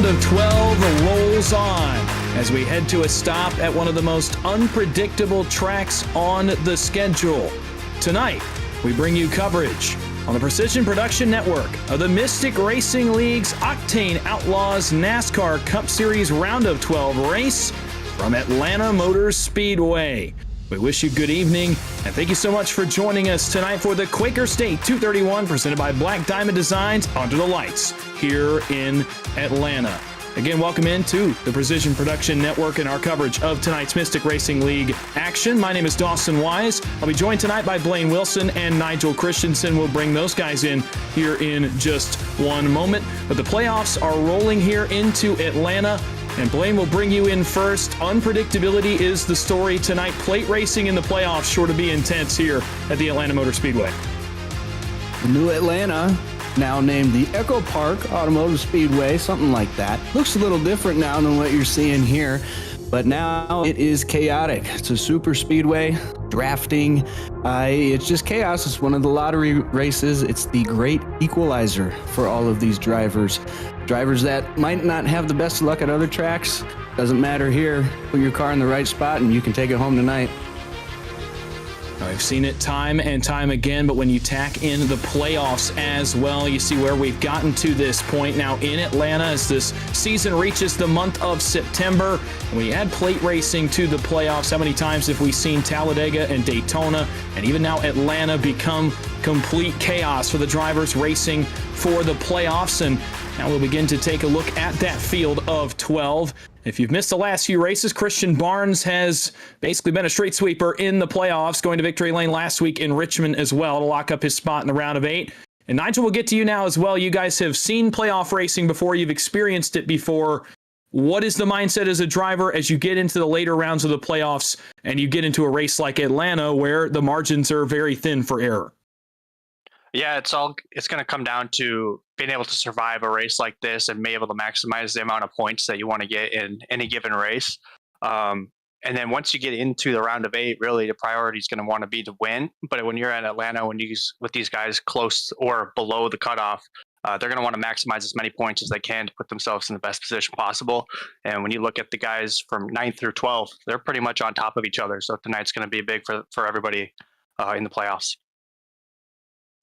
of 12 rolls on as we head to a stop at one of the most unpredictable tracks on the schedule. Tonight, we bring you coverage on the Precision Production Network of the Mystic Racing League's Octane Outlaws NASCAR Cup Series Round of 12 race from Atlanta Motor Speedway. We wish you good evening, and thank you so much for joining us tonight for the Quaker State 231 presented by Black Diamond Designs Under the Lights here in Atlanta. Again, welcome into the Precision Production Network and our coverage of tonight's Mystic Racing League action. My name is Dawson Wise. I'll be joined tonight by Blaine Wilson and Nigel Christensen. We'll bring those guys in here in just one moment. But the playoffs are rolling here into Atlanta, and Blaine will bring you in first. Unpredictability is the story tonight. Plate racing in the playoffs sure to be intense here at the Atlanta Motor Speedway. The new Atlanta, now named the EchoPark Automotive Speedway, something like that. Looks a little different now than what you're seeing here, but now it is chaotic. It's a super speedway, drafting. It's just chaos. It's one of the lottery races. It's the great equalizer for all of these drivers. Drivers that might not have the best luck at other tracks. Doesn't matter here. Put your car in the right spot and you can take it home tonight. I've seen it time and time again, but when you tack in the playoffs as well, you see where we've gotten to this point now in Atlanta as this season reaches the month of September. We add plate racing to the playoffs. How many times have we seen Talladega and Daytona and even now Atlanta become complete chaos for the drivers racing for the playoffs? And now we'll begin to take a look at that field of 12. If you've missed the last few races, Christian Barnes has basically been a street sweeper in the playoffs, going to victory lane last week in Richmond as well to lock up his spot in the round of 8. And Nigel, we'll get to you now as well. You guys have seen playoff racing before. You've experienced it before. What is the mindset as a driver as you get into the later rounds of the playoffs and you get into a race like Atlanta where the margins are very thin for error? Yeah, it's going to come down to being able to survive a race like this and be able to maximize the amount of points that you want to get in any given race. And then once you get into the round of 8, really the priority is going to want to be to win. But when you're at Atlanta, with these guys close or below the cutoff, they're going to want to maximize as many points as they can to put themselves in the best position possible. And when you look at the guys from 9th through 12th, they're pretty much on top of each other. So tonight's going to be big for everybody in the playoffs.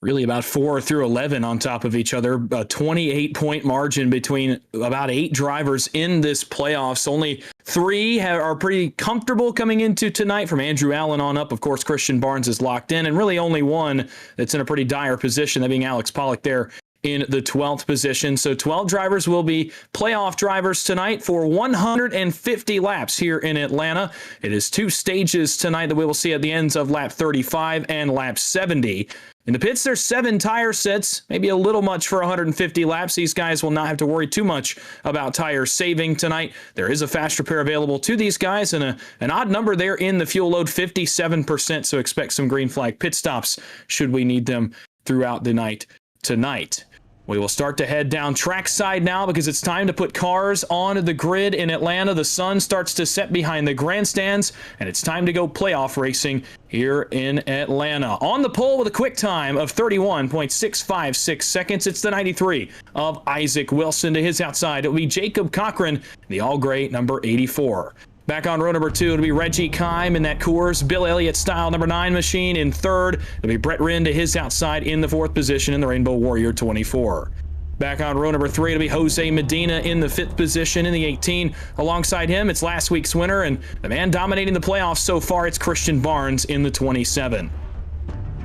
Really about 4 through 11 on top of each other. A 28-point margin between about 8 drivers in this playoffs. Only 3 are pretty comfortable coming into tonight from Andrew Allen on up. Of course, Christian Barnes is locked in, and really only 1 that's in a pretty dire position, that being Alex Pollock there in the 12th position. So 12 drivers will be playoff drivers tonight for 150 laps here in Atlanta. It is 2 stages tonight that we will see at the ends of lap 35 and lap 70. In the pits, there's 7 tire sets, maybe a little much for 150 laps. These guys will not have to worry too much about tire saving tonight. There is a fast repair available to these guys, and an odd number there in the fuel load, 57%, so expect some green flag pit stops should we need them throughout the night tonight. We will start to head down trackside now because it's time to put cars on the grid in Atlanta. The sun starts to set behind the grandstands, and it's time to go playoff racing here in Atlanta. On the pole with a quick time of 31.656 seconds, it's the 93 of Isaac Wilson. To his outside, it'll be Jacob Cochran, the all-gray number 84. Back on row number 2, it'll be Reggie Kime in that Coors Bill Elliott style number 9 machine. In third, it'll be Brett Rinn to his outside in the 4th position in the Rainbow Warrior 24. Back on row number 3, it'll be Jose Medina in the 5th position in the 18. Alongside him, it's last week's winner and the man dominating the playoffs so far, it's Christian Barnes in the 27.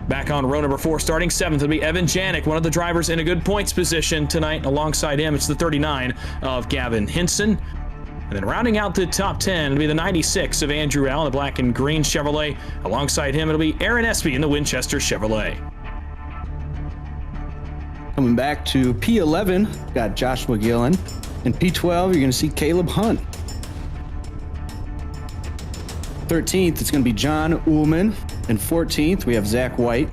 Back on row number 4, starting 7th, it'll be Evan Janik, one of the drivers in a good points position tonight. Alongside him, it's the 39 of Gavin Hinson. And then rounding out the top 10, it'll be the 96 of Andrew Allen, the black and green Chevrolet. Alongside him, it'll be Aaron Espy in the Winchester Chevrolet. Coming back to P11, got Joshua Gillen. In P12, you're going to see Caleb Hunt. 13th, it's going to be John Ullman. And 14th, we have Zach White.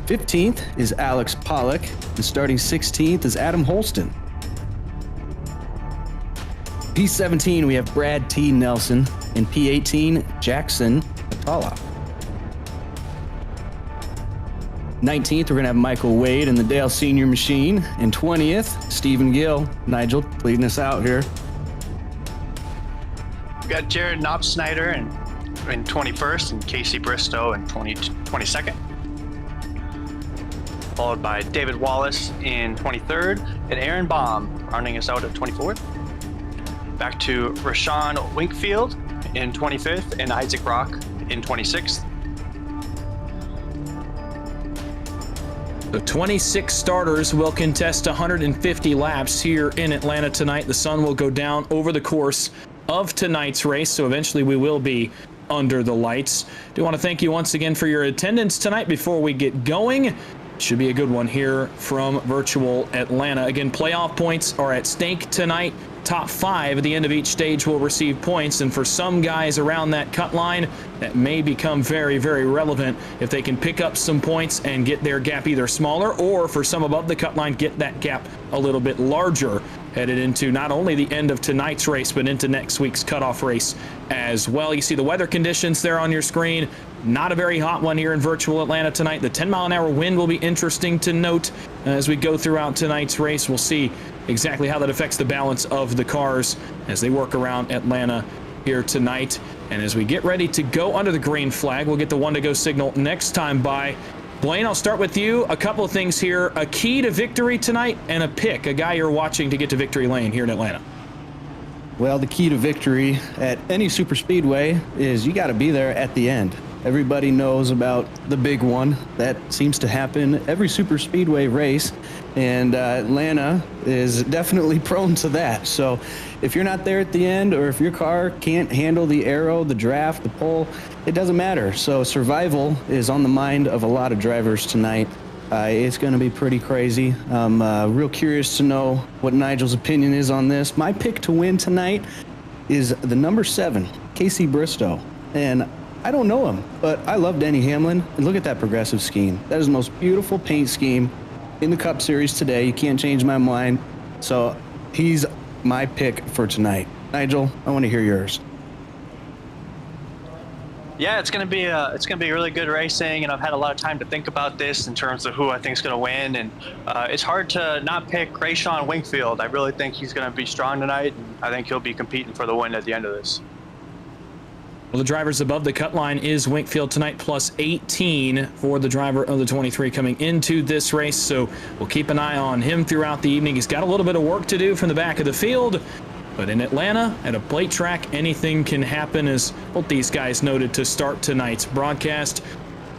15th is Alex Pollock. And starting 16th is Adam Holston. P17, we have Brad T. Nelson. In P18, Jackson Atala. 19th, we're going to have Michael Wade in the Dale Senior Machine. And 20th, Stephen Gill. Nigel leading us out here. We got Jared Knopf-Snyder in 21st and Casey Bristow in 22nd. Followed by David Wallace in 23rd and Aaron Baum rounding us out at 24th. Back to Rashawn Winkfield in 25th and Isaac Rock in 26th. The 26 starters will contest 150 laps here in Atlanta tonight. The sun will go down over the course of tonight's race, so eventually we will be under the lights. Do want to thank you once again for your attendance tonight. Before we get going, should be a good one here from virtual Atlanta. Again, playoff points are at stake tonight. Top 5 at the end of each stage will receive points, and for some guys around that cut line, that may become very, very relevant if they can pick up some points and get their gap either smaller, or for some above the cut line, get that gap a little bit larger, headed into not only the end of tonight's race, but into next week's cutoff race as well. You see the weather conditions there on your screen. Not a very hot one here in virtual Atlanta tonight. The 10-mile-an-hour wind will be interesting to note as we go throughout tonight's race. We'll see exactly how that affects the balance of the cars as they work around Atlanta here tonight. And as we get ready to go under the green flag, we'll get the 1-to-go signal next time by. Blaine, I'll start with you. A couple of things here. A key to victory tonight and a pick, a guy you're watching to get to victory lane here in Atlanta. Well, the key to victory at any super speedway is you got to be there at the end. Everybody knows about the big one. That seems to happen every super speedway race, and Atlanta is definitely prone to that. So if you're not there at the end, or if your car can't handle the aero, the draft, the pole, it doesn't matter. So survival is on the mind of a lot of drivers tonight. It's going to be pretty crazy. I'm real curious to know what Nigel's opinion is on this. My pick to win tonight is the number 7, Casey Bristow. And I don't know him, but I love Denny Hamlin. And look at that progressive scheme. That is the most beautiful paint scheme in the Cup Series today. You can't change my mind. So he's my pick for tonight. Nigel, I want to hear yours. Yeah, it's gonna be really good racing, and I've had a lot of time to think about this in terms of who I think is gonna win. And it's hard to not pick Rashawn Winkfield. I really think he's gonna be strong tonight, and I think he'll be competing for the win at the end of this. Well, the drivers above the cut line is Winkfield tonight, plus 18 for the driver of the 23 coming into this race. So we'll keep an eye on him throughout the evening. He's got a little bit of work to do from the back of the field. But in Atlanta, at a plate track, anything can happen, as both these guys noted to start tonight's broadcast.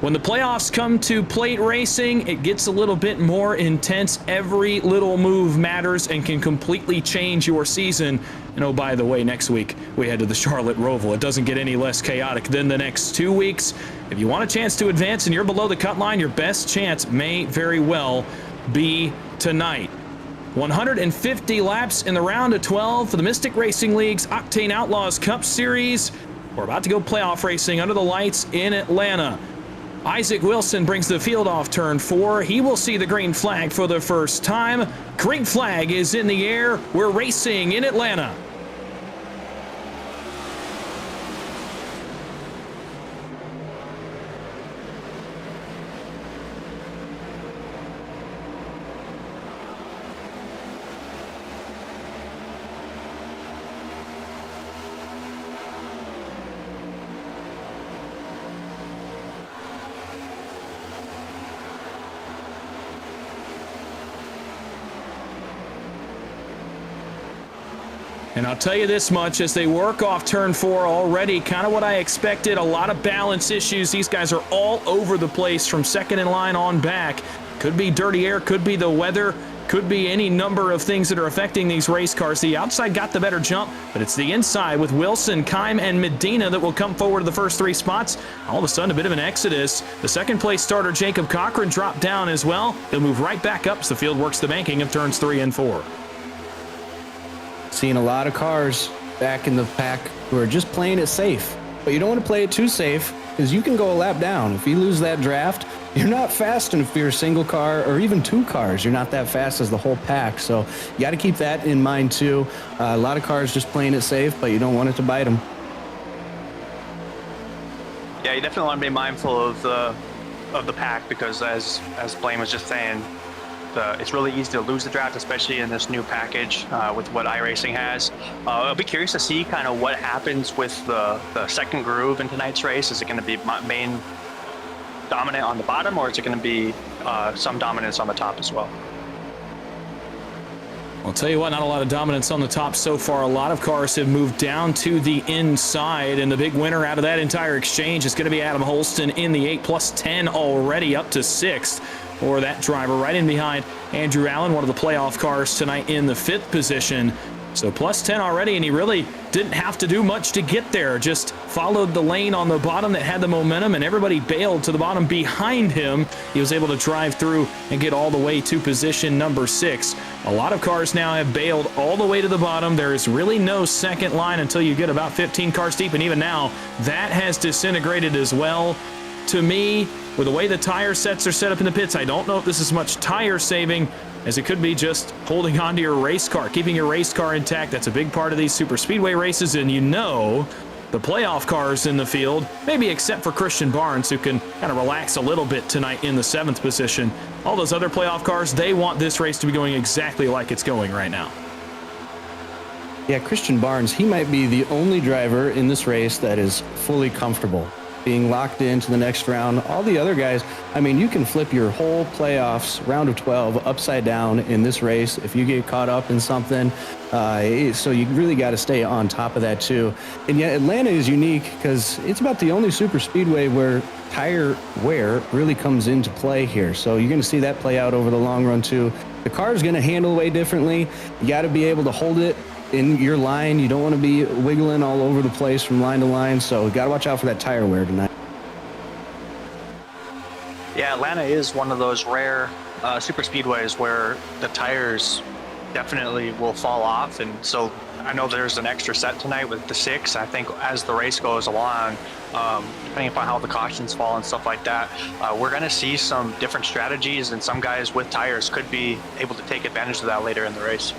When the playoffs come to plate racing, it gets a little bit more intense. Every little move matters and can completely change your season. And oh, by the way, next week we head to the Charlotte Roval. It doesn't get any less chaotic than the next 2 weeks. If you want a chance to advance and you're below the cut line, your best chance may very well be tonight. 150 laps in the round of 12 for the Mystic Racing League's Octane Outlaws Cup Series. We're about to go playoff racing under the lights in Atlanta. Isaac Wilson brings the field off turn 4. He will see the green flag for the first time. Green flag is in the air. We're racing in Atlanta. And I'll tell you this much, as they work off turn 4 already, kind of what I expected, a lot of balance issues. These guys are all over the place from second in line on back. Could be dirty air, could be the weather, could be any number of things that are affecting these race cars. The outside got the better jump, but it's the inside with Wilson, Kime, and Medina that will come forward to the first 3 spots. All of a sudden, a bit of an exodus. The second place starter, Jacob Cochran, dropped down as well. He'll move right back up as the field works the banking of turns 3 and 4. Seeing a lot of cars back in the pack who are just playing it safe. But you don't want to play it too safe, because you can go a lap down. If you lose that draft, you're not fast, and if you're a single car or even 2 cars, you're not that fast as the whole pack. So you got to keep that in mind too. A lot of cars just playing it safe, but you don't want it to bite them. Yeah, you definitely want to be mindful of of the pack, because as Blaine was just saying, it's really easy to lose the draft, especially in this new package with what iRacing has. I'll be curious to see kind of what happens with the second groove in tonight's race. Is it going to be main dominant on the bottom, or is it going to be some dominance on the top as well? I'll tell you what, not a lot of dominance on the top so far. A lot of cars have moved down to the inside, and the big winner out of that entire exchange is going to be Adam Holston in the 8+10 already, up to 6th for that driver, right in behind Andrew Allen, one of the playoff cars tonight in the 5th position. So +10 already, and he really didn't have to do much to get there. Just followed the lane on the bottom that had the momentum, and everybody bailed to the bottom behind him. He was able to drive through and get all the way to position number 6. A lot of cars now have bailed all the way to the bottom. There is really no second line until you get about 15 cars deep, and even now, that has disintegrated as well. To me, with the way the tire sets are set up in the pits, I don't know if this is much tire saving, as it could be just holding on to your race car, keeping your race car intact. That's a big part of these super speedway races, and you know the playoff cars in the field, maybe except for Christian Barnes, who can kind of relax a little bit tonight in the 7th position. All those other playoff cars, they want this race to be going exactly like it's going right now. Yeah, Christian Barnes, he might be the only driver in this race that is fully comfortable being locked into the next round. All the other guys, I mean, you can flip your whole playoffs, round of 12, upside down in this race if you get caught up in something. So you really got to stay on top of that too. And yet Atlanta is unique because it's about the only super speedway where tire wear really comes into play here. So you're going to see that play out over the long run too. The car is going to handle way differently. You got to be able to hold it in your line. You don't want to be wiggling all over the place from line to line, so got to watch out for that tire wear tonight. Yeah, Atlanta is one of those rare super speedways where the tires definitely will fall off, and so I know there's an extra set tonight with the 6. I think as the race goes along, depending upon how the cautions fall and stuff like that, we're going to see some different strategies, and some guys with tires could be able to take advantage of that later in the race.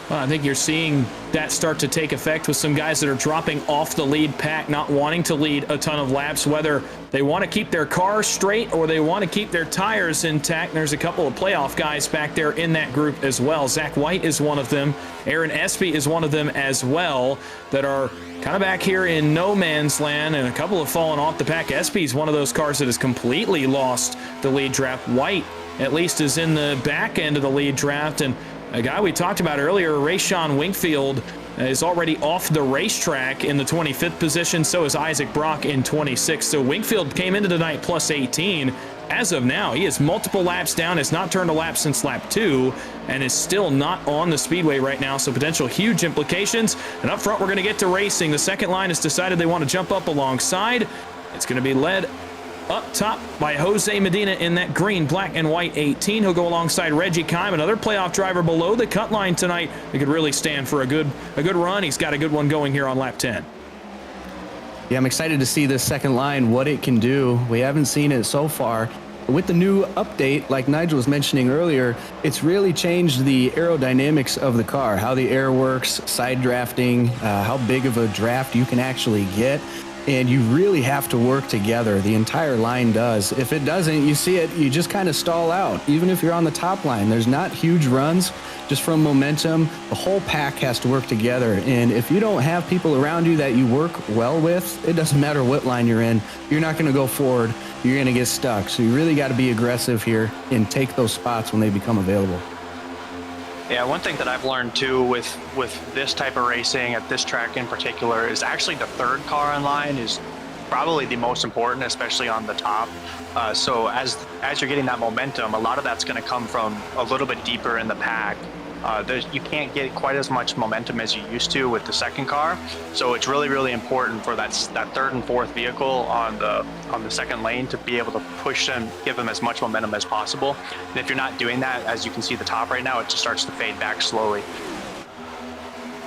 Well, I think you're seeing that start to take effect with some guys that are dropping off the lead pack, not wanting to lead a ton of laps, whether they want to keep their car straight or they want to keep their tires intact. There's a couple of playoff guys back there in that group as well. Zach White is one of them. Aaron Espy is one of them as well, that are kind of back here in no man's land, and a couple have fallen off the pack. Espy is one of those cars that has completely lost the lead draft. White, at least, is in the back end of the lead draft, and a guy we talked about earlier, Rayshawn Wingfield, is already off the racetrack in the 25th position. So is Isaac Brock in 26th. So Wingfield came into tonight +18. As of now, he is multiple laps down, has not turned a lap since lap 2, and is still not on the speedway right now. So potential huge implications. And up front, we're going to get to racing. The second line has decided they want to jump up alongside. It's going to be led up top by Jose Medina in that green, black, and white 18. He'll go alongside Reggie Kime, another playoff driver below the cut line tonight. He could really stand for a good run. He's got a good one going here on lap 10. Yeah, I'm excited to see this second line, what it can do. We haven't seen it so far. With the new update, like Nigel was mentioning earlier, it's really changed the aerodynamics of the car, how the air works, side drafting, how big of a draft you can actually get. And you really have to work together. The entire line does. If it doesn't, you see it, you just kind of stall out. Even if you're on the top line, there's not huge runs just from momentum. The whole pack has to work together. And if you don't have people around you that you work well with, it doesn't matter what line you're in, you're not going to go forward. You're going to get stuck. So you really got to be aggressive here and take those spots when they become available. Yeah, one thing that I've learned too with this type of racing at this track in particular is actually the third car in line is probably the most important, especially on the top. So as you're getting that momentum, a lot of that's going to come from a little bit deeper in the pack. You can't get quite as much momentum as you used to with the second car. So it's really, really important for that third and fourth vehicle on the second lane to be able to push them, give them as much momentum as possible. And if you're not doing that, as you can see the top right now, it just starts to fade back slowly.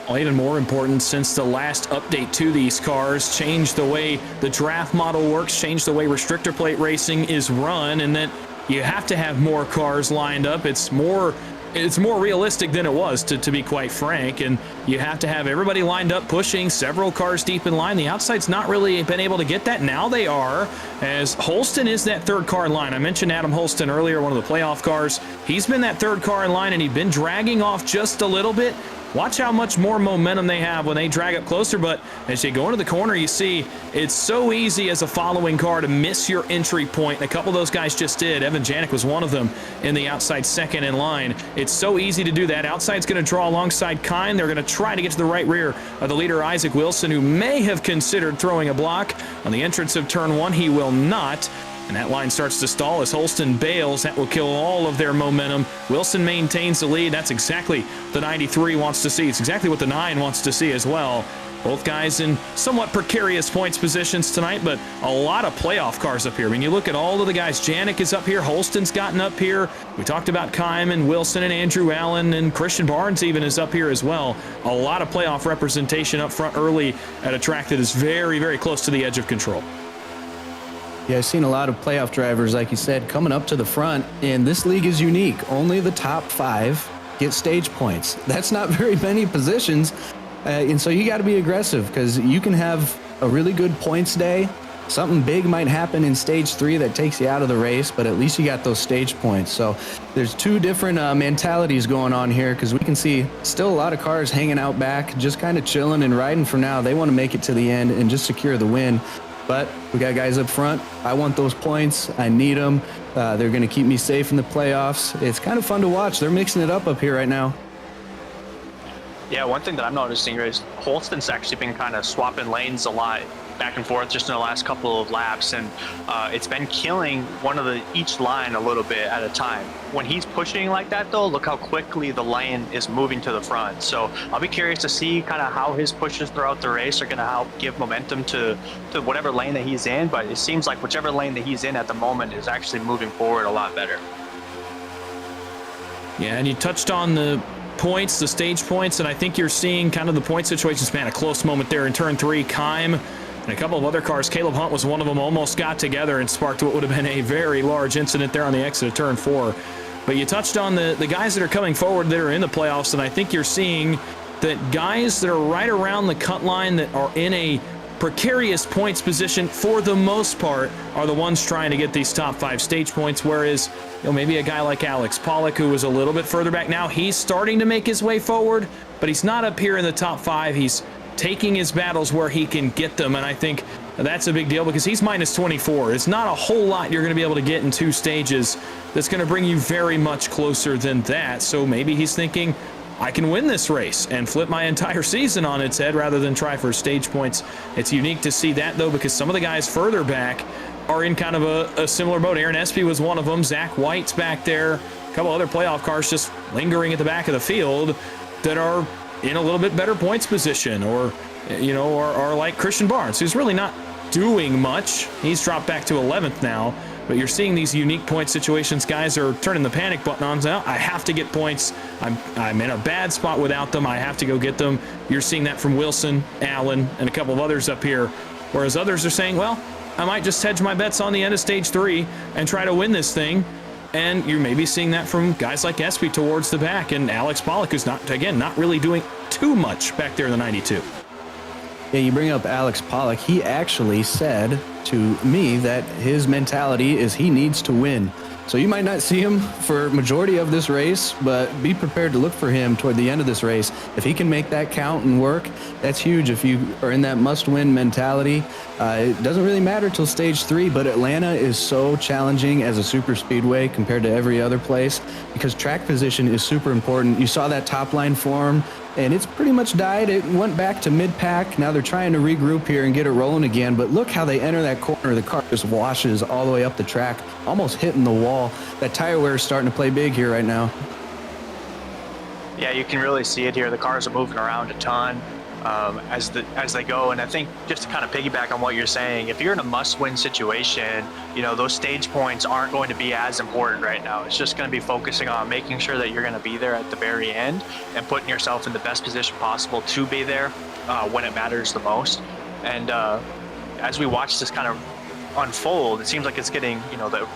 Well, even more important, since the last update to these cars changed the way the draft model works, changed the way restrictor plate racing is run, and that you have to have more cars lined up. It's more it's more realistic than it was, to be quite frank, and you have to have everybody lined up pushing several cars deep in line. The outside's not really been able to get that. Now they are, as Holston is that third car in line. I mentioned Adam Holston earlier, one of the playoff cars. He's been that third car in line, and he's been dragging off just a little bit. Watch how much more momentum they have when they drag up closer, but as you go into the corner, you see it's so easy as a following car to miss your entry point. And a couple of those guys just did. Evan Janik was one of them in the outside second in line. It's so easy to do that. Outside's going to draw alongside Kine. They're going to try to get to the right rear of the leader, Isaac Wilson, who may have considered throwing a block on the entrance of turn one. He will not. And that line starts to stall as Holston bails. That will kill all of their momentum. Wilson maintains the lead. That's exactly the 93 wants to see. It's exactly what the 9 wants to see as well. Both guys in somewhat precarious points positions tonight, but a lot of playoff cars up here. I mean, you look at all of the guys. Janik is up here. Holston's gotten up here. We talked about Kime and Wilson and Andrew Allen, and Christian Barnes even is up here as well. A lot of playoff representation up front early at a track that is very, very close to the edge of control. Yeah, I've seen a lot of playoff drivers, like you said, coming up to the front, and this league is unique. Only the top 5 get stage points. That's not very many positions, and so you got to be aggressive because you can have a really good points day. Something big might happen in stage 3 that takes you out of the race, but at least you got those stage points. So there's 2 different mentalities going on here because we can see still a lot of cars hanging out back, just kind of chilling and riding for now. They want to make it to the end and just secure the win. But we got guys up front. I want those points. I need them. They're going to keep me safe in the playoffs. It's kind of fun to watch. They're mixing it up here right now. Yeah, one thing that I'm noticing is Holston's actually been kind of swapping lanes a lot back and forth just in the last couple of laps, and it's been killing each line a little bit at a time. When he's pushing like that, though, look how quickly the lane is moving to the front. So I'll be curious to see kind of how his pushes throughout the race are going to help give momentum to whatever lane that he's in, but it seems like whichever lane that he's in at the moment is actually moving forward a lot better. Yeah, and you touched on the points, the stage points, and I think you're seeing kind of the point situations. Man, a close moment there in turn 3. Kime and a couple of other cars. Caleb Hunt was one of them, almost got together and sparked what would have been a very large incident there on the exit of turn 4. But you touched on the guys that are coming forward that are in the playoffs, and I think you're seeing that guys that are right around the cut line that are in a precarious points position for the most part are the ones trying to get these top 5 stage points, whereas maybe a guy like Alex Pollock, who was a little bit further back now, he's starting to make his way forward, but he's not up here in the top 5. He's taking his battles where he can get them, and I think that's a big deal because he's minus 24. It's not a whole lot you're going to be able to get in 2 stages that's going to bring you very much closer than that. So maybe he's thinking, I can win this race and flip my entire season on its head rather than try for stage points. It's unique to see that, though, because some of the guys further back are in kind of a similar boat. Aaron Espy was one of them. Zach White's back there. A couple other playoff cars just lingering at the back of the field that are in a little bit better points position, or like Christian Barnes, who's really not doing much. He's dropped back to 11th now, but you're seeing these unique point situations. Guys are turning the panic button on. Now I have to get points. I'm in a bad spot without them. I have to go get them. You're seeing that from Wilson, Allen, and a couple of others up here, whereas others are saying, well, I might just hedge my bets on the end of stage 3 and try to win this thing. And you're maybe seeing that from guys like Espy towards the back, and Alex Pollock, who's not really doing too much back there in the 92. Yeah, you bring up Alex Pollock. He actually said to me that his mentality is he needs to win. So you might not see him for majority of this race, but be prepared to look for him toward the end of this race. If he can make that count and work, that's huge. If you are in that must-win mentality, it doesn't really matter till stage 3, but Atlanta is so challenging as a super speedway compared to every other place because track position is super important. You saw that top line form, and it's pretty much died. It went back to mid-pack. Now they're trying to regroup here and get it rolling again, but look how they enter that corner. The car just washes all the way up the track, almost hitting the wall. That tire wear is starting to play big here right now. Yeah, you can really see it here. The cars are moving around a ton as they go, and I think just to kind of piggyback on what you're saying, if you're in a must-win situation, those stage points aren't going to be as important right now. It's just going to be focusing on making sure that you're going to be there at the very end and putting yourself in the best position possible to be there when it matters the most. And as we watch this kind of unfold, it seems like it's getting,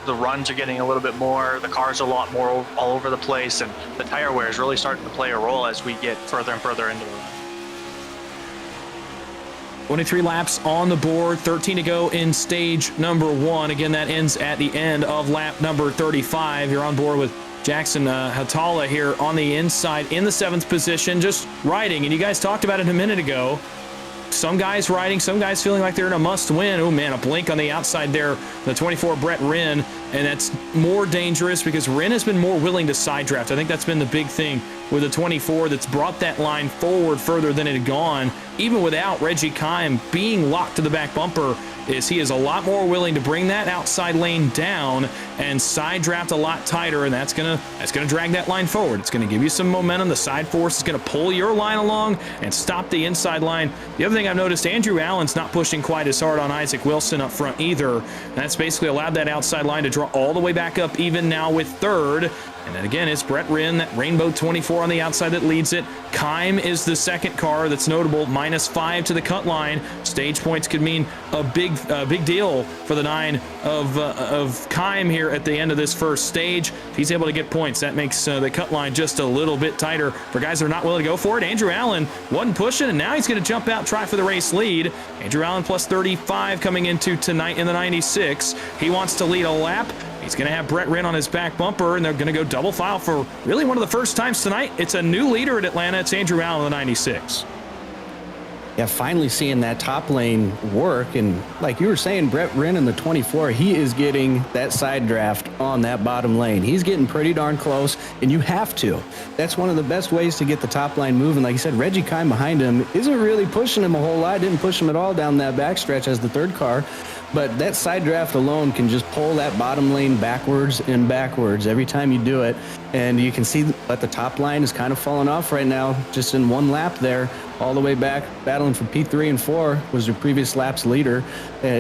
the runs are getting a little bit more, the cars are a lot more all over the place, and the tire wear is really starting to play a role as we get further and further into the run. 23 laps on the board, 13 to go in stage number 1. Again, that ends at the end of lap number 35. You're on board with Jackson Hatala here on the inside in the 7th position, just riding. And you guys talked about it a minute ago. Some guys riding, some guys feeling like they're in a must-win. Oh, man, a blink on the outside there, the 24 Brett Wren, and that's more dangerous because Wren has been more willing to side draft. I think that's been the big thing with the 24 that's brought that line forward further than it had gone, even without Reggie Kime being locked to the back bumper. He is a lot more willing to bring that outside lane down and side draft a lot tighter, and that's gonna drag that line forward. It's gonna give you some momentum. The side force is gonna pull your line along and stop the inside line. The other thing I've noticed, Andrew Allen's not pushing quite as hard on Isaac Wilson up front either. That's basically allowed that outside line to draw all the way back up, even now with 3rd. And then again, it's Brett Wren, that Rainbow 24 on the outside that leads it. Kime is the second car that's notable, -5 to the cut line. Stage points could mean a big deal for the 9 of Kime here at the end of this first stage. If he's able to get points, that makes the cut line just a little bit tighter for guys that are not willing to go for it. Andrew Allen wasn't pushing, and now he's going to jump out, try for the race lead. Andrew Allen plus 35 coming into tonight in the 96. He wants to lead a lap. He's going to have Brett Wren on his back bumper, and they're going to go double file for really one of the first times tonight. It's a new leader at Atlanta. It's Andrew Allen, the 96. Yeah, finally seeing that top lane work. And like you were saying, Brett Wren in the 24, he is getting that side draft on that bottom lane. He's getting pretty darn close, and you have to. That's one of the best ways to get the top line moving. Like you said, Reggie Kime behind him isn't really pushing him a whole lot. Didn't push him at all down that backstretch as the 3rd car. But that side draft alone can just pull that bottom lane backwards and backwards every time you do it. And you can see that the top line is kind of falling off right now, just in one lap there, all the way back, battling for P3 and 4 was your previous lap's leader.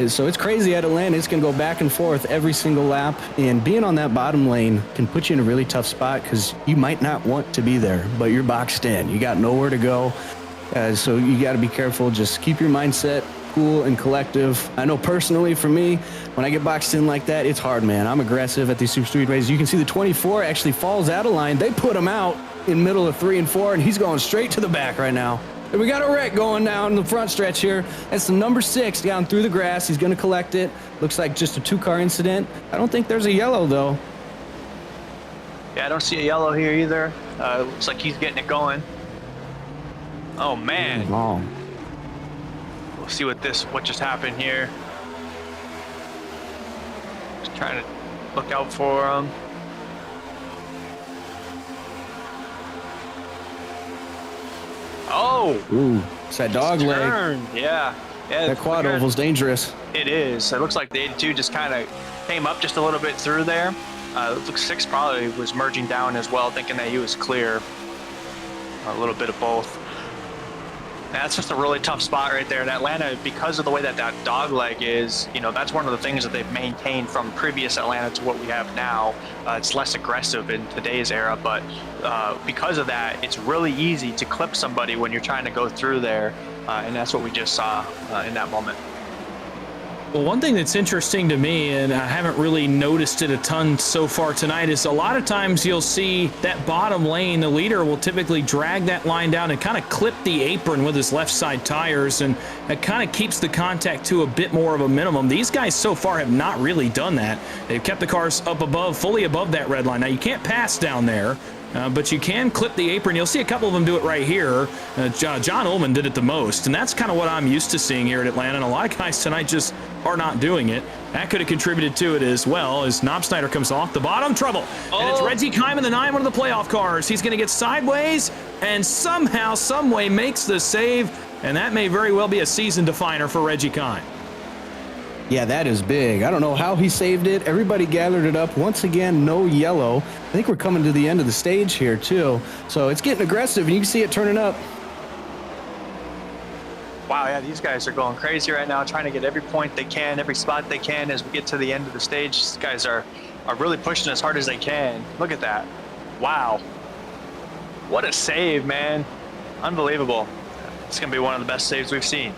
So it's crazy at Atlanta. It's going to go back and forth every single lap. And being on that bottom lane can put you in a really tough spot because you might not want to be there, but you're boxed in. You got nowhere to go. So you got to be careful. Just keep your mindset cool and collective. I know personally for me, when I get boxed in like that, it's hard, man. I'm aggressive at these super speedways. You can see the 24 actually falls out of line. They put him out in middle of 3 and 4, and he's going straight to the back right now. And we got a wreck going down the front stretch here. That's the number 6 down through the grass. He's going to collect it. Looks like just a 2-car incident. I don't think there's a yellow, though. Yeah, I don't see a yellow here either. Looks like he's getting it going. Oh, man. Long. We'll see what just happened here. Just trying to look out for him. Oh! Ooh, it's that dog leg. Yeah. That quad oval's dangerous. It is. It looks like the 82 just kind of came up just a little bit through there. It looks 6 probably was merging down as well, thinking that he was clear. A little bit of both. That's just a really tough spot right there in Atlanta because of the way that dog leg is. That's one of the things that they've maintained from previous Atlanta to what we have now. It's less aggressive in today's era, but because of that, it's really easy to clip somebody when you're trying to go through there, and that's what we just saw in that moment. Well, one thing that's interesting to me, and I haven't really noticed it a ton so far tonight, is a lot of times you'll see that bottom lane, the leader will typically drag that line down and kind of clip the apron with his left side tires, and it kind of keeps the contact to a bit more of a minimum. These guys so far have not really done that. They've kept the cars up above, fully above that red line. Now, you can't pass down there. But you can clip the apron. You'll see a couple of them do it right here. John Ullman did it the most, and that's kind of what I'm used to seeing here at Atlanta, and a lot of guys tonight just are not doing it. That could have contributed to it as well as Knob Snyder comes off the bottom. Trouble. And it's Reggie Kime in the 9, one of the playoff cars. He's going to get sideways and somehow, someway makes the save, and that may very well be a season definer for Reggie Kime. Yeah, that is big. I don't know how he saved it. Everybody gathered it up. Once again, no yellow. I think we're coming to the end of the stage here, too. So it's getting aggressive, and you can see it turning up. Wow, yeah, these guys are going crazy right now, trying to get every point they can, every spot they can as we get to the end of the stage. These guys are really pushing as hard as they can. Look at that. Wow. What a save, man. Unbelievable. It's going to be one of the best saves we've seen.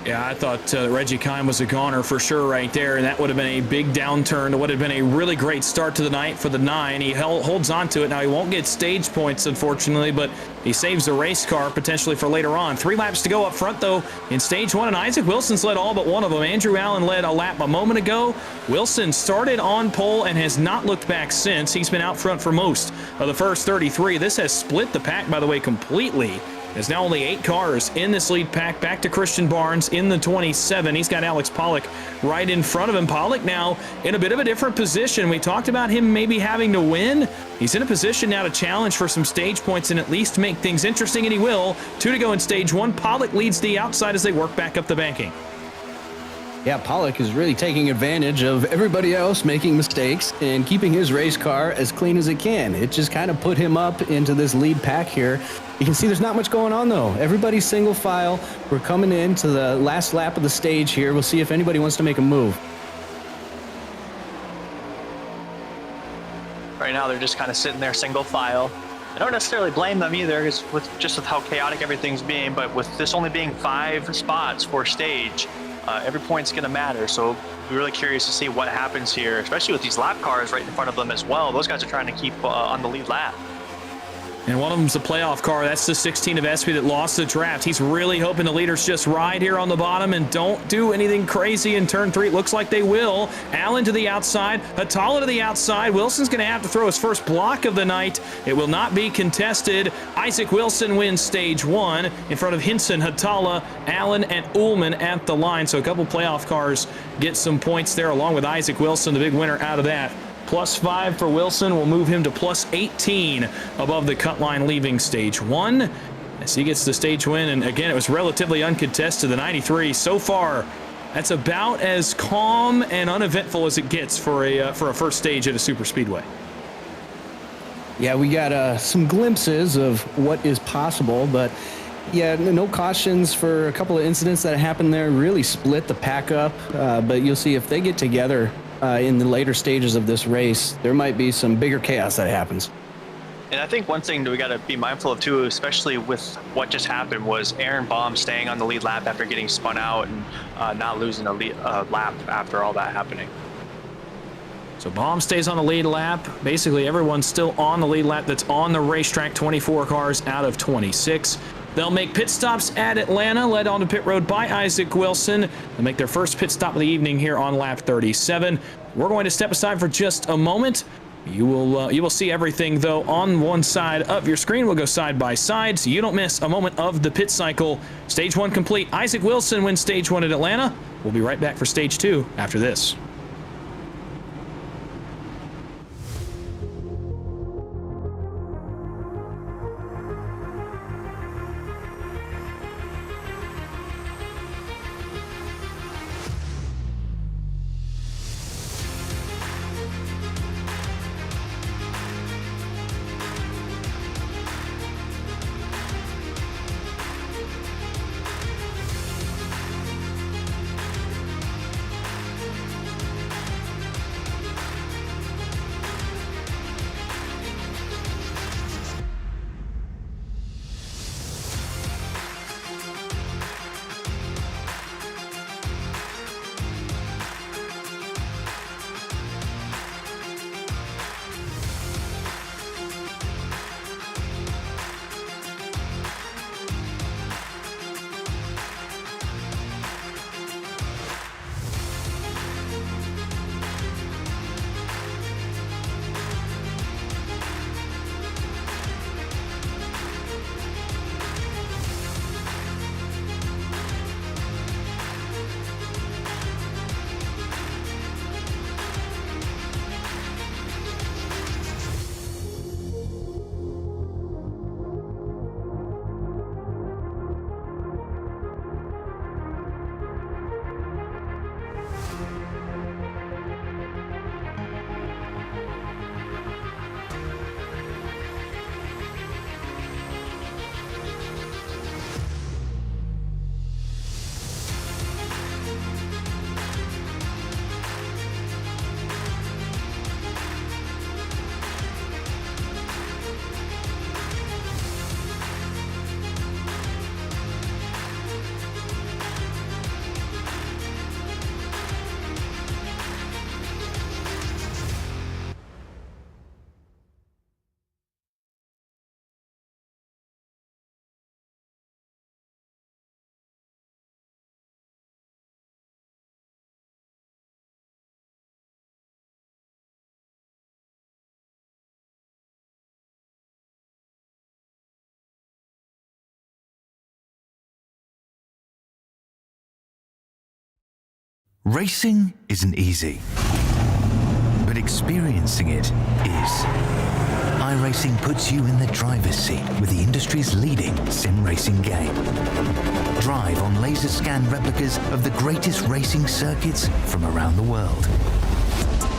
Yeah, I thought Reggie Kime was a goner for sure right there, and that would have been a big downturn. It would have been a really great start to the night for the 9. He holds on to it. Now, he won't get stage points, unfortunately, but he saves a race car potentially for later on. 3 laps to go up front, though, in stage 1, and Isaac Wilson's led all but one of them. Andrew Allen led a lap a moment ago. Wilson started on pole and has not looked back since. He's been out front for most of the first 33. This has split the pack, by the way, completely. There's now only 8 cars in this lead pack. Back to Christian Barnes in the 27. He's got Alex Pollock right in front of him. Pollock now in a bit of a different position. We talked about him maybe having to win. He's in a position now to challenge for some stage points and at least make things interesting, and he will. 2 to go in stage 1. Pollock leads the outside as they work back up the banking. Yeah, Pollock is really taking advantage of everybody else making mistakes and keeping his race car as clean as it can. It just kind of put him up into this lead pack here. You can see there's not much going on, though. Everybody's single file. We're coming into the last lap of the stage here. We'll see if anybody wants to make a move. Right now, they're just kind of sitting there single file. I don't necessarily blame them either, with how chaotic everything's being, but with this only being 5 spots for stage, every point's going to matter. So we're really curious to see what happens here, especially with these lap cars right in front of them as well. Those guys are trying to keep on the lead lap. And one of them's a playoff car. That's the 16 of Espy that lost the draft. He's really hoping the leaders just ride here on the bottom and don't do anything crazy in turn 3. It looks like they will. Allen to the outside. Hatala to the outside. Wilson's going to have to throw his first block of the night. It will not be contested. Isaac Wilson wins stage 1 in front of Hinson, Hatala, Allen, and Ullman at the line. So a couple playoff cars get some points there along with Isaac Wilson, the big winner out of that. +5 for Wilson will move him to +18 above the cut line leaving stage 1 as he gets the stage win. And again, it was relatively uncontested. The 93 so far, that's about as calm and uneventful as it gets for a first stage at a super speedway. Yeah, we got some glimpses of what is possible, but yeah, no cautions for a couple of incidents that happened there. Really split the pack up, but you'll see if they get together in the later stages of this race, there might be some bigger chaos that happens. And I think one thing that we got to be mindful of too, especially with what just happened, was Aaron Baum staying on the lead lap after getting spun out and not losing a lap after all that happening. So Baum stays on the lead lap. Basically, everyone's still on the lead lap that's on the racetrack, 24 cars out of 26. They'll make pit stops at Atlanta, led onto pit road by Isaac Wilson. They'll make their first pit stop of the evening here on lap 37. We're going to step aside for just a moment. You will see everything, though, on one side of your screen. We'll go side by side so you don't miss a moment of the pit cycle. Stage 1 complete. Isaac Wilson wins stage 1 at Atlanta. We'll be right back for stage 2 after this. Racing isn't easy, but experiencing it is. iRacing puts you in the driver's seat with the industry's leading sim racing game. Drive on laser scan replicas of the greatest racing circuits from around the world.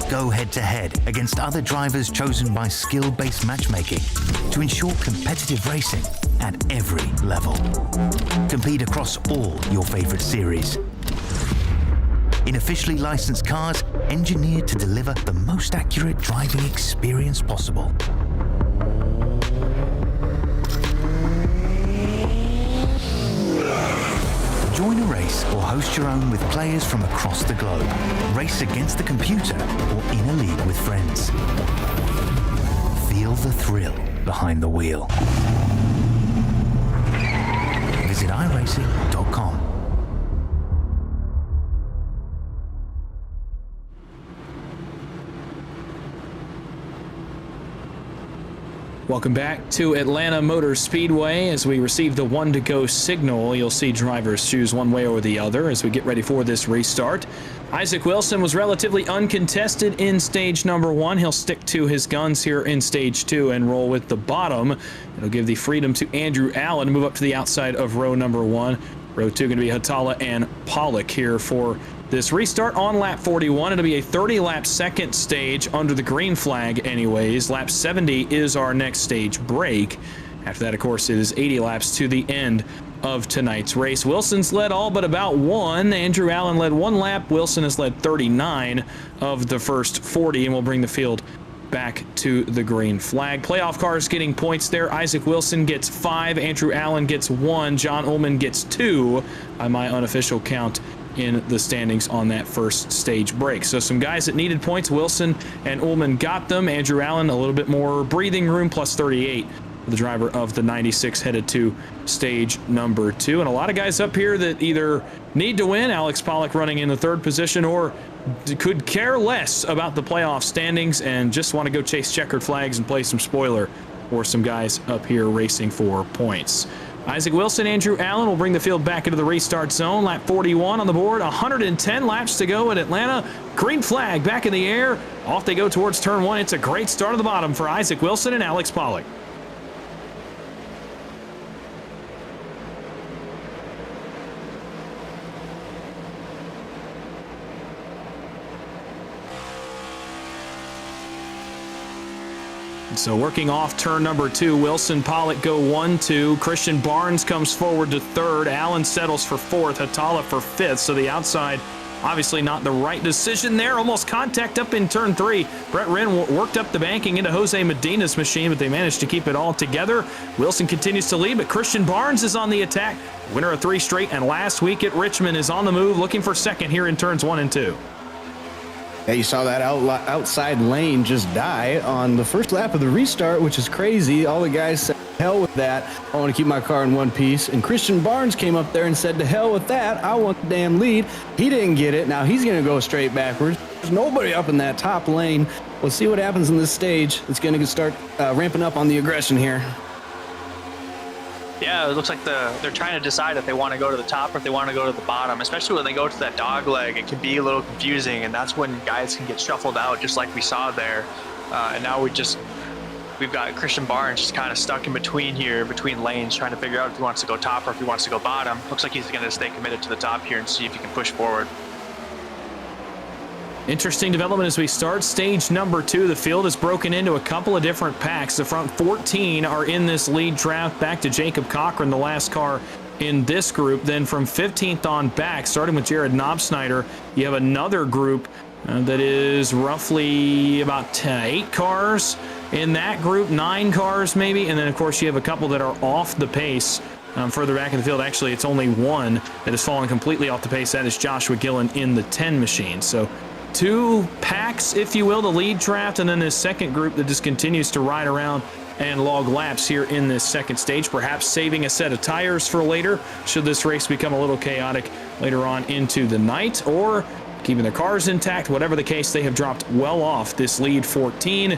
Go head-to-head against other drivers chosen by skill-based matchmaking to ensure competitive racing at every level. Compete across all your favorite series. In officially licensed cars, engineered to deliver the most accurate driving experience possible. Join a race or host your own with players from across the globe. Race against the computer or in a league with friends. Feel the thrill behind the wheel. Visit iRacing.com. Welcome back to Atlanta Motor Speedway. As we receive the 1 to go signal, you'll see drivers choose one way or the other as we get ready for this restart. Isaac Wilson was relatively uncontested in stage number 1. He'll stick to his guns here in stage 2 and roll with the bottom. It'll give the freedom to Andrew Allen to move up to the outside of row number 1. Row 2 going to be Hatala and Pollock here for this restart on lap 41. It'll be a 30-lap second stage under the green flag anyways. Lap 70 is our next stage break. After that, of course, it is 80 laps to the end of tonight's race. Wilson's led all but about one. Andrew Allen led 1 lap. Wilson has led 39 of the first 40, and we'll bring the field back to the green flag. Playoff cars getting points there. Isaac Wilson gets 5. Andrew Allen gets 1. John Ullman gets 2 by my unofficial count in the standings on that first stage break. So some guys that needed points, Wilson and Ullman got them. Andrew Allen, a little bit more breathing room, plus 38. The driver of the 96 headed to stage number 2. And a lot of guys up here that either need to win, Alex Pollock running in the 3rd position, or could care less about the playoff standings and just want to go chase checkered flags and play some spoiler for some guys up here racing for points. Isaac Wilson, Andrew Allen will bring the field back into the restart zone. Lap 41 on the board, 110 laps to go at Atlanta. Green flag back in the air. Off they go towards turn 1. It's a great start at the bottom for Isaac Wilson and Alex Pollock. So working off turn number 2, Wilson, Pollock go 1-2. Christian Barnes comes forward to 3rd. Allen settles for 4th. Hatala for 5th. So the outside, obviously not the right decision there. Almost contact up in turn 3. Brett Wren worked up the banking into Jose Medina's machine, but they managed to keep it all together. Wilson continues to lead, but Christian Barnes is on the attack. Winner of 3 straight, and last week at Richmond is on the move, looking for 2nd here in turns 1 and 2. Yeah, you saw that outside lane just die on the first lap of the restart, which is crazy. All the guys said, hell with that. I want to keep my car in one piece. And Christian Barnes came up there and said, to hell with that. I want the damn lead. He didn't get it. Now he's going to go straight backwards. There's nobody up in that top lane. We'll see what happens in this stage. It's going to start ramping up on the aggression here. Yeah, it looks like they're trying to decide if they want to go to the top or if they want to go to the bottom, especially when they go to that dog leg. It can be a little confusing, and that's when guys can get shuffled out, just like we saw there. And now we've got Christian Barnes just kind of stuck in between here, between lanes, trying to figure out if he wants to go top or if he wants to go bottom. Looks like he's going to stay committed to the top here and see if he can push forward. Interesting development as we start stage number 2. The field is broken into a couple of different packs. The front 14 are in this lead draft, back to Jacob Cochran, the last car in this group. Then from 15th on back, starting with Jared Knobsnyder, you have another group that is roughly about 8 cars in that group, 9 cars maybe. And then, of course, you have a couple that are off the pace. Further back in the field, actually, it's only one that has fallen completely off the pace. That is Joshua Gillen in the 10 machine. So 2 packs, if you will, the lead draft, and then this second group that just continues to ride around and log laps here in this second stage, perhaps saving a set of tires for later should this race become a little chaotic later on into the night, or keeping their cars intact. Whatever the case, they have dropped well off this lead 14,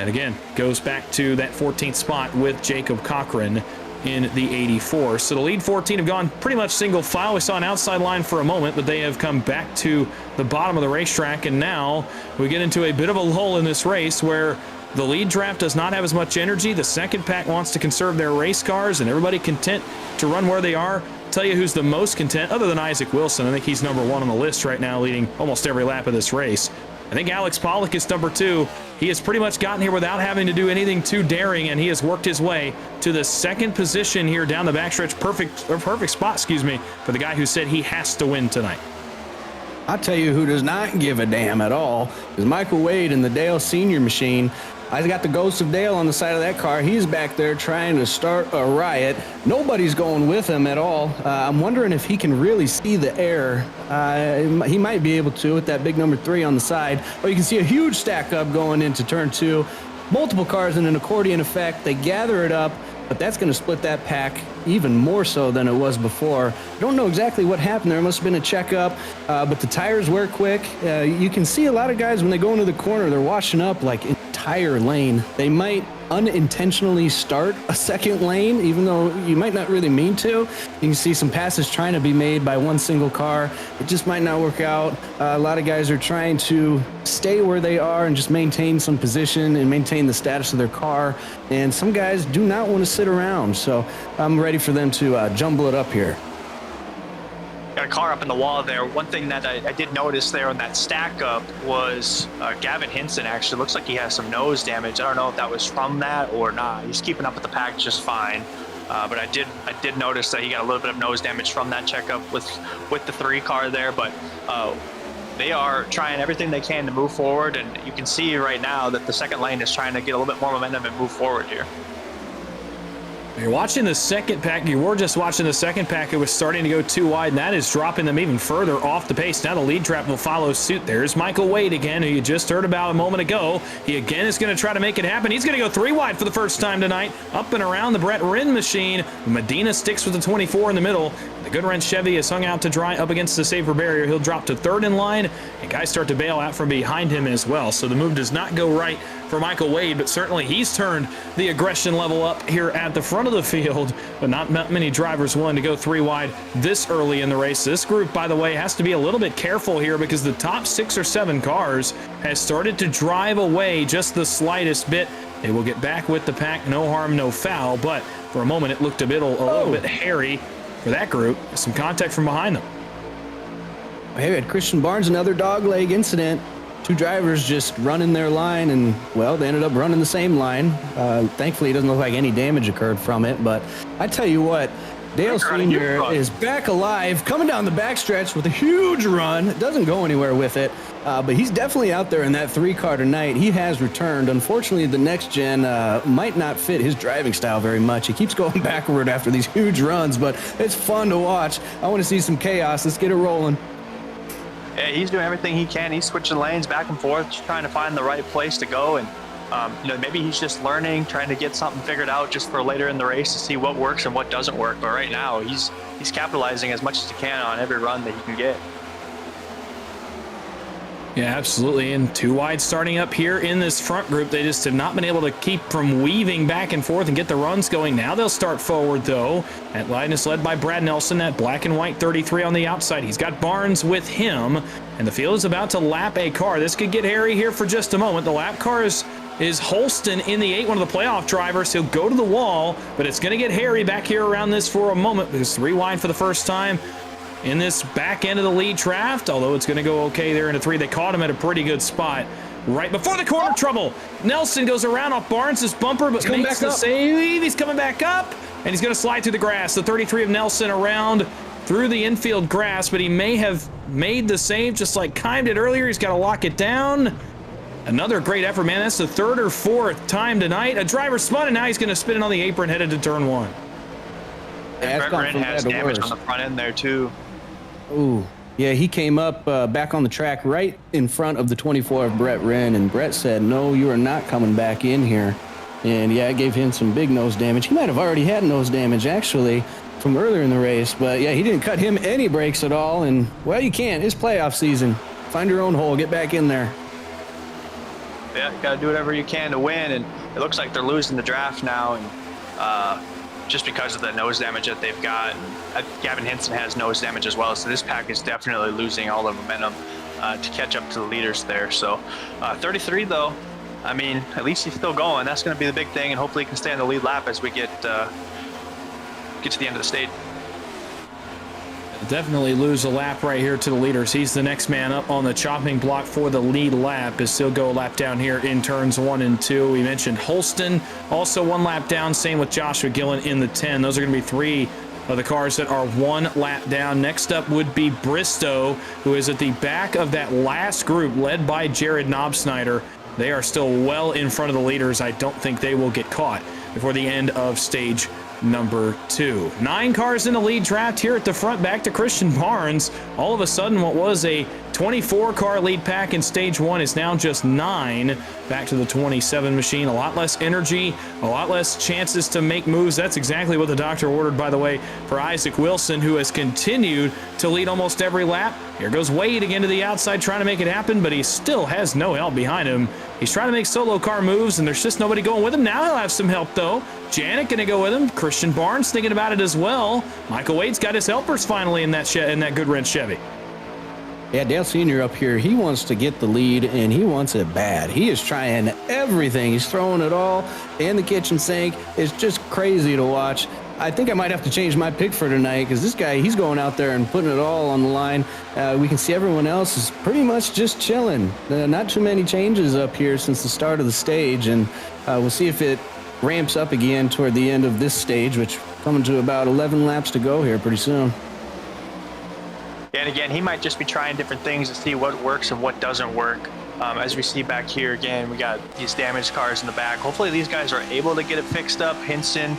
and again goes back to that 14th spot with Jacob Cochran in the 84. So the lead 14 have gone pretty much single file. We saw an outside line for a moment, but they have come back to the bottom of the racetrack, and now we get into a bit of a lull in this race where the lead draft does not have as much energy. The second pack wants to conserve their race cars, and everybody content to run where they are. Tell you who's the most content, other than Isaac Wilson. I think he's number 1 on the list right now, leading almost every lap of this race. I think Alex Pollock is number 2. He has pretty much gotten here without having to do anything too daring, and he has worked his way to the second position here down the backstretch. Perfect spot, for the guy who said he has to win tonight. I'll tell you who does not give a damn at all is Michael Wade in the Dale Senior machine. I got the ghost of Dale on the side of that car. He's back there trying to start a riot. Nobody's going with him at all. I'm wondering if he can really see the air. He might be able to with that big number 3 on the side. Oh, you can see a huge stack up going into turn 2. Multiple cars in an accordion effect. They gather it up, but that's going to split that pack even more so than it was before. I don't know exactly what happened there. It must have been a checkup, but the tires wear quick. You can see a lot of guys when they go into the corner, they're washing up like entire lane. They might unintentionally start a second lane, even though you might not really mean to. You can see some passes trying to be made by one single car. It just might not work out. A lot of guys are trying to stay where they are and just maintain some position and maintain the status of their car. And some guys do not want to sit around. So I'm ready for them to jumble it up here. Got a car up in the wall there. One thing that I did notice there on that stack up was Gavin Hinson actually looks like he has some nose damage. I don't know if that was from that or not. He's keeping up with the pack just fine. But I did notice that he got a little bit of nose damage from that checkup with the 3 car there. But they are trying everything they can to move forward, and you can see right now that the second lane is trying to get a little bit more momentum and move forward here. You're watching the second pack. You were just watching the second pack. It was starting to go too wide, and that is dropping them even further off the pace. Now the lead trap will follow suit. There's Michael Wade again, who you just heard about a moment ago. He again is going to try to make it happen. He's going to go 3 wide for the first time tonight, up and around the Brett Wren machine. Medina sticks with the 24 in the middle. The Goodwrench Chevy is hung out to dry up against the safer barrier. He'll drop to 3rd in line, and guys start to bail out from behind him as well. So the move does not go right for Michael Wade, but certainly he's turned the aggression level up here at the front of the field, but not many drivers willing to go 3 wide this early in the race. This group, by the way, has to be a little bit careful here because the top 6 or 7 cars has started to drive away just the slightest bit. They will get back with the pack, no harm, no foul, but for a moment it looked a little bit hairy for that group. Some contact from behind them. Hey, we had Christian Barnes, another dogleg incident. 2 drivers just running their line, and, well, they ended up running the same line. Thankfully, it doesn't look like any damage occurred from it, but I tell you what, Dale Sr. is back alive, coming down the backstretch with a huge run. Doesn't go anywhere with it, but he's definitely out there in that 3 car tonight. He has returned. Unfortunately, the next gen might not fit his driving style very much. He keeps going backward after these huge runs, but it's fun to watch. I want to see some chaos. Let's get it rolling. Yeah, he's doing everything he can. He's switching lanes back and forth, just trying to find the right place to go. And maybe he's just learning, trying to get something figured out just for later in the race to see what works and what doesn't work. But right now, he's capitalizing as much as he can on every run that he can get. Yeah, absolutely. And 2 wide starting up here in this front group. They just have not been able to keep from weaving back and forth and get the runs going. Now they'll start forward, though. That line is led by Brad Nelson, that black and white 33 on the outside. He's got Barnes with him, and the field is about to lap a car. This could get hairy here for just a moment. The lap car is Holston in the 8, one of the playoff drivers. He'll go to the wall, but it's going to get hairy back here around this for a moment. There's 3 wide for the first time in this back end of the lead draft, although it's going to go okay there in a 3. They caught him at a pretty good spot right before the corner trouble. Nelson goes around off Barnes' bumper, but makes the save. He's coming back up, and he's going to slide through the grass. The 33 of Nelson around through the infield grass, but he may have made the save, just like timed it earlier. He's got to lock it down. Another great effort, man. That's the 3rd or 4th time tonight. A driver spun, and now he's going to spin it on the apron headed to turn 1. And Brett Wren has damage on the front end there, too. Ooh, yeah, he came up back on the track right in front of the 24 of Brett Wren, and Brett said, no, you are not coming back in here. And, yeah, it gave him some big nose damage. He might have already had nose damage, actually, from earlier in the race. But, yeah, he didn't cut him any breaks at all. And, well, you can't. It's playoff season. Find your own hole. Get back in there. Yeah, you got to do whatever you can to win. And it looks like they're losing the draft now. And just because of the nose damage that they've got. Gavin Hinson has nose damage as well, so this pack is definitely losing all the momentum to catch up to the leaders there. So 33 though, I mean, at least he's still going. That's going to be the big thing, and hopefully he can stay on the lead lap as we get to the end of the stage. Definitely lose a lap right here to the leaders. He's the next man up on the chopping block for the lead lap as he'll go a lap down here in turns 1 and 2. We mentioned Holston, also 1 lap down. Same with Joshua Gillen in the 10. Those are going to be 3 of the cars that are 1 lap down. Next up would be Bristow, who is at the back of that last group led by Jared Knobsnyder. They are still well in front of the leaders. I don't think they will get caught before the end of stage number 2. 9 cars in the lead draft here at the front, back to Christian Barnes. All of a sudden, what was a 24-car lead pack in stage 1 is now just 9. Back to the 27 machine. A lot less energy, a lot less chances to make moves. That's exactly what the doctor ordered, by the way, for Isaac Wilson, who has continued to lead almost every lap. Here goes Wade again to the outside trying to make it happen, but he still has no help behind him. He's trying to make solo car moves, and there's just nobody going with him. Now he'll have some help, though. Janik going to go with him. Christian Barnes thinking about it as well. Michael Wade's got his helpers finally in that Goodwrench Chevy. Yeah, Dale Sr. up here, he wants to get the lead, and he wants it bad. He is trying everything. He's throwing it all in the kitchen sink. It's just crazy to watch. I think I might have to change my pick for tonight because this guy, he's going out there and putting it all on the line. We can see everyone else is pretty much just chilling. Not too many changes up here since the start of the stage, and we'll see if it ramps up again toward the end of this stage, which coming to about 11 laps to go here pretty soon. And again, he might just be trying different things to see what works and what doesn't work. As we see back here again, we got these damaged cars in the back. Hopefully these guys are able to get it fixed up. Hinson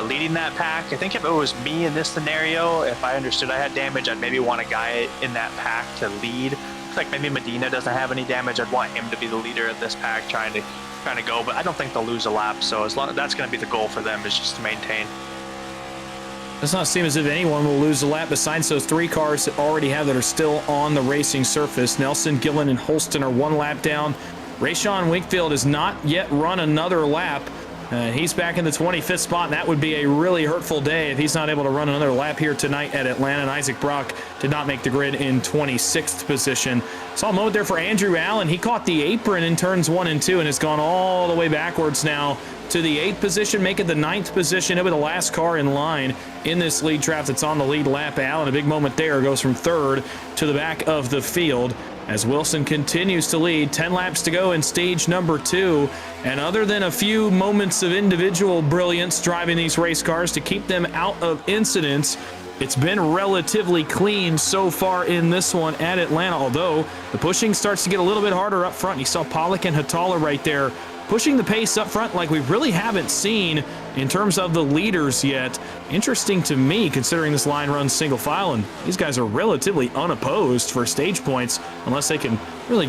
leading that pack. I think if it was me in this scenario, if I understood I had damage, I'd maybe want a guy in that pack to lead. Looks like maybe Medina doesn't have any damage. I'd want him to be the leader of this pack, trying to go, but I don't think they'll lose a lap. So as long as that's going to be the goal for them, is just to maintain. Does not seem as if anyone will lose a lap besides those 3 cars that already have that are still on the racing surface. Nelson, Gillen, and Holston are 1 lap down. Rayshawn Wakefield has not yet run another lap. He's back in the 25th spot, and that would be a really hurtful day if he's not able to run another lap here tonight at Atlanta. And Isaac Brock did not make the grid in 26th position. Saw a moment there for Andrew Allen. He caught the apron in turns 1 and 2 and has gone all the way backwards now to the 8th position, make it the 9th position. It'll be the last car in line in this lead draft that's on the lead lap. Allen, a big moment there, goes from 3rd to the back of the field as Wilson continues to lead. 10 laps to go in stage number 2. And other than a few moments of individual brilliance driving these race cars to keep them out of incidents, it's been relatively clean so far in this one at Atlanta, although the pushing starts to get a little bit harder up front. You saw Pollock and Hatala right there pushing the pace up front like we really haven't seen in terms of the leaders yet. Interesting to me, considering this line runs single file, and these guys are relatively unopposed for stage points unless they can really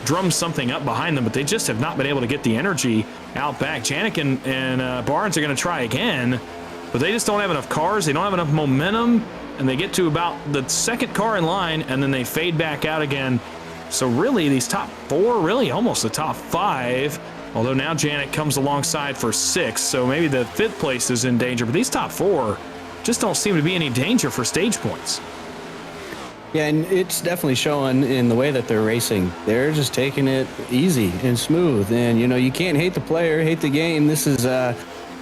drum something up behind them, but they just have not been able to get the energy out back. Janik and Barnes are going to try again, but they just don't have enough cars. They don't have enough momentum, and they get to about the 2nd car in line, and then they fade back out again. So really, these top 4, really almost the top 5, although now Janik comes alongside for 6, so maybe the 5th place is in danger. But these top 4 just don't seem to be any danger for stage points. Yeah, and it's definitely showing in the way that they're racing. They're just taking it easy and smooth. And, you can't hate the player, hate the game. This is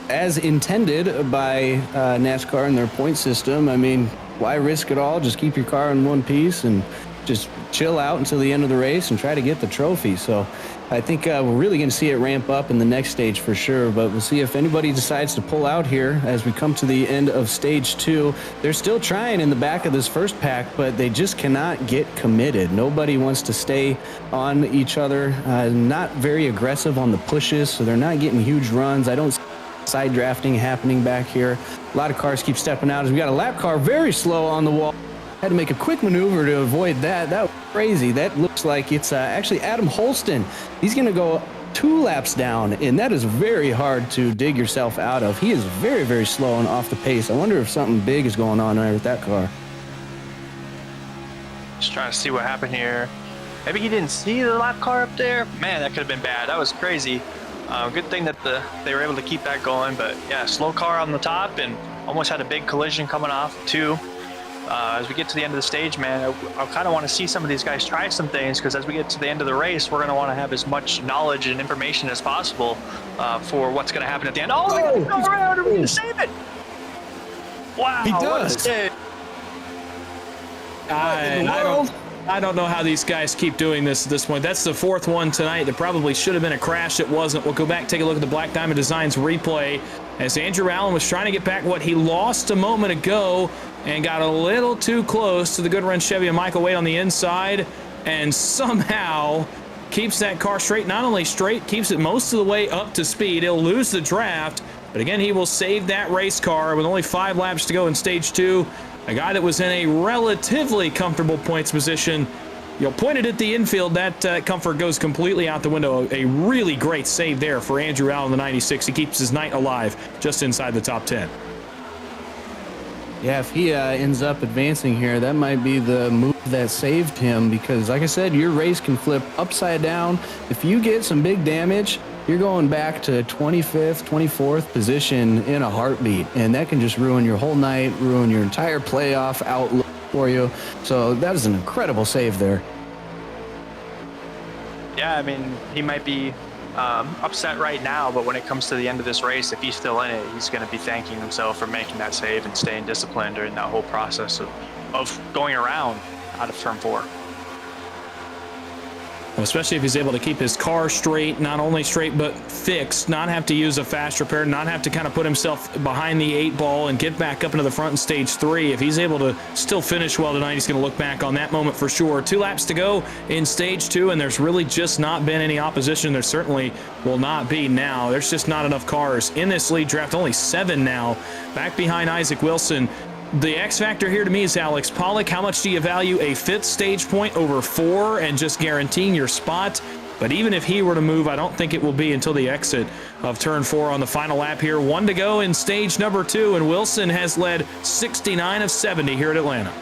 as intended by NASCAR and their point system. I mean, why risk it all? Just keep your car in one piece and just chill out until the end of the race and try to get the trophy. So I think we're really going to see it ramp up in the next stage for sure, but we'll see if anybody decides to pull out here as we come to the end of stage 2. They're still trying in the back of this first pack, but they just cannot get committed. Nobody wants to stay on each other, not very aggressive on the pushes, so they're not getting huge runs. I don't see side drafting happening back here. A lot of cars keep stepping out as we got a lap car very slow on the wall. Had to make a quick maneuver to avoid that. That was crazy. That looks like it's actually Adam Holston. He's going to go 2 laps down, and that is very hard to dig yourself out of. He is very, very slow and off the pace. I wonder if something big is going on there with that car. Just trying to see what happened here. Maybe he didn't see the lap car up there. Man, that could have been bad. That was crazy. Good thing that they were able to keep that going, but yeah, slow car on the top and almost had a big collision coming off too. As we get to the end of the stage, man, I kind of want to see some of these guys try some things, because as we get to the end of the race, we're going to want to have as much knowledge and information as possible for what's going to happen at the end. Oh, we got to go around and we're going to save it. Wow, He what a does. save. I don't know how these guys keep doing this at this point. That's the fourth one tonight. There probably should have been a crash. It wasn't. We'll go back, take a look at the Black Diamond Designs replay as Andrew Allen was trying to get back what he lost a moment ago and got a little too close to the good run Chevy and Michael Wade on the inside, and somehow keeps that car straight. Not only straight, keeps it most of the way up to speed. He'll lose the draft, but again, he will save that race car with only 5 laps to go in stage 2. A guy that was in a relatively comfortable points position. Pointed at the infield, that comfort goes completely out the window. A really great save there for Andrew Allen, the 96. He keeps his night alive just inside the top 10. Yeah, if he ends up advancing here, that might be the move that saved him, because like I said, your race can flip upside down. If you get some big damage, you're going back to 25th, 24th position in a heartbeat, and that can just ruin your whole night, ruin your entire playoff outlook for you. So that is an incredible save there. Yeah, I mean, he might be upset right now, but when it comes to the end of this race, if he's still in it, he's going to be thanking himself for making that save and staying disciplined during that whole process of going around out of turn 4. Especially if he's able to keep his car straight, not only straight, but fixed, not have to use a fast repair, not have to kind of put himself behind the 8 ball and get back up into the front in stage 3. If he's able to still finish well tonight, he's going to look back on that moment for sure. 2 laps to go in stage 2, and there's really just not been any opposition. There certainly will not be now. There's just not enough cars in this lead draft. Only 7 now, back behind Isaac Wilson. The X factor here to me is Alex Pollock. How much do you value a 5th stage point over 4 and just guaranteeing your spot? But even if he were to move, I don't think it will be until the exit of turn 4 on the final lap here. 1 to go in stage number 2, and Wilson has led 69 of 70 here at Atlanta.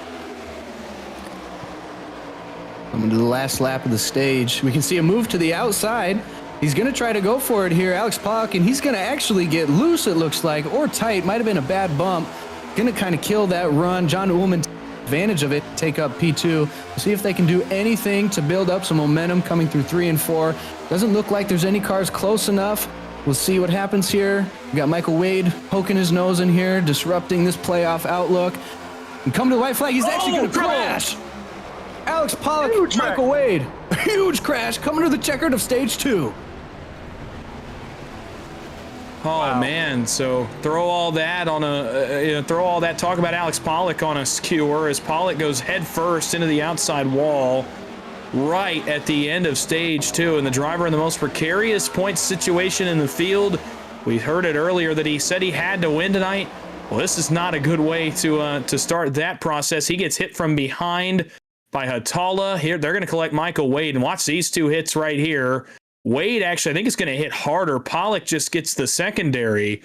Coming to the last lap of the stage, we can see a move to the outside. He's going to try to go for it here, Alex Pollock, and he's going to actually get loose, it looks like, or tight. Might have been a bad bump. Going to kind of kill that run. John Ullman advantage of it, take up P2. We'll see if they can do anything to build up some momentum coming through 3 and 4. Doesn't look like there's any cars close enough. We'll see what happens here. We got Michael Wade poking his nose in here, disrupting this playoff outlook. And come to the white flag, he's actually going to crash. Alex Pollock, Michael Wade, huge crash coming to the checkered of stage 2. Oh wow. Man! So throw all that on throw all that talk about Alex Pollock on a skewer as Pollock goes head first into the outside wall, right at the end of stage 2, and the driver in the most precarious point situation in the field. We heard it earlier that he said he had to win tonight. Well, this is not a good way to start that process. He gets hit from behind by Hatala. Here they're going to collect Michael Wade, and watch these 2 hits right here. Wade actually, I think, is going to hit harder. Pollock just gets the secondary.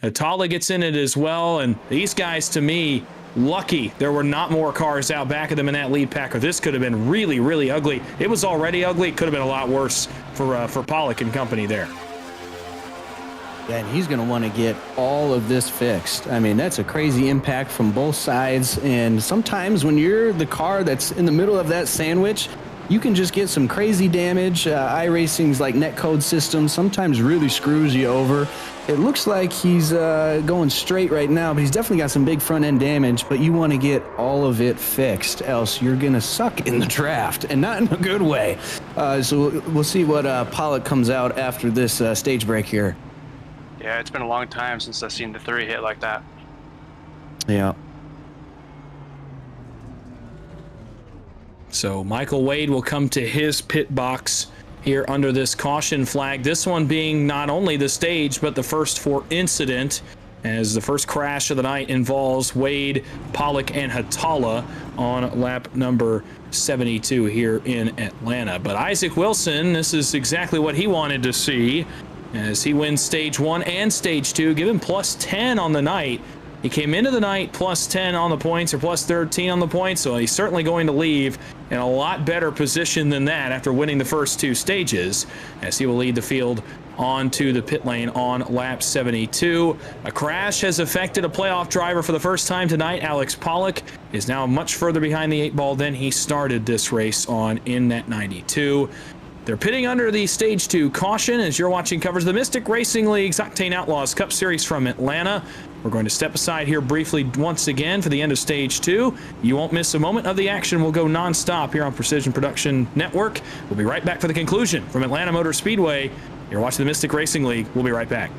Atala gets in it as well, and these guys, to me, lucky there were not more cars out back of them in that lead pack, or this could have been really, really ugly. It was already ugly. It could have been a lot worse for Pollock and company there. Yeah, and he's going to want to get all of this fixed. I mean, that's a crazy impact from both sides, and sometimes when you're the car that's in the middle of that sandwich, you can just get some crazy damage. iRacing's like netcode system sometimes really screws you over. It looks like he's going straight right now, but he's definitely got some big front end damage, but you want to get all of it fixed, else you're going to suck in the draft, and not in a good way. So we'll see what Pollock comes out after this stage break here. Yeah, it's been a long time since I've seen the 3 hit like that. Yeah. So Michael Wade will come to his pit box here under this caution flag. This one being not only the stage, but the first for incident, as the first crash of the night involves Wade, Pollock, and Hatala on lap number 72 here in Atlanta. But Isaac Wilson, this is exactly what he wanted to see, as he wins stage 1 and stage 2, give him plus 10 on the night. He came into the night plus 10 on the points, or plus 13 on the points, so he's certainly going to leave in a lot better position than that after winning the first 2 stages, as he will lead the field onto the pit lane on lap 72. A crash has affected a playoff driver for the first time tonight. Alex Pollock is now much further behind the 8 ball than he started this race on in that 92. They're pitting under the Stage 2 caution as you're watching coverage of the Mystic Racing League's Octane Outlaws Cup Series from Atlanta. We're going to step aside here briefly once again for the end of Stage 2. You won't miss a moment of the action. We'll go non-stop here on Precision Production Network. We'll be right back for the conclusion from Atlanta Motor Speedway. You're watching the Mystic Racing League. We'll be right back.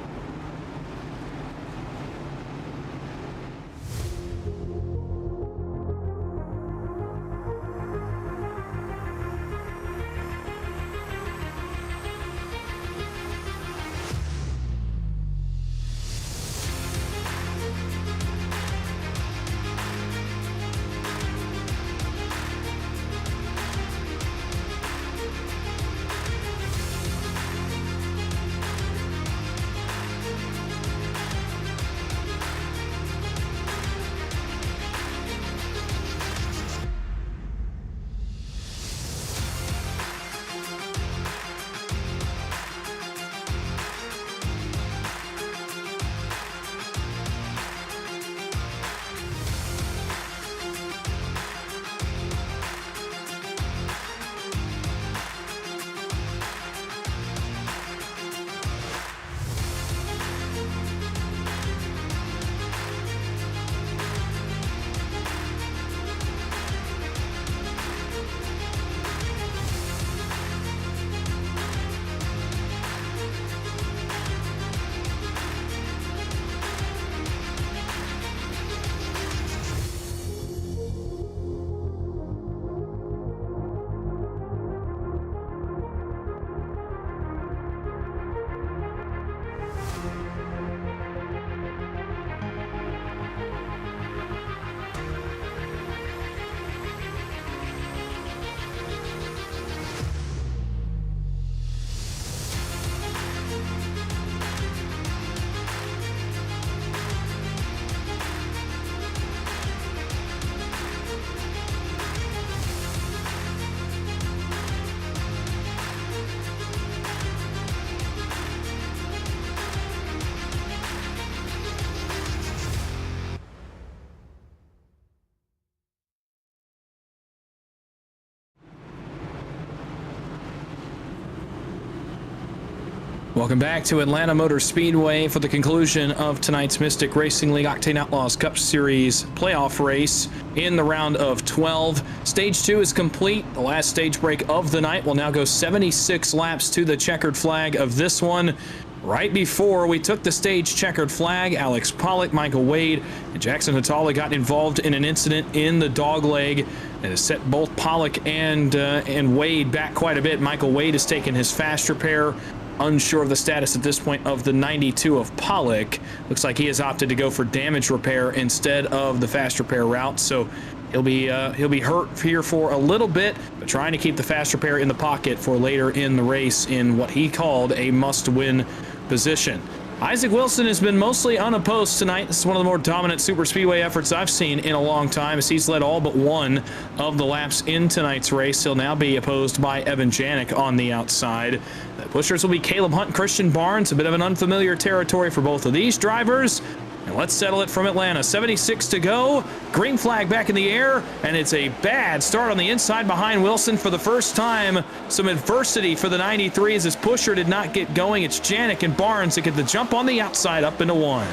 Welcome back to Atlanta Motor Speedway for the conclusion of tonight's Mystic Racing League Octane Outlaws Cup Series playoff race in the round of 12. Stage 2 is complete. The last stage break of the night will now go 76 laps to the checkered flag of this one. Right before we took the stage checkered flag, Alex Pollock, Michael Wade, and Jackson Hatala got involved in an incident in the dogleg that has set both Pollock and Wade back quite a bit. Michael Wade has taken his fast repair. Unsure of the status at this point of the 92 of Pollock. Looks like he has opted to go for damage repair instead of the fast repair route. So he'll be hurt here for a little bit, but trying to keep the fast repair in the pocket for later in the race in what he called a must-win position. Isaac Wilson has been mostly unopposed tonight. This is one of the more dominant super speedway efforts I've seen in a long time, as he's led all but one of the laps in tonight's race. He'll now be opposed by Evan Janik on the outside. The pushers will be Caleb Hunt and Christian Barnes, a bit of an unfamiliar territory for both of these drivers. And let's settle it from Atlanta. 76 to go. Green flag back in the air, and it's a bad start on the inside behind Wilson for the first time. Some adversity for the 93 as his pusher did not get going. It's Janik and Barnes that get the jump on the outside up into one.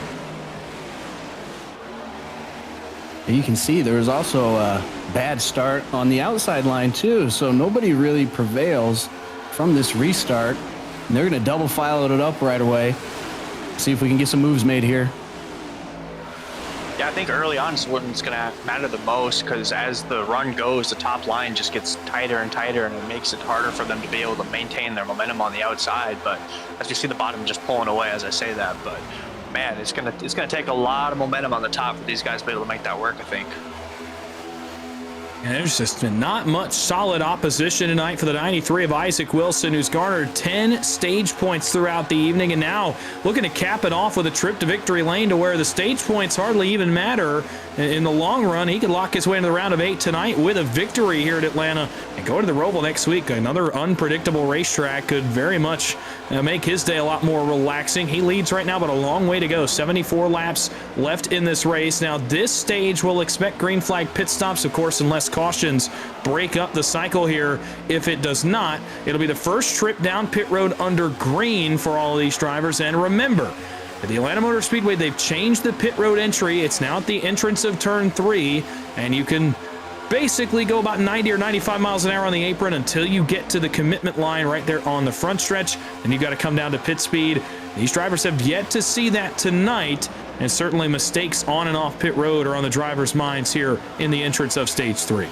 You can see there was also a bad start on the outside line too, so nobody really prevails from this restart. And they're going to double file it up right away. See if we can get some moves made here. Yeah, I think early on is what's going to matter the most, because as the run goes, the top line just gets tighter and tighter, and it makes it harder for them to be able to maintain their momentum on the outside. But as you see the bottom just pulling away as I say that, but man, it's gonna take a lot of momentum on the top for these guys to be able to make that work, I think. And there's just been not much solid opposition tonight for the 93 of Isaac Wilson, who's garnered 10 stage points throughout the evening, and now looking to cap it off with a trip to victory lane to where the stage points hardly even matter. In the long run, he could lock his way into the round of 8 tonight with a victory here at Atlanta and go to the Roval next week. Another unpredictable racetrack could very much make his day a lot more relaxing. He leads right now, but a long way to go. 74 laps left in this race. Now, this stage will expect green flag pit stops, of course, unless cautions break up the cycle here. If it does not, it'll be the first trip down pit road under green for all of these drivers. And remember, at the Atlanta Motor Speedway, they've changed the pit road entry. It's now at the entrance of turn 3, and you can basically go about 90 or 95 miles an hour on the apron until you get to the commitment line right there on the front stretch. Then you've got to come down to pit speed. These drivers have yet to see that tonight, and certainly mistakes on and off pit road are on the drivers' minds here in the entrance of stage 3.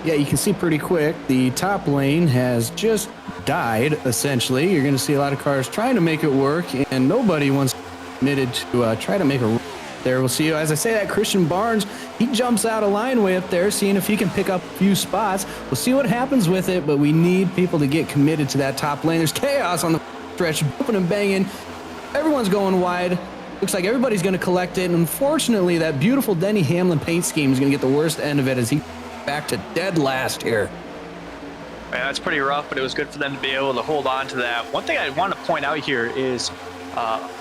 Yeah, you can see pretty quick the top lane has just died, essentially. You're going to see a lot of cars trying to make it work, and nobody wants committed to try to make a there. We'll see, as I say that, Christian Barnes, he jumps out of line way up there, seeing if he can pick up a few spots. We'll see what happens with it, but we need people to get committed to that top lane. There's chaos on the stretch, bumping and banging. Everyone's going wide. Looks like everybody's going to collect it, and unfortunately, that beautiful Denny Hamlin paint scheme is going to get the worst end of it as he back to dead last here. Yeah, that's pretty rough, but it was good for them to be able to hold on to that. One thing I want to point out here is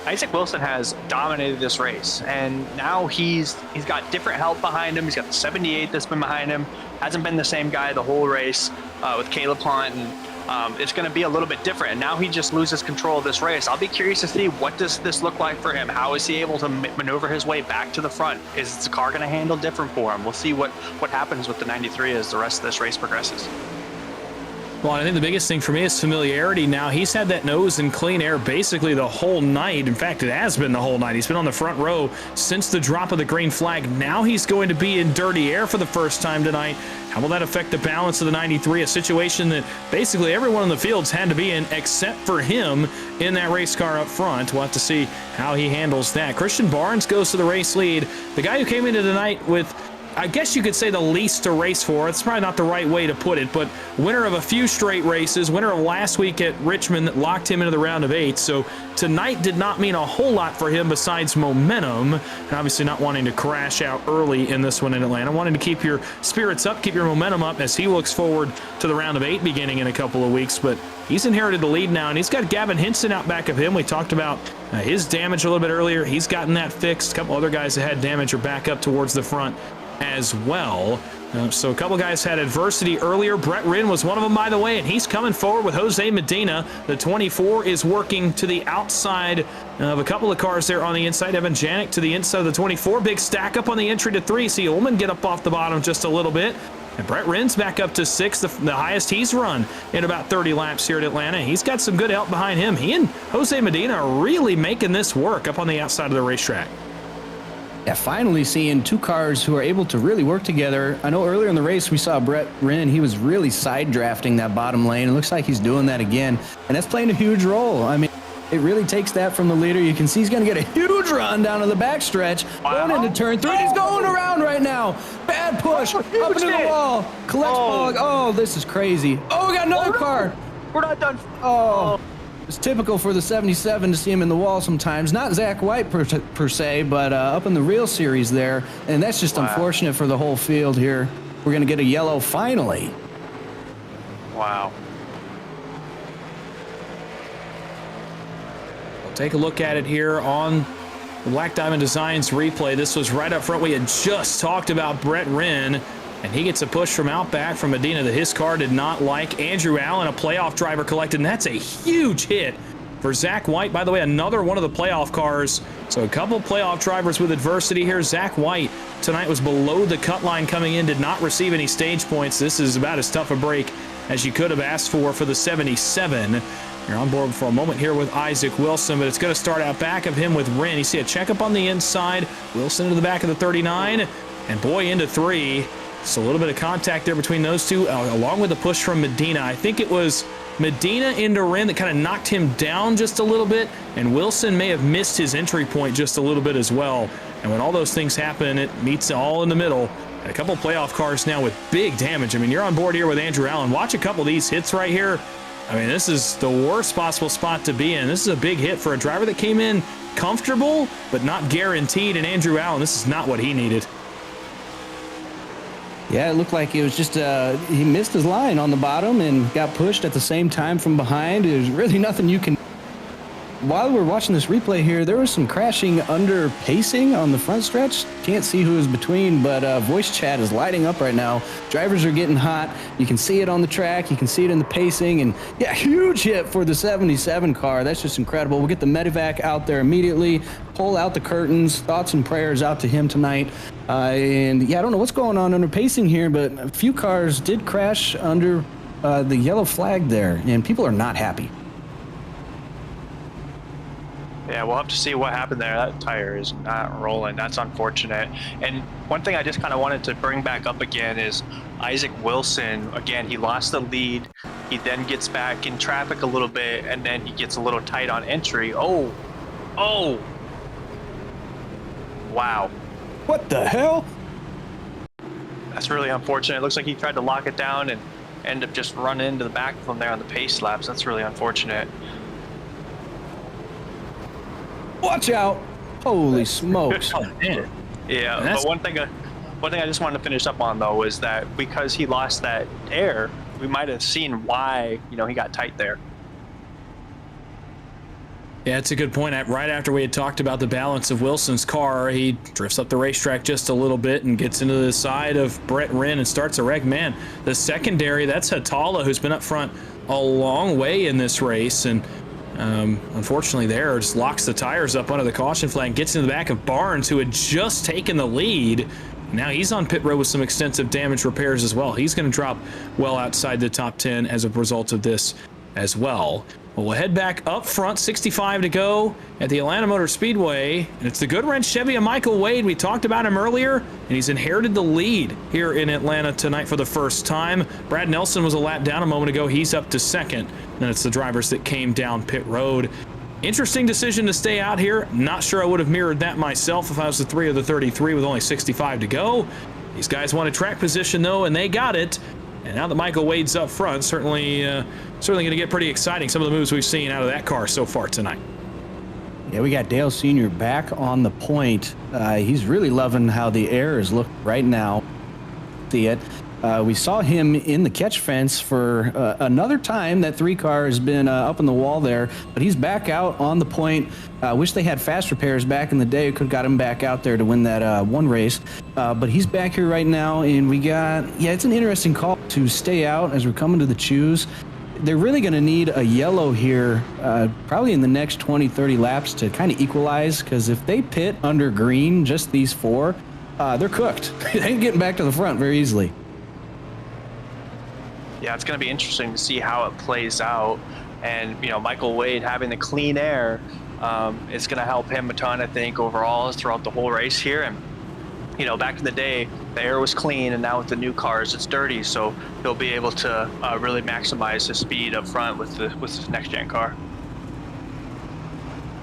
Isaac Wilson has dominated this race, and now he's got different help behind him. He's got the 78 that's been behind him. Hasn't been the same guy the whole race with Caleb Hunt, and it's going to be a little bit different. And now he just loses control of this race. I'll be curious to see, what does this look like for him? How is he able to maneuver his way back to the front? Is the car going to handle different for him? We'll see what happens with the 93 as the rest of this race progresses. Well, I think the biggest thing for me is familiarity now. He's had that nose in clean air basically the whole night. In fact, it has been the whole night. He's been on the front row since the drop of the green flag. Now he's going to be in dirty air for the first time tonight. How will that affect the balance of the 93? A situation that basically everyone in the fields had to be in except for him in that race car up front. We'll have to see how he handles that. Christian Barnes goes to the race lead. The guy who came into tonight with, I guess you could say, the least to race for. It's probably not the right way to put it, but winner of a few straight races, winner of last week at Richmond that locked him into the round of 8. So tonight did not mean a whole lot for him besides momentum, and obviously not wanting to crash out early in this one in Atlanta. Wanting to keep your spirits up, keep your momentum up as he looks forward to the round of 8 beginning in a couple of weeks. But he's inherited the lead now, and he's got Gavin Hinson out back of him. We talked about his damage a little bit earlier. He's gotten that fixed. A couple other guys that had damage are back up towards the front as well. So a couple guys had adversity earlier. Brett Wren was one of them, by the way, and he's coming forward with Jose Medina. The 24 is working to the outside of a couple of cars there on the inside. Evan Janik to the inside of the 24. Big stack up on the entry to 3. See Ullman get up off the bottom just a little bit. And Brett Wren's back up to 6, the highest he's run in about 30 laps here at Atlanta. He's got some good help behind him. He and Jose Medina are really making this work up on the outside of the racetrack. Yeah, finally seeing two cars who are able to really work together. I know earlier in the race we saw Brett Wren. He was really side drafting that bottom lane. It looks like he's doing that again, and that's playing a huge role. I mean, it really takes that from the leader. You can see he's going to get a huge run down to the backstretch, going into turn 3. He's going around right now. Bad push, up into the wall. Collects ball. Oh, this is crazy. Oh, we got another car. We're not done. Oh. It's typical for the 77 to see him in the wall sometimes. Not Zach White per se, but up in the real series there. And that's just unfortunate for the whole field here. We're going to get a yellow finally. Wow. We'll take a look at it here on the Black Diamond Designs replay. This was right up front. We had just talked about Brett Wren, and he gets a push from out back from Medina that his car did not like. Andrew Allen, a playoff driver, collected, and that's a huge hit for Zach White. By the way, another one of the playoff cars. So a couple playoff drivers with adversity here. Zach White tonight was below the cut line coming in, did not receive any stage points. This is about as tough a break as you could have asked for the 77. You're on board for a moment here with Isaac Wilson, but it's going to start out back of him with Wren. You see a checkup on the inside. Wilson into the back of the 39, and boy, into 3. So a little bit of contact there between those two, along with the push from Medina. I think it was Medina into Wren that kind of knocked him down just a little bit, and Wilson may have missed his entry point just a little bit as well. And when all those things happen, it meets all in the middle. And a couple playoff cars now with big damage. I mean, you're on board here with Andrew Allen. Watch a couple of these hits right here. I mean, this is the worst possible spot to be in. This is a big hit for a driver that came in comfortable, but not guaranteed. And Andrew Allen, this is not what he needed. Yeah, it looked like it was just he missed his line on the bottom and got pushed at the same time from behind. There's really nothing you can. While we're watching this replay here, there was some crashing under pacing on the front stretch. Can't see who was between, but voice chat is lighting up right now. Drivers are getting hot. You can see it on the track. You can see it in the pacing. And yeah, huge hit for the 77 car. That's just incredible. We'll get the medevac out there immediately, pull out the curtains. Thoughts and prayers out to him tonight. And yeah, I don't know what's going on under pacing here, but a few cars did crash under the yellow flag there, and people are not happy. Yeah, we'll have to see what happened there. That tire is not rolling. That's unfortunate. And one thing I just kind of wanted to bring back up again is Isaac Wilson. Again, he lost the lead. He then gets back in traffic a little bit, and then he gets a little tight on entry. Oh! Wow. What the hell? That's really unfortunate. It looks like he tried to lock it down and end up just running into the back of him there on the pace laps. That's really unfortunate. Watch out. Holy smokes. Oh, man. Yeah, but one thing I just wanted to finish up on, though, is that because he lost that air, we might have seen why, he got tight there. Yeah, it's a good point. Right after we had talked about the balance of Wilson's car, he drifts up the racetrack just a little bit and gets into the side of Brett Wren and starts a wreck. Man, the secondary, that's Hatala, who's been up front a long way in this race, and unfortunately there just locks the tires up under the caution flag, gets in the back of Barnes, who had just taken the lead. Now he's on pit road with some extensive damage repairs as well. He's going to drop well outside the top 10 as a result of this as well. Well, we'll head back up front, 65 to go at the Atlanta Motor Speedway, and it's the Goodwrench Chevy of Michael Wade. We talked about him earlier, and he's inherited the lead here in Atlanta tonight for the first time. Brad Nelson was a lap down a moment ago. He's up to second. Then it's the drivers that came down pit road. Interesting decision to stay out here. Not sure I would have mirrored that myself if I was the 3 of the 33 with only 65 to go. These guys wanted track position, though, and they got it. And now that Michael Wade's up front, certainly going to get pretty exciting. Some of the moves we've seen out of that car so far tonight. Yeah, we got Dale Sr. back on the point. He's really loving how the air is looking right now. See it. We saw him in the catch fence for another time. That 3 car has been up on the wall there, but he's back out on the point. Wish they had fast repairs back in the day. Could have got him back out there to win that one race. But he's back here right now, and we got, it's an interesting call to stay out as we're coming to the choose. They're really going to need a yellow here, probably in the next 20, 30 laps to kind of equalize, because if they pit under green, just these 4, they're cooked. They ain't getting back to the front very easily. Yeah, it's going to be interesting to see how it plays out. And, Michael Wade having the clean air is going to help him a ton, I think, overall throughout the whole race here. And, back in the day, the air was clean, and now with the new cars, it's dirty. So he'll be able to really maximize his speed up front with this next-gen car.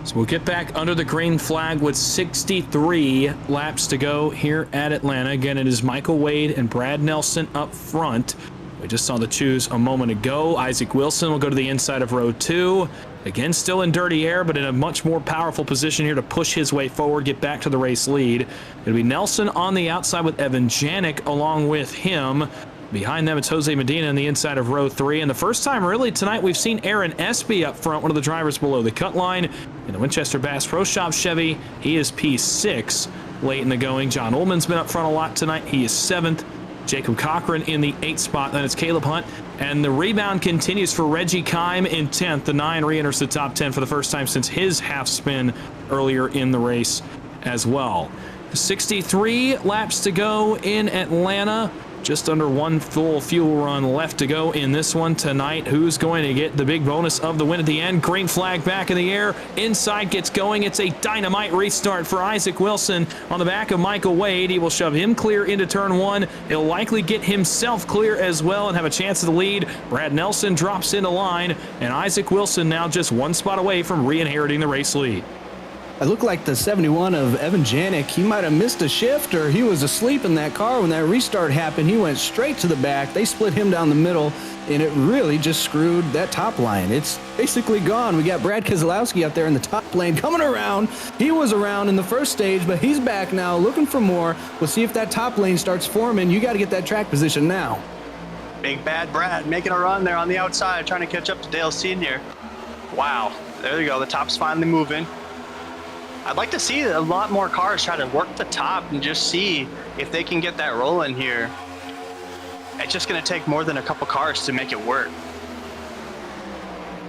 So we'll get back under the green flag with 63 laps to go here at Atlanta. Again, it is Michael Wade and Brad Nelson up front. We just saw the choose a moment ago. Isaac Wilson will go to the inside of row 2. Again, still in dirty air, but in a much more powerful position here to push his way forward, get back to the race lead. It'll be Nelson on the outside with Evan Janik along with him. Behind them, it's Jose Medina on the inside of row 3. And the first time really tonight we've seen Aaron Espy up front, one of the drivers below the cut line. In the Winchester Bass Pro Shop Chevy, he is P6 late in the going. John Ullman's been up front a lot tonight. He is 7th. Jacob Cochran in the 8th spot. Then it's Caleb Hunt. And the rebound continues for Reggie Kime in 10th. The 9 re-enters the top 10 for the first time since his half spin earlier in the race as well. 63 laps to go in Atlanta. Just under 1 full fuel run left to go in this one tonight. Who's going to get the big bonus of the win at the end? Green flag back in the air. Inside gets going. It's a dynamite restart for Isaac Wilson on the back of Michael Wade. He will shove him clear into turn 1. He'll likely get himself clear as well and have a chance of the lead. Brad Nelson drops into line, and Isaac Wilson now just 1 spot away from re-inheriting the race lead. It looked like the 71 of Evan Janik, he might have missed a shift or he was asleep in that car when that restart happened. He went straight to the back. They split him down the middle, and it really just screwed that top line. It's basically gone. We got Brad Keselowski out there in the top lane coming around. He was around in the first stage, but he's back now looking for more. We'll see if that top lane starts forming. You got to get that track position now. Big bad Brad making a run there on the outside, trying to catch up to Dale Sr. Wow, there you go. The top's finally moving. I'd like to see a lot more cars try to work the top and just see if they can get that rolling here. It's just going to take more than a couple cars to make it work.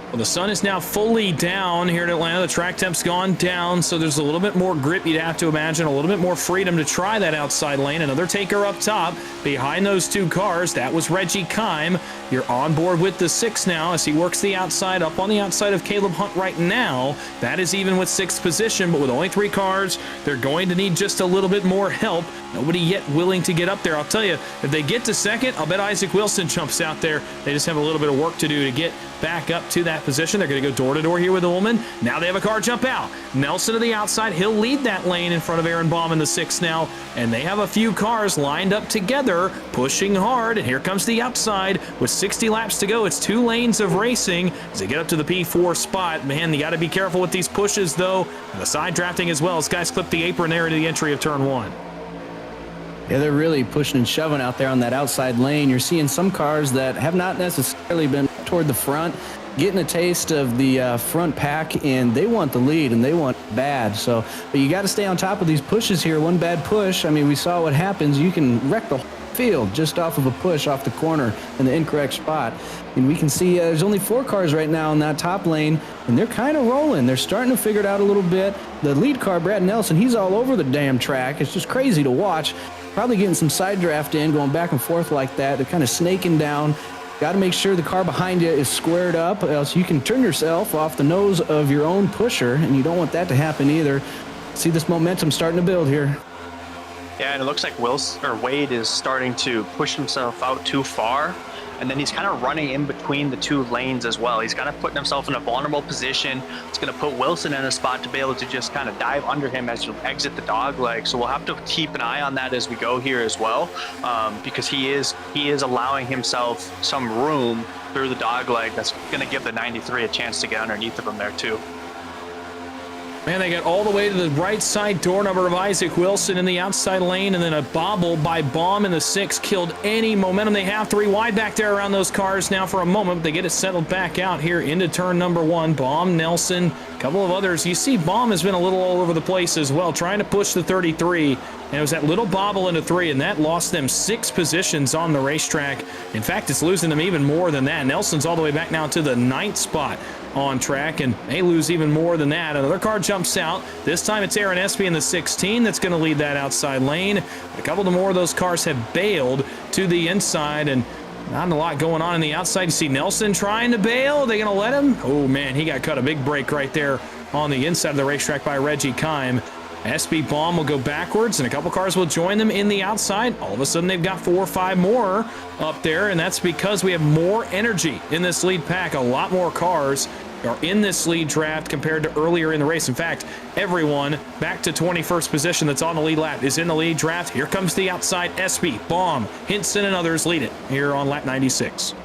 Well, the sun is now fully down here in Atlanta. The track temp's gone down, so there's a little bit more grip, you'd have to imagine, a little bit more freedom to try that outside lane. Another taker up top behind those two cars. That was Reggie Kime. You're on board with the 6 now as he works the outside, up on the outside of Caleb Hunt right now. That is even with 6th position, but with only 3 cars, they're going to need just a little bit more help. Nobody yet willing to get up there. I'll tell you, if they get to 2nd, I'll bet Isaac Wilson jumps out there. They just have a little bit of work to do to get back up to that position. They're going to go door-to-door here with Ullman. Now they have a car jump out. Nelson to the outside. He'll lead that lane in front of Aaron Baum in the 6 now. And they have a few cars lined up together, pushing hard. And here comes the outside with 60 laps to go. It's 2 lanes of racing as they get up to the P4 spot. Man, you got to be careful with these pushes, though. And the side drafting as well as guys clip the apron there into the entry of turn 1. Yeah, they're really pushing and shoving out there on that outside lane. You're seeing some cars that have not necessarily been toward the front, getting a taste of the front pack, and they want the lead, and they want bad. So, but you got to stay on top of these pushes here. One bad push, I mean, we saw what happens. You can wreck the field just off of a push off the corner in the incorrect spot. And we can see there's only 4 cars right now in that top lane, and they're kind of rolling. They're starting to figure it out a little bit. The lead car, Brad Nelson, he's all over the damn track. It's just crazy to watch. Probably getting some side draft in, going back and forth like that. They're kind of snaking down. Got to make sure the car behind you is squared up, else you can turn yourself off the nose of your own pusher, and you don't want that to happen either. See this momentum starting to build here. Yeah, and it looks like Wade is starting to push himself out too far, and then he's kind of running in between the 2 lanes as well. He's kind of putting himself in a vulnerable position. It's going to put Wilson in a spot to be able to just kind of dive under him as you exit the dog leg. So we'll have to keep an eye on that as we go here as well, because he is allowing himself some room through the dog leg that's going to give the 93 a chance to get underneath of him there too. Man, they got all the way to the right side door number of Isaac Wilson in the outside lane, and then a bobble by Baum in the 6 killed any momentum they have. 3 wide back there around those cars now for a moment, but they get it settled back out here into turn number 1. Baum, Nelson, a couple of others. You see Baum has been a little all over the place as well, trying to push the 33, and it was that little bobble into 3, and that lost them 6 positions on the racetrack. In fact, it's losing them even more than that. Nelson's all the way back now to the 9th spot on track, and they lose even more than that. Another car jumps out. This time it's Aaron Espy in the 16 that's going to lead that outside lane. A couple more of those cars have bailed to the inside, and not a lot going on in the outside. You see Nelson trying to bail. Are they going to let him? Oh, man, he got cut a big break right there on the inside of the racetrack by Reggie Kime. SB Baum will go backwards, and a couple cars will join them in the outside. All of a sudden, they've got 4 or 5 more up there, and that's because we have more energy in this lead pack. A lot more cars are in this lead draft compared to earlier in the race. In fact, everyone back to 21st position that's on the lead lap is in the lead draft. Here comes the outside. SB, Baum, Hinson, and others lead it here on lap 96.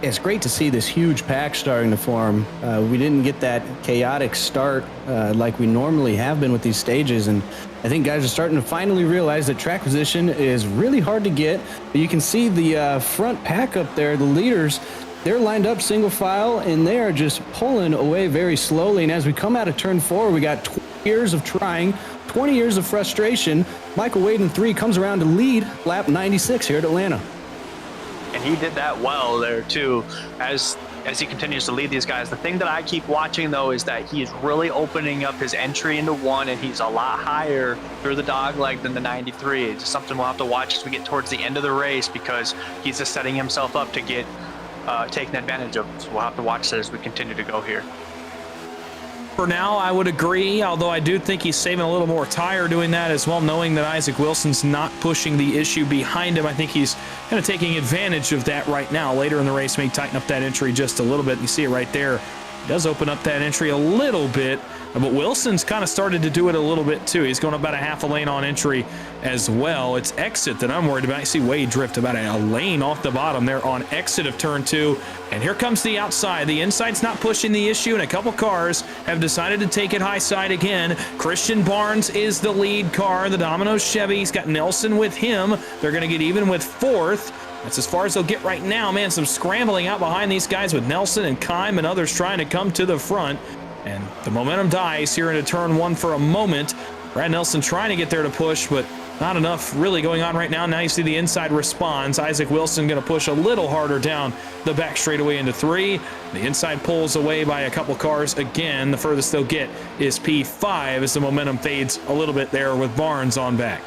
It's great to see this huge pack starting to form. We didn't get that chaotic start like we normally have been with these stages, and I think guys are starting to finally realize that track position is really hard to get. But you can see the front pack up there, the leaders, they're lined up single file, and they are just pulling away very slowly. And as we come out of turn 4, we got 20 years of trying, 20 years of frustration. Michael Wade in 3 comes around to lead lap 96 here at Atlanta. And he did that well there too, as he continues to lead these guys. The thing that I keep watching though is that he is really opening up his entry into 1, and he's a lot higher through the dog leg than the 93. It's just something we'll have to watch as we get towards the end of the race, because he's just setting himself up to get taken advantage of. So we'll have to watch that as we continue to go here. For now, I would agree, although I do think he's saving a little more tire doing that as well, knowing that Isaac Wilson's not pushing the issue behind him. I think he's kind of taking advantage of that right now. Later in the race, may tighten up that entry just a little bit. You see it right there Does open up that entry a little bit, but Wilson's kind of started to do it a little bit too. He's going about a half a lane on entry as well. It's exit that I'm worried about. You see Wade drift about a lane off the bottom there on exit of turn 2. And here comes the outside. The inside's not pushing the issue, and a couple cars have decided to take it high side again. Christian Barnes is the lead car. The Domino's Chevy's got Nelson with him. They're going to get even with 4th. That's as far as they'll get right now, man. Some scrambling out behind these guys with Nelson and Kime and others trying to come to the front. And the momentum dies here into turn 1 for a moment. Brad Nelson trying to get there to push, but not enough really going on right now. Now you see the inside responds. Isaac Wilson going to push a little harder down the back straightaway into 3. The inside pulls away by a couple cars again. The furthest they'll get is P5 as the momentum fades a little bit there with Barnes on back.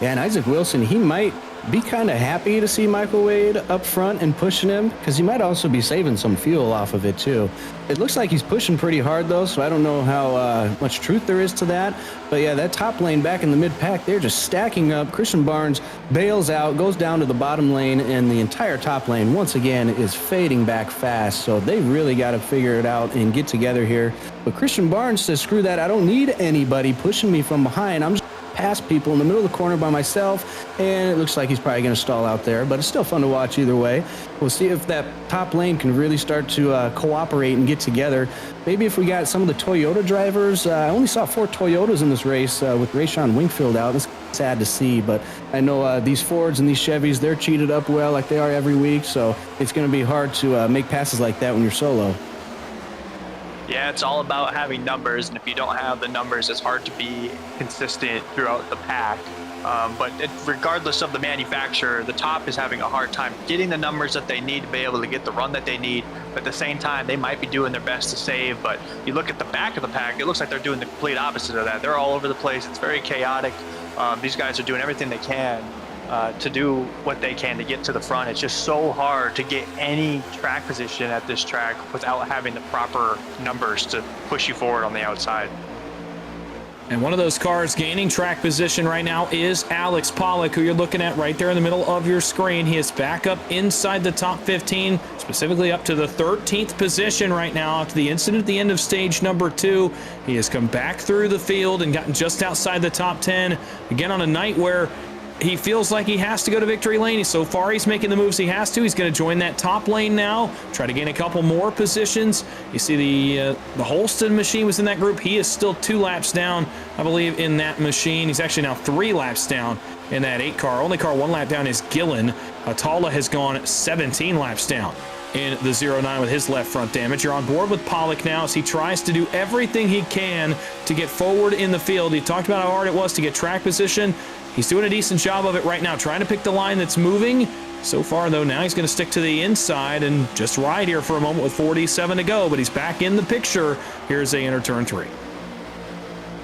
Yeah, and Isaac Wilson, he might be kind of happy to see Michael Wade up front and pushing him, because he might also be saving some fuel off of it too. It looks like he's pushing pretty hard though, so I don't know how much truth there is to that. But yeah, that top lane back in the mid-pack, they're just stacking up. Christian Barnes bails out, goes down to the bottom lane, and the entire top lane once again is fading back fast. So they really got to figure it out and get together here. But Christian Barnes says, screw that, I don't need anybody pushing me from behind. I'm just past people in the middle of the corner by myself, and it looks like he's probably going to stall out there, but it's still fun to watch either way. We'll see if that top lane can really start to cooperate and get together. Maybe if we got some of the Toyota drivers. I only saw 4 Toyotas in this race with Rayshawn Wingfield out. It's sad to see, but I know these Fords and these Chevys, they're cheated up well like they are every week, so it's going to be hard to make passes like that when you're solo. Yeah, it's all about having numbers, and if you don't have the numbers, it's hard to be consistent throughout the pack. Regardless of the manufacturer, the top is having a hard time getting the numbers that they need to be able to get the run that they need. But at the same time, they might be doing their best to save. But you look at the back of the pack, it looks like they're doing the complete opposite of that. They're all over the place. It's very chaotic. These guys are doing everything they can to do what they can to get to the front. It's just so hard to get any track position at this track without having the proper numbers to push you forward on the outside. And one of those cars gaining track position right now is Alex Pollock, who you're looking at right there in the middle of your screen. He is back up inside the top 15, specifically up to the 13th position right now after the incident at the end of stage number 2. He has come back through the field and gotten just outside the top 10. Again, on a night where he feels like he has to go to victory lane. So far, he's making the moves he has to. He's going to join that top lane now, try to gain a couple more positions. You see the Holston machine was in that group. He is still 2 laps down, I believe, in that machine. He's actually now 3 laps down in that 8 car. Only car 1 lap down is Gillen. Atala has gone 17 laps down in the 09 with his left front damage. You're on board with Pollock now as he tries to do everything he can to get forward in the field. He talked about how hard it was to get track position. He's doing a decent job of it right now, trying to pick the line that's moving. So far, though, now he's going to stick to the inside and just ride here for a moment with 47 to go, but he's back in the picture. Here's a enter turn 3.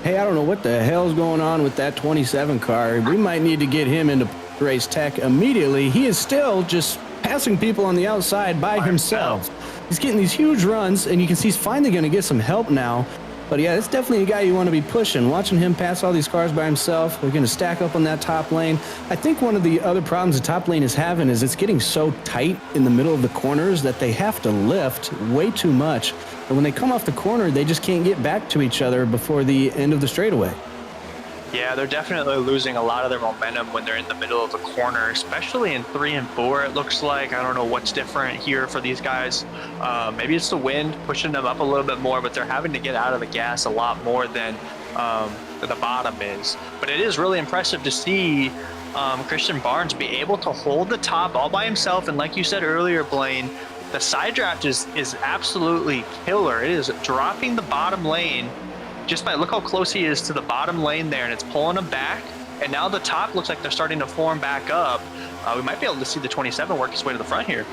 Hey, I don't know what the hell's going on with that 27 car. We might need to get him into race tech immediately. He is still just passing people on the outside by himself. He's getting these huge runs, and you can see he's finally going to get some help now. But yeah, it's definitely a guy you want to be pushing. Watching him pass all these cars by himself, they're going to stack up on that top lane. I think one of the other problems the top lane is having is it's getting so tight in the middle of the corners that they have to lift way too much. And when they come off the corner, they just can't get back to each other before the end of the straightaway. Yeah, they're definitely losing a lot of their momentum when they're in the middle of the corner, especially in 3 and 4, it looks like. I don't know what's different here for these guys. Maybe it's the wind pushing them up a little bit more, but they're having to get out of the gas a lot more than the bottom is. But it is really impressive to see Christian Barnes be able to hold the top all by himself. And like you said earlier, Blaine, the side draft is absolutely killer. It is dropping the bottom lane just by look how close he is to the bottom lane there, and it's pulling him back. And now the top looks like they're starting to form back up. We might be able to see the 27 work his way to the front here.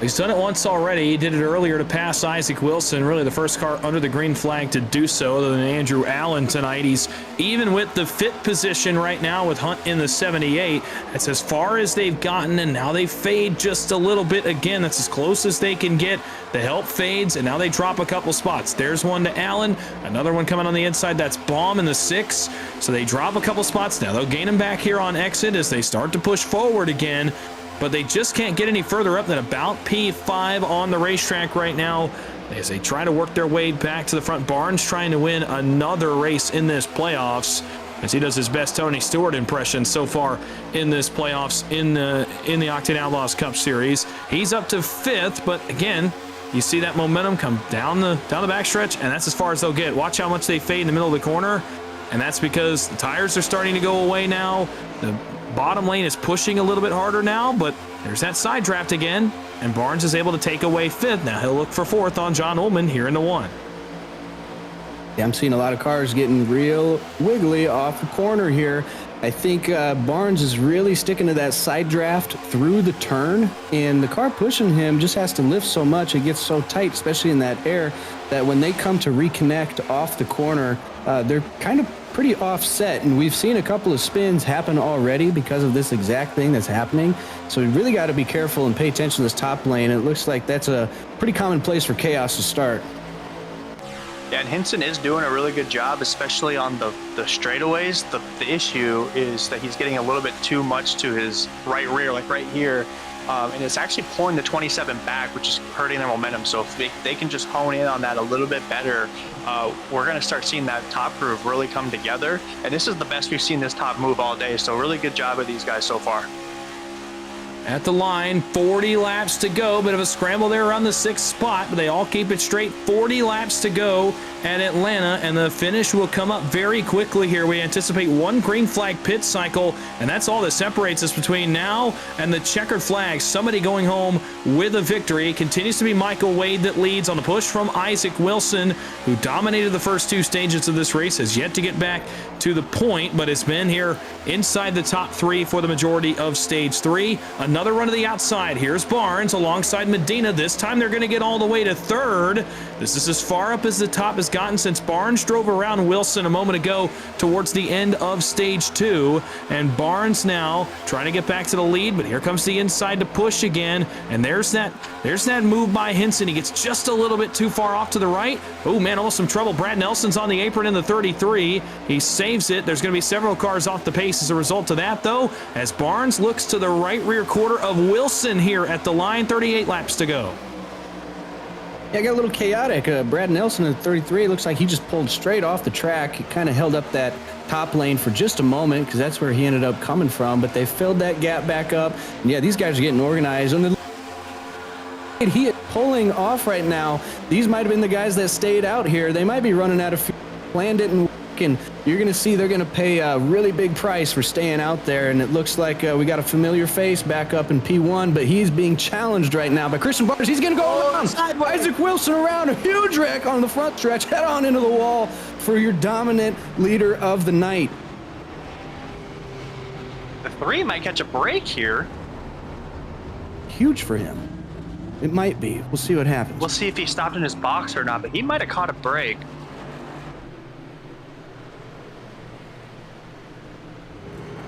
He's done it once already. He did it earlier to pass Isaac Wilson, really the first car under the green flag to do so, other than Andrew Allen tonight. He's even with the fit position right now with Hunt in the 78. That's as far as they've gotten, and now they fade just a little bit again. That's as close as they can get. The help fades, and now they drop a couple spots. There's one to Allen, another one coming on the inside. That's Baum in the 6. So they drop a couple spots now. They'll gain them back here on exit as they start to push forward again. but they just can't get any further up than about P5 on the racetrack right now as they try to work their way back to the front. Barnes trying to win another race in this playoffs as he does his best Tony Stewart impression so far in this playoffs in the Octane Outlaws Cup Series. He's up to 5th, but again, you see that momentum come down the backstretch, and that's as far as they'll get. Watch how much they fade in the middle of the corner, and that's because the tires are starting to go away now. The bottom lane is pushing a little bit harder now, but there's that side draft again, and Barnes is able to take away 5th. Now he'll look for 4th on John Ullman here in the 1. Yeah, I'm seeing a lot of cars getting real wiggly off the corner here. I think Barnes is really sticking to that side draft through the turn, and the car pushing him just has to lift so much. It gets so tight, especially in that air, that when they come to reconnect off the corner, they're kind of pretty offset, and we've seen a couple of spins happen already because of this exact thing that's happening. So we really got to be careful and pay attention to this top lane. It looks like that's a pretty common place for chaos to start. Yeah, and Hinson is doing a really good job, especially on the straightaways. The issue is that he's getting a little bit too much to his right rear, like right here, and it's actually pulling the 27 back, which is hurting their momentum. So if they can just hone in on that a little bit better, we're going to start seeing that top groove really come together. And this is the best we've seen this top move all day. So really good job of these guys so far. At the line, 40 laps to go. Bit of a scramble there around the 6th spot, but they all keep it straight. 40 laps to go at Atlanta, and the finish will come up very quickly here. We anticipate 1 green flag pit cycle, and that's all that separates us between now and the checkered flag. Somebody going home with a victory. It continues to be Michael Wade that leads on the push from Isaac Wilson, who dominated the first 2 stages of this race, has yet to get back to the point, but has been here inside the top 3 for the majority of stage 3. Another run to the outside. Here's Barnes alongside Medina. This time they're going to get all the way to 3rd. This is as far up as the top has gotten since Barnes drove around Wilson a moment ago towards the end of stage 2. And Barnes now trying to get back to the lead, but here comes the inside to push again. And there's that move by Hinson. He gets just a little bit too far off to the right. Oh man, almost some trouble. Brad Nelson's on the apron in the 33. He saves it. There's going to be several cars off the pace as a result of that, though, as Barnes looks to the right rear quarter of Wilson here at the line. 38 laps to go. Yeah, I got a little chaotic. Brad Nelson at 33, looks like he just pulled straight off the track. He kind of held up that top lane for just a moment because that's where he ended up coming from, but they filled that gap back up. And yeah, these guys are getting organized. And he is pulling off right now. These might have been the guys that stayed out here. They might be running out of fuel. Planned it and working. You're going to see they're going to pay a really big price for staying out there, and it looks like we got a familiar face back up in P1, but he's being challenged right now by Christian Barnes. He's going to go around. Isaac Wilson around, a huge wreck on the front stretch. Head on into the wall for your dominant leader of the night. The 3 might catch a break here. Huge for him. It might be. We'll see what happens. We'll see if he stopped in his box or not, but he might have caught a break.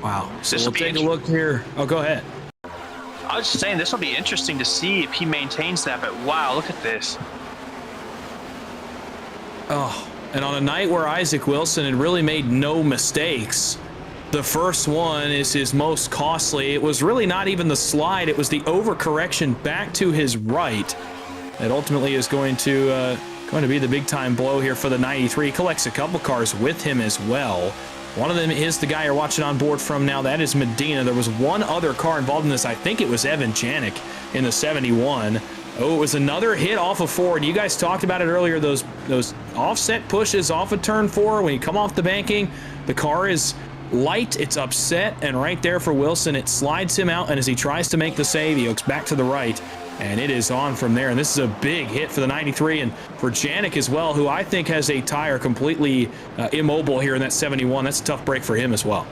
Wow. So we'll take a look here. Oh, go ahead. I was just saying this will be interesting to see if he maintains that, but wow, look at this. Oh, and on a night where Isaac Wilson had really made no mistakes, the first one is his most costly. It was really not even the slide. It was the overcorrection back to his right that ultimately is going to be the big-time blow here for the 93. He collects a couple cars with him as well. One of them is the guy you're watching on board from now. That is Medina. There was one other car involved in this. I think it was Evan Janik in the 71. Oh, it was another hit off of Ford. You guys talked about it earlier, those offset pushes off of turn 4. When you come off the banking, the car is light, it's upset, and right there for Wilson, it slides him out, and as he tries to make the save, he hooks back to the right, and it is on from there. And this is a big hit for the 93 and for Janik as well, who I think has a tire completely immobile here in that 71. That's a tough break for him as well.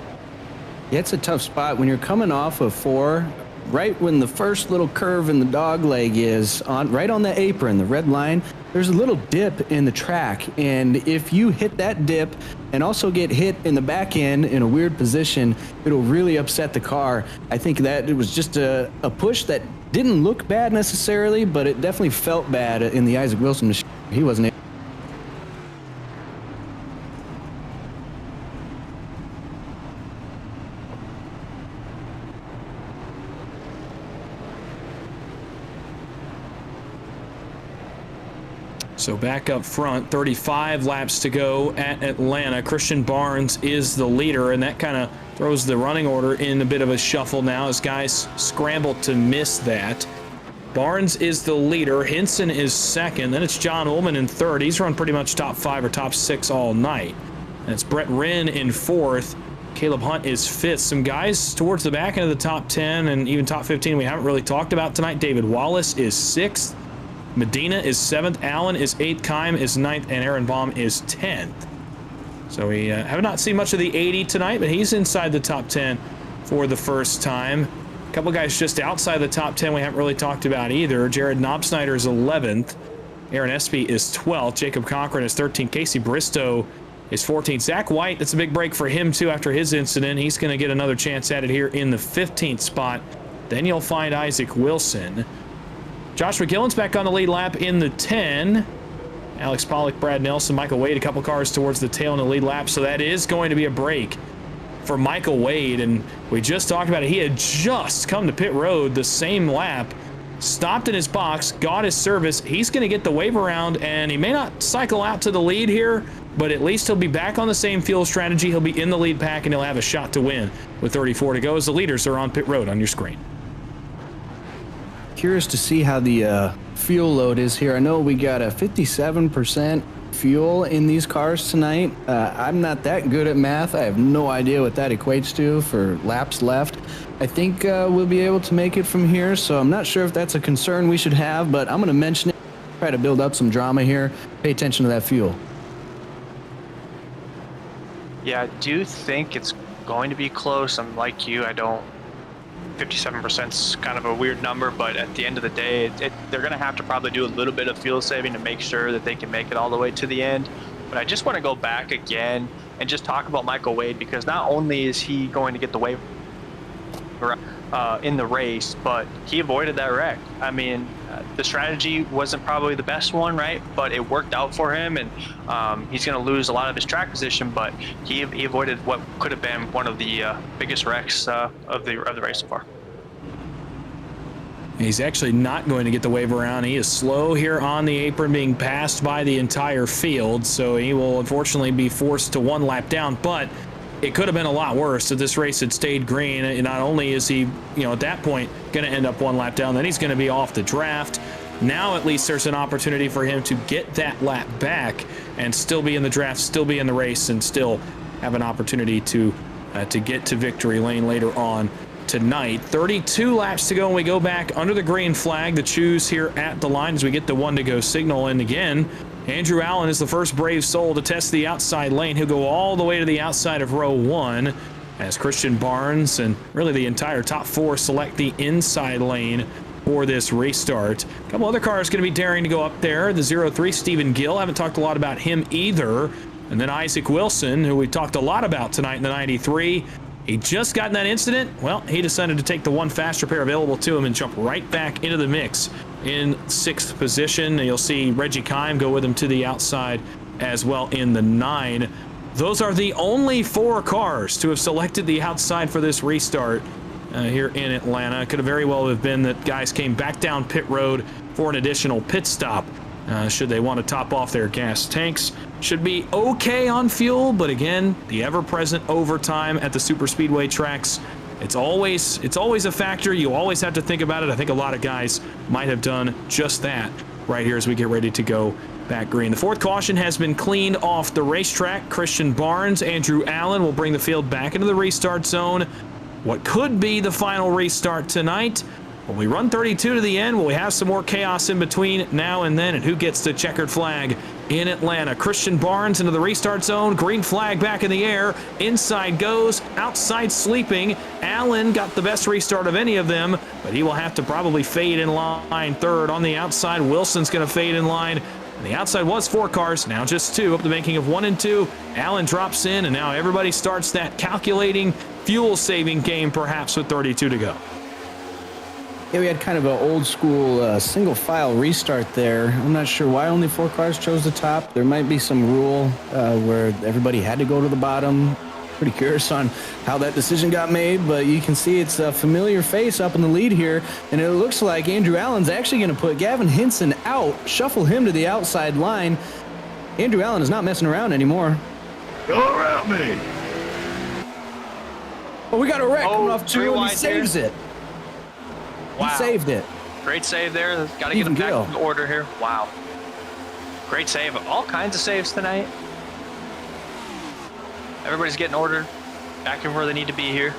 Yeah, it's a tough spot when you're coming off of 4, right when the first little curve in the dog leg is on, right on the apron, the red line. There's a little dip in the track, and if you hit that dip and also get hit in the back end in a weird position, it'll really upset the car. I think that it was just a push that didn't look bad necessarily, but it definitely felt bad in the Isaac Wilson machine. He wasn't able. So back up front, 35 laps to go at Atlanta. Christian Barnes is the leader, and that kind of throws the running order in a bit of a shuffle now as guys scramble to miss that. Barnes is the leader. Hinson is second. Then it's John Ullman in third. He's run pretty much top 5 or top 6 all night. And it's Brett Wren in fourth. Caleb Hunt is fifth. Some guys towards the back end of the top 10 and even top 15 we haven't really talked about tonight. David Wallace is sixth. Medina is seventh. Allen is eighth. Kime is ninth. And Aaron Baum is 10th. So we have not seen much of the 80 tonight, but he's inside the top 10 for the first time. A couple guys just outside the top 10 we haven't really talked about either. Jared Knobsnyder is 11th. Aaron Espy is 12th. Jacob Cochran is 13th. Casey Bristow is 14th. Zach White, that's a big break for him too after his incident. He's going to get another chance at it here in the 15th spot. Then you'll find Isaac Wilson. Josh McGillen's back on the lead lap in the 10. Alex Pollock, Brad Nelson, Michael Wade, a couple cars towards the tail in the lead lap. So that is going to be a break for Michael Wade. And we just talked about it. He had just come to pit road the same lap, stopped in his box, got his service. He's going to get the wave around, and he may not cycle out to the lead here, but at least he'll be back on the same fuel strategy. He'll be in the lead pack, and he'll have a shot to win with 34 to go as the leaders are on pit road on your screen. Curious to see how the fuel load is here. I know we got a 57% fuel in these cars tonight. I'm not that good at math. I have no idea what that equates to for laps left. I think we'll be able to make it from here, so I'm not sure if that's a concern we should have, but I'm going to mention it, try to build up some drama here. Pay attention to that fuel. Yeah, I do think it's going to be close. I'm like you. 57% is kind of a weird number, but at the end of the day, they're going to have to probably do a little bit of fuel saving to make sure that they can make it all the way to the end. But I just want to go back again and just talk about Michael Wade, because not only is he going to get the wave in the race, but he avoided that wreck. I mean, the strategy wasn't probably the best one, right? But it worked out for him, and he's going to lose a lot of his track position, but he avoided what could have been one of the biggest wrecks of the race so far. He's actually not going to get the wave around. He is slow here on the apron, being passed by the entire field, so he will unfortunately be forced to one lap down, but it could have been a lot worse if this race had stayed green. And not only is he, at that point going to end up one lap down, then he's going to be off the draft. Now at least there's an opportunity for him to get that lap back and still be in the draft, still be in the race, and still have an opportunity to get to victory lane later on tonight. 32 laps to go, and we go back under the green flag. The choose here at the line as we get the 1 to go signal. And again, Andrew Allen is the first brave soul to test the outside lane. He'll go all the way to the outside of row 1 as Christian Barnes and really the entire top 4 select the inside lane for this restart. A couple other cars going to be daring to go up there. The 03 Stephen Gill, haven't talked a lot about him either. And then Isaac Wilson, who we talked a lot about tonight in the 93. He just got in that incident. Well, he decided to take the one fast repair available to him and jump right back into the mix in 6th position. You'll see Reggie Kime go with him to the outside as well in the 9. Those are the only 4 cars to have selected the outside for this restart here in Atlanta. It could have very well have been that guys came back down pit road for an additional pit stop should they want to top off their gas tanks. Should be okay on fuel, but again, the ever-present overtime at the super speedway tracks, it's always a factor. You always have to think about it. I think a lot of guys might have done just that right here as we get ready to go back green. The 4th caution has been cleaned off the racetrack. Christian Barnes, Andrew Allen will bring the field back into the restart zone. What could be the final restart tonight? Will we run 32 to the end? Will we have some more chaos in between now and then? And who gets the checkered flag in Atlanta? Christian Barnes into the restart zone. Green flag back in the air. Inside goes. Outside sleeping. Allen got the best restart of any of them, but he will have to probably fade in line 3rd. On the outside, Wilson's going to fade in line. And the outside was 4 cars, now just 2, up the banking of 1 and 2. Allen drops in, and now everybody starts that calculating fuel-saving game, perhaps with 32 to go. Yeah, we had kind of an old school single file restart there. I'm not sure why only 4 cars chose the top. There might be some rule where everybody had to go to the bottom. Pretty curious on how that decision got made, but you can see it's a familiar face up in the lead here, and it looks like Andrew Allen's actually going to put Gavin Hinson out, shuffle him to the outside line. Andrew Allen is not messing around anymore. Go around me. Oh, we got a wreck coming off two, and he saves it. Wow. He saved it. Great save there. Got to get him back in order here. Wow. Great save. All kinds of saves tonight. Everybody's getting ordered back in where they need to be here.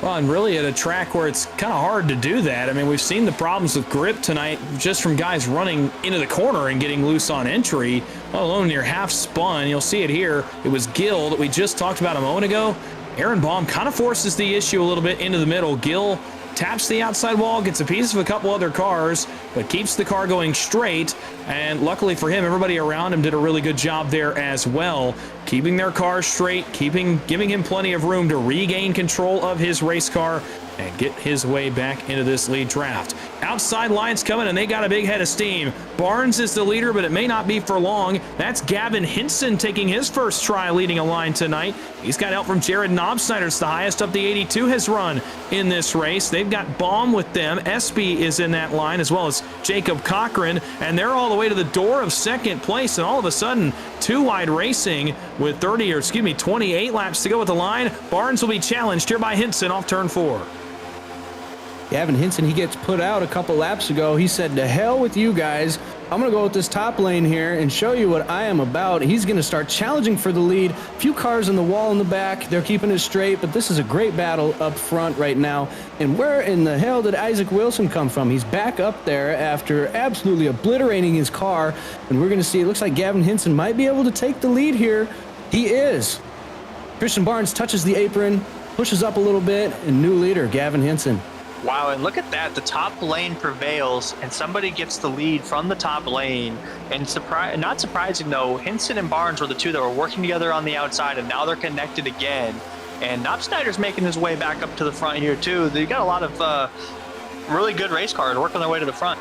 Well, and really at a track where it's kind of hard to do that. I mean, we've seen the problems with grip tonight just from guys running into the corner and getting loose on entry, let alone near half spun. You'll see it here. It was Gill that we just talked about a moment ago. Aaron Baum kind of forces the issue a little bit into the middle. Gill taps the outside wall, gets a piece of a couple other cars, but keeps the car going straight. And luckily for him, everybody around him did a really good job there as well, keeping their cars straight, giving him plenty of room to regain control of his race car and get his way back into this lead draft. Outside line's coming, and they got a big head of steam. Barnes is the leader, but it may not be for long. That's Gavin Hinson taking his first try leading a line tonight. He's got help from Jared Knobsnyder. It's the highest up the 82 has run in this race. They've got Baum with them. Espy is in that line, as well as Jacob Cochran, and they're all the way to the door of second place, and all of a sudden, two wide racing with 28 laps to go at the line. Barnes will be challenged here by Hinson off turn 4. Gavin Hinson, he gets put out a couple laps ago. He said, to hell with you guys. I'm going to go with this top lane here and show you what I am about. He's going to start challenging for the lead. A few cars on the wall in the back. They're keeping it straight, but this is a great battle up front right now. And where in the hell did Isaac Wilson come from? He's back up there after absolutely obliterating his car. And we're going to see, it looks like Gavin Hinson might be able to take the lead here. He is. Christian Barnes touches the apron, pushes up a little bit, and new leader, Gavin Hinson. Wow, and look at that. The top lane prevails, and somebody gets the lead from the top lane. And not surprising, though, Hinson and Barnes were the two that were working together on the outside, and now they're connected again. And Knobsnyder's making his way back up to the front here, too. They got a lot of really good race cars working their way to the front.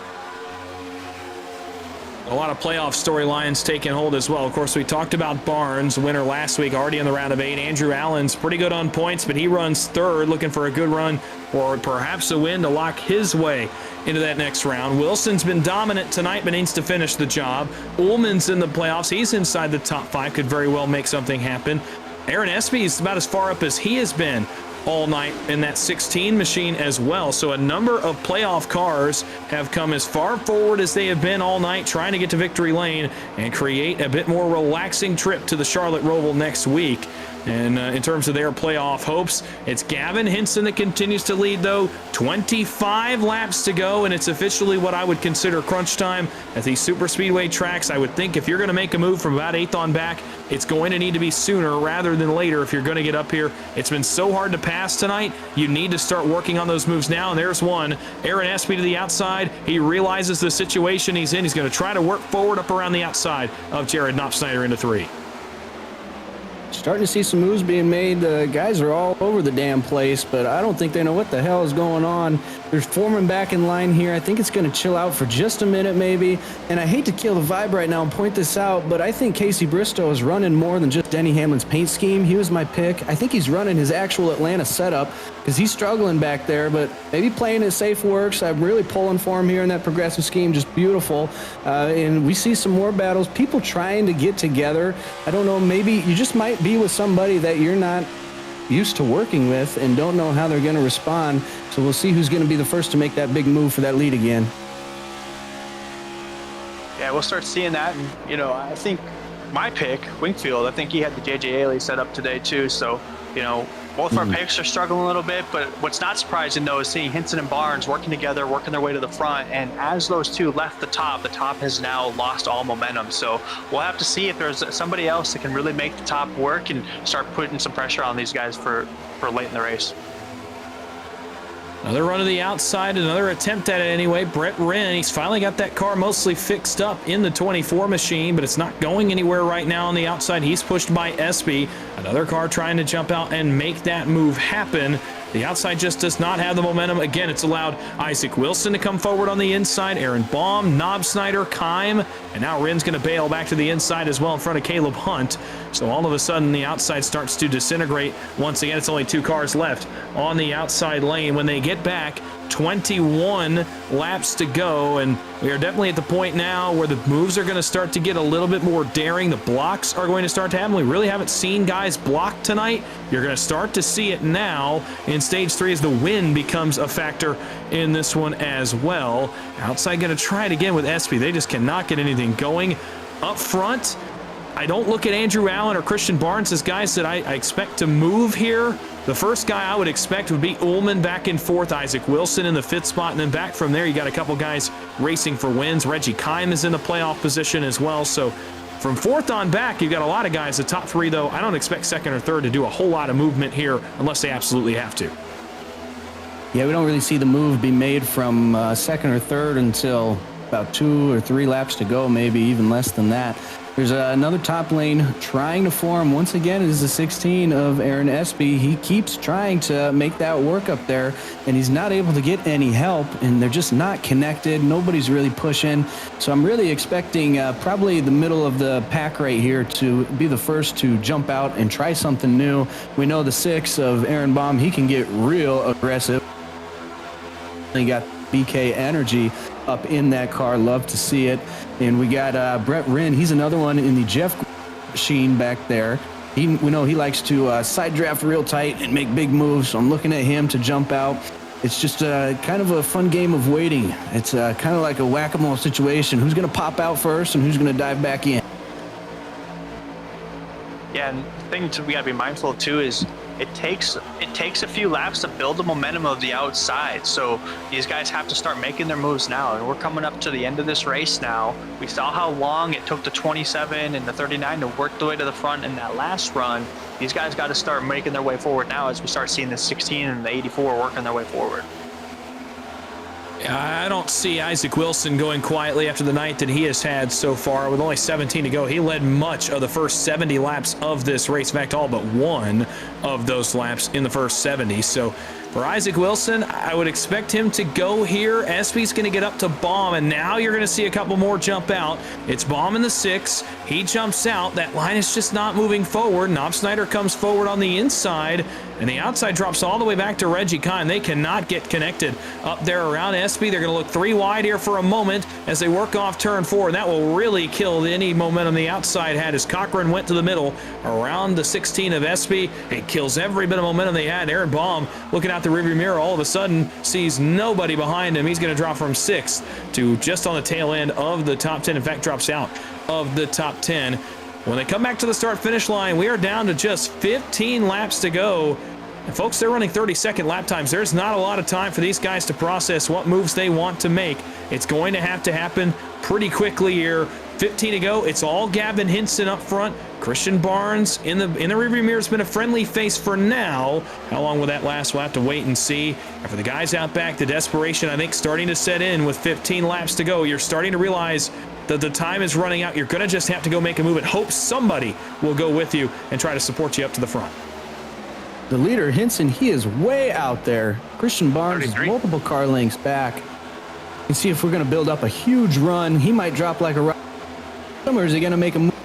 A lot of playoff storylines taking hold as well. Of course, we talked about Barnes, winner last week, already in the round of 8. Andrew Allen's pretty good on points, but he runs third, looking for a good run or perhaps a win to lock his way into that next round. Wilson's been dominant tonight, but needs to finish the job. Ullman's in the playoffs. He's inside the top 5, could very well make something happen. Aaron Espy is about as far up as he has been all night in that 16 machine as well. So a number of playoff cars have come as far forward as they have been all night, trying to get to victory lane and create a bit more relaxing trip to the Charlotte Roval next week. And in terms of their playoff hopes, it's Gavin Hinson that continues to lead, though. 25 laps to go, and it's officially what I would consider crunch time at these super speedway tracks. I would think if you're going to make a move from about 8th on back, it's going to need to be sooner rather than later if you're going to get up here. It's been so hard to pass tonight. You need to start working on those moves now, and there's one. Aaron Espy to the outside. He realizes the situation he's in. He's going to try to work forward up around the outside of Jared Knobsnyder into 3. Starting to see some moves being made. The guys are all over the damn place, but I don't think they know what the hell is going on. There's Foreman back in line here. I think it's going to chill out for just a minute maybe. And I hate to kill the vibe right now and point this out, but I think Casey Bristow is running more than just Denny Hamlin's paint scheme. He was my pick. I think he's running his actual Atlanta setup because he's struggling back there, but maybe playing it safe works. I'm really pulling for him here in that progressive scheme. Just beautiful. And we see some more battles. People trying to get together. I don't know, maybe you just might be with somebody that you're not used to working with and don't know how they're going to respond. So we'll see who's going to be the first to make that big move for that lead again. Yeah, we'll start seeing that. And, you know, I think my pick, Wingfield, I think he had the J.J. Ailey set up today too. So, you know, both our picks are struggling a little bit, but what's not surprising, though, is seeing Hinson and Barnes working together, working their way to the front. And as those two left the top has now lost all momentum. So we'll have to see if there's somebody else that can really make the top work and start putting some pressure on these guys for late in the race. Another run to the outside, another attempt at it anyway. Brett Wren, he's finally got that car mostly fixed up in the 24 machine, but it's not going anywhere right now on the outside. He's pushed by Espy. Another car trying to jump out and make that move happen. The outside just does not have the momentum. Again, it's allowed Isaac Wilson to come forward on the inside. Aaron Baum, Knobsnyder, Kime, and now Wren's going to bail back to the inside as well in front of Caleb Hunt. So all of a sudden, the outside starts to disintegrate. Once again, it's only 2 cars left on the outside lane. When they get back, 21 laps to go, and we are definitely at the point now where the moves are going to start to get a little bit more daring. The blocks are going to start to happen. We really haven't seen guys block tonight. You're going to start to see it now in stage 3 as the wind becomes a factor in this one as well. Outside going to try it again with Espy. They just cannot get anything going. Up front, I don't look at Andrew Allen or Christian Barnes as guys that I expect to move here. The first guy I would expect would be Ullman back in 4th, Isaac Wilson in the 5th spot, and then back from there you got a couple guys racing for wins. Reggie Kime is in the playoff position as well. So from 4th on back, you've got a lot of guys. The top 3, though, I don't expect 2nd or 3rd to do a whole lot of movement here unless they absolutely have to. Yeah, we don't really see the move be made from 2nd or 3rd until about 2 or 3 laps to go, maybe even less than that. There's another top lane trying to form. Once again, it is the 16 of Aaron Espy. He keeps trying to make that work up there, and he's not able to get any help, and they're just not connected. Nobody's really pushing. So I'm really expecting probably the middle of the pack right here to be the first to jump out and try something new. We know the 6 of Aaron Baum, he can get real aggressive. He got BK Energy up in that car. Love to see it. And we got Brett Wren. He's another one in the Jeff machine back there. We know he likes to side draft real tight and make big moves. So I'm looking at him to jump out. It's just kind of a fun game of waiting. It's kind of like a whack-a-mole situation. Who's going to pop out first and who's going to dive back in? Yeah, and the thing we got to be mindful of too is it takes a few laps to build the momentum of the outside. So these guys have to start making their moves now, and we're coming up to the end of this race now. We saw how long it took the 27 and the 39 to work the way to the front in that last run. These guys got to start making their way forward now as we start seeing the 16 and the 84 working their way forward. I don't see Isaac Wilson going quietly after the night that he has had so far. With only 17 to go, he led much of the first 70 laps of this race. In fact, all but one of those laps in the first 70. So for Isaac Wilson, I would expect him to go here. Espy's going to get up to Baum, and now you're going to see a couple more jump out. It's Baum in the 6. He jumps out. That line is just not moving forward. Knob Snyder comes forward on the inside, and the outside drops all the way back to Reggie Kime. They cannot get connected up there around Espy. They're going to look 3 wide here for a moment as they work off turn 4, and that will really kill any momentum the outside had as Cochran went to the middle around the 16 of Espy. It kills every bit of momentum they had. Aaron Baum looking out the rearview mirror all of a sudden sees nobody behind him. He's going to drop from 6th to just on the tail end of the top 10. In fact, drops out of the top 10. When they come back to the start-finish line, we are down to just 15 laps to go. And folks, they're running 30-second lap times. There's not a lot of time for these guys to process what moves they want to make. It's going to have to happen pretty quickly here. 15 to go. It's all Gavin Hinson up front. Christian Barnes in the rearview mirror has been a friendly face for now. How long will that last? We'll have to wait and see. And for the guys out back, the desperation, I think, starting to set in with 15 laps to go. You're starting to realize that the time is running out. You're going to just have to go make a move and hope somebody will go with you and try to support you up to the front. The leader, Hinson, he is way out there. Christian Barnes is multiple car lengths back. And see if we're going to build up a huge run. He might drop like a rock. Or is he going to make a move?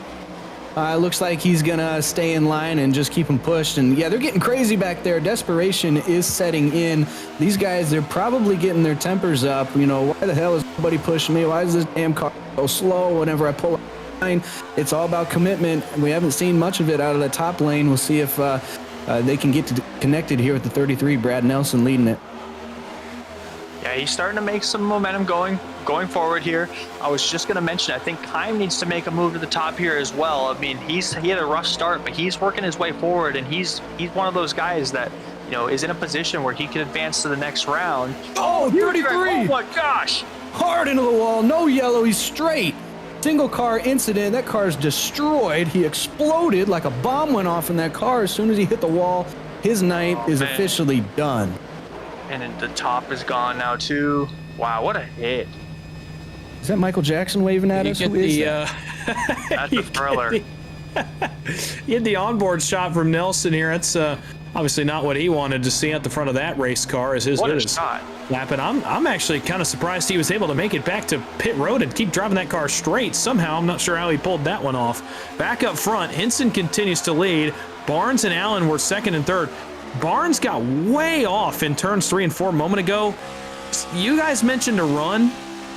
Looks like he's going to stay in line and just keep him pushed. And yeah, they're getting crazy back there. Desperation is setting in. These guys, they're probably getting their tempers up. You know, why the hell is nobody pushing me? Why is this damn car so slow whenever I pull up the line? It's all about commitment. We haven't seen much of it out of the top lane. We'll see if they can get connected here with the 33. Brad Nelson leading it. Yeah, he's starting to make some momentum going forward here. I was just going to mention, I think Kime needs to make a move to the top here as well. I mean, he had a rough start, but he's working his way forward, and he's one of those guys that, you know, is in a position where he can advance to the next round. Oh, 33! Oh my gosh! Hard into the wall, no yellow, he's straight. Single car incident, that car is destroyed. He exploded like a bomb went off in that car as soon as he hit the wall. His night is officially done. And then the top is gone now too. Wow, what a hit. Is that Michael Jackson waving at us? Who is that? That's a thriller. You had the onboard shot from Nelson here. It's Obviously not what he wanted to see at the front of that race car as his What hood a is shot. lapping. I'm actually kind of surprised he was able to make it back to pit road and keep driving that car straight. Somehow, I'm not sure how he pulled that one off. Back up front, Henson continues to lead. Barnes and Allen were second and third. Barnes got way off in turns 3 and 4 a moment ago. You guys mentioned a run.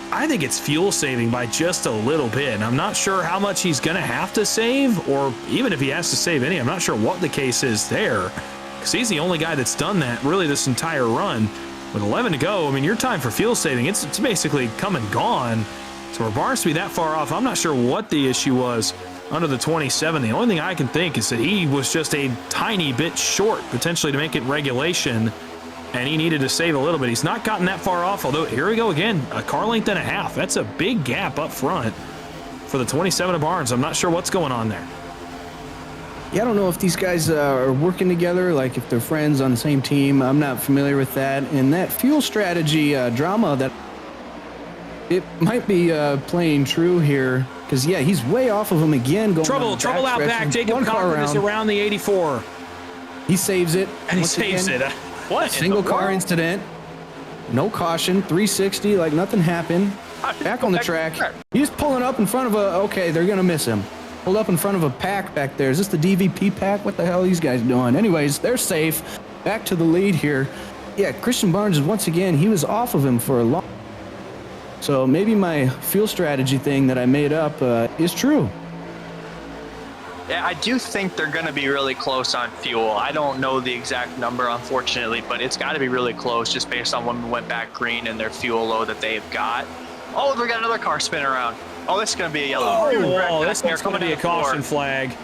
I think it's fuel saving by just a little bit. And I'm not sure how much he's going to have to save, or even if he has to save any. I'm not sure what the case is there, because he's the only guy that's done that really this entire run. With 11 to go, I mean, your time for fuel saving, it's basically come and gone. So for Barnes to be that far off, I'm not sure what the issue was under the 27. The only thing I can think is that he was just a tiny bit short, potentially, to make it regulation, and he needed to save a little bit. He's not gotten that far off, although here we go again, a car length and a half. That's a big gap up front for the 27 of Barnes. I'm not sure what's going on there. Yeah, I don't know if these guys are working together, like if they're friends on the same team. I'm not familiar with that. And that fuel strategy drama, that it might be playing true here, because, yeah, he's way off of him again. Going Trouble out back. Jacob Cochran is around the 84. He saves it. And he saves it. What? Single car incident. No caution. 360 like nothing happened. Back on the track. He's pulling up in front of okay, they're going to miss him. Pulled up in front of a pack back there. Is this the DVP pack? What the hell are these guys doing? Anyways, they're safe. Back to the lead here. Yeah, Christian Barnes is once again, he was off of him for a long. So maybe my fuel strategy thing that I made up is true. Yeah, I do think they're going to be really close on fuel. I don't know the exact number, unfortunately, but it's got to be really close just based on when we went back green and their fuel load that they've got. Oh, we got another car spinning around. Oh, this is going to be a yellow. Oh, this one's going to be a caution flag.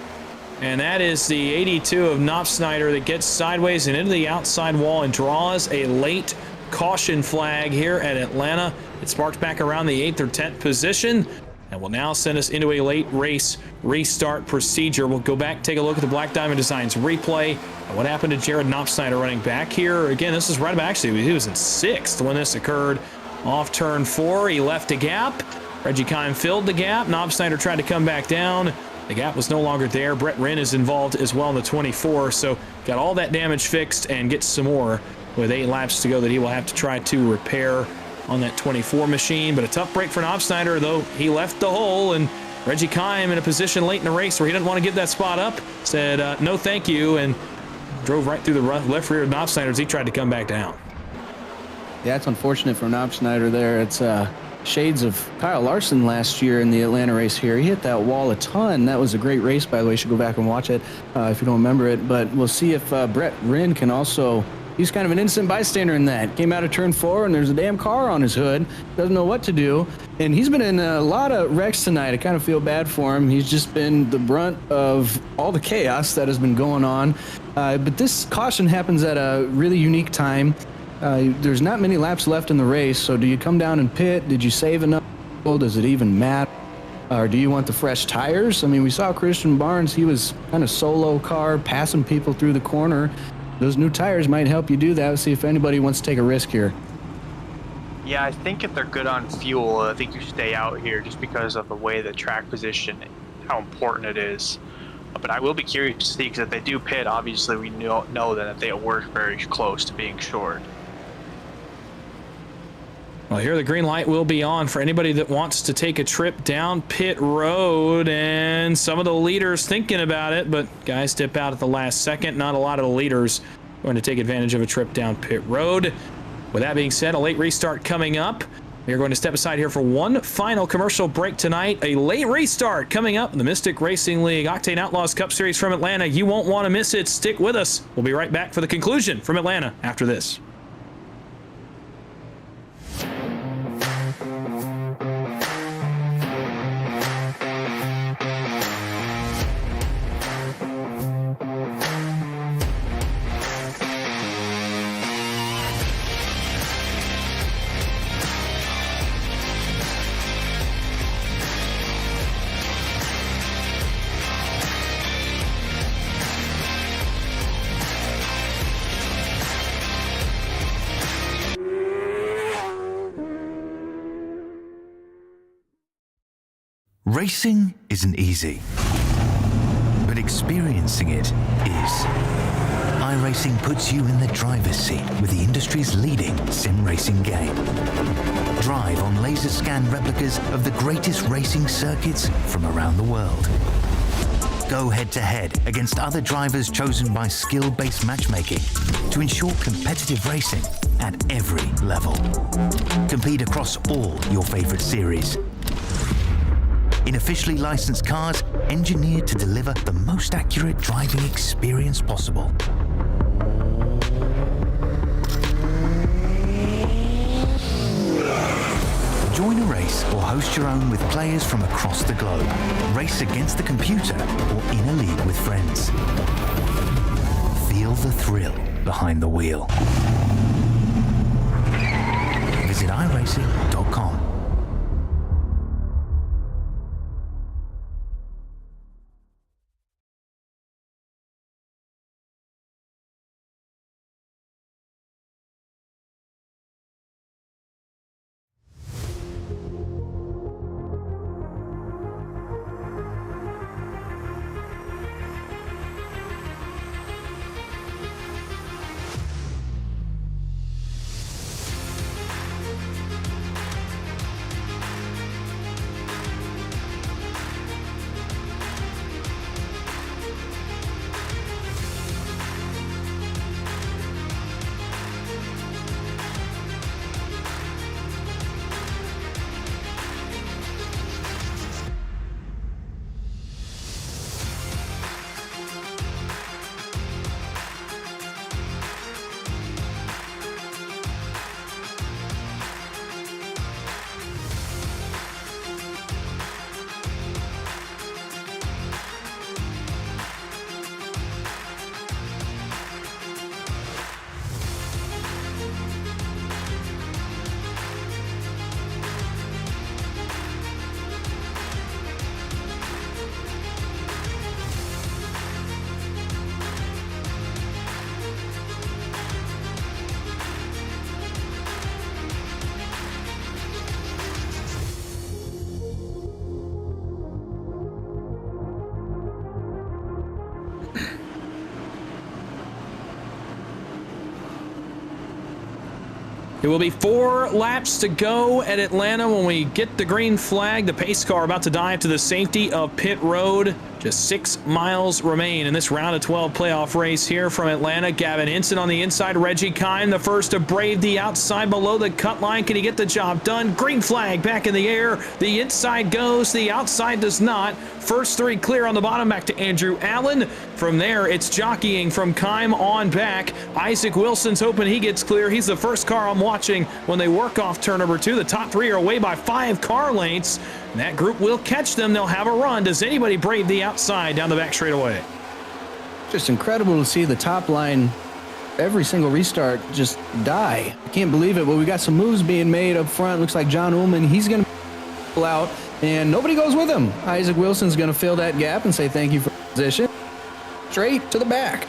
And that is the 82 of Knopfsnyder that gets sideways and into the outside wall and draws a late caution flag here at Atlanta. It sparks back around the 8th or 10th position and will now send us into a late race restart procedure. We'll go back, take a look at the Black Diamond Designs replay. What happened to Jared Knopfsnyder running back here? Again, this is right about, actually, he was in 6th when this occurred. Off turn 4, he left a gap. Reggie Kime filled the gap. Knopfsnyder tried to come back down. The gap was no longer there. Brett Wren is involved as well in the 24, so got all that damage fixed and gets some more with 8 laps to go that he will have to try to repair on that 24 machine. But a tough break for Knopfsnyder, though he left the hole, and Reggie Kime in a position late in the race where he didn't want to give that spot up, said no thank you, and drove right through the left rear of Knopfsnyder as he tried to come back down. Yeah, it's unfortunate for Knopfsnyder there. It's shades of Kyle Larson last year in the Atlanta race here. He hit that wall a ton. That was a great race, by the way. You should go back and watch it if you don't remember it. But we'll see if Brett Wren can also... He's kind of an innocent bystander in that. Came out of turn 4, and there's a damn car on his hood. Doesn't know what to do. And he's been in a lot of wrecks tonight. I kind of feel bad for him. He's just been the brunt of all the chaos that has been going on. But this caution happens at a really unique time. There's not many laps left in the race, so do you come down and pit? Did you save enough? Does it even matter? Or do you want the fresh tires? I mean, we saw Christian Barnes. He was kind of solo car, passing people through the corner. Those new tires might help you do that. Let's see if anybody wants to take a risk here. Yeah, I think if they're good on fuel, I think you stay out here just because of the way the track position, how important it is. But I will be curious to see, because if they do pit, obviously we know that they work very close to being short. Well, here the green light will be on for anybody that wants to take a trip down pit road, and some of the leaders thinking about it, but guys dip out at the last second. Not a lot of the leaders going to take advantage of a trip down pit road. With that being said, a late restart coming up. We are going to step aside here for one final commercial break tonight. A late restart coming up in the Mystic Racing League Octane Outlaws Cup Series from Atlanta. You won't want to miss it. Stick with us. We'll be right back for the conclusion from Atlanta after this. Racing isn't easy, but experiencing it is. iRacing puts you in the driver's seat with the industry's leading sim racing game. Drive on laser scan replicas of the greatest racing circuits from around the world. Go head-to-head against other drivers chosen by skill-based matchmaking to ensure competitive racing at every level. Compete across all your favorite series. In officially licensed cars, engineered to deliver the most accurate driving experience possible. Join a race or host your own with players from across the globe. Race against the computer or in a league with friends. Feel the thrill behind the wheel. Visit iRacing.com. It will be 4 laps to go at Atlanta when we get the green flag. The pace car about to dive to the safety of pit road. Just 6 miles remain in this round of 12 playoff race here from Atlanta. Gavin Hinson on the inside. Reggie Kime, the first to brave the outside below the cut line. Can he get the job done? Green flag back in the air. The inside goes. The outside does not. First 3 clear on the bottom. Back to Andrew Allen. From there, it's jockeying from Kime on back. Isaac Wilson's hoping he gets clear. He's the first car I'm watching when they work off turn number 2. The top 3 are away by 5 car lengths. And that group will catch them. They'll have a run. Does anybody brave the outside down the back straightaway? Just incredible to see the top line, every single restart, just die. I can't believe it, but we got some moves being made up front. Looks like John Ullman, he's going to pull out, and nobody goes with him. Isaac Wilson's going to fill that gap and say thank you for the position. Straight to the back.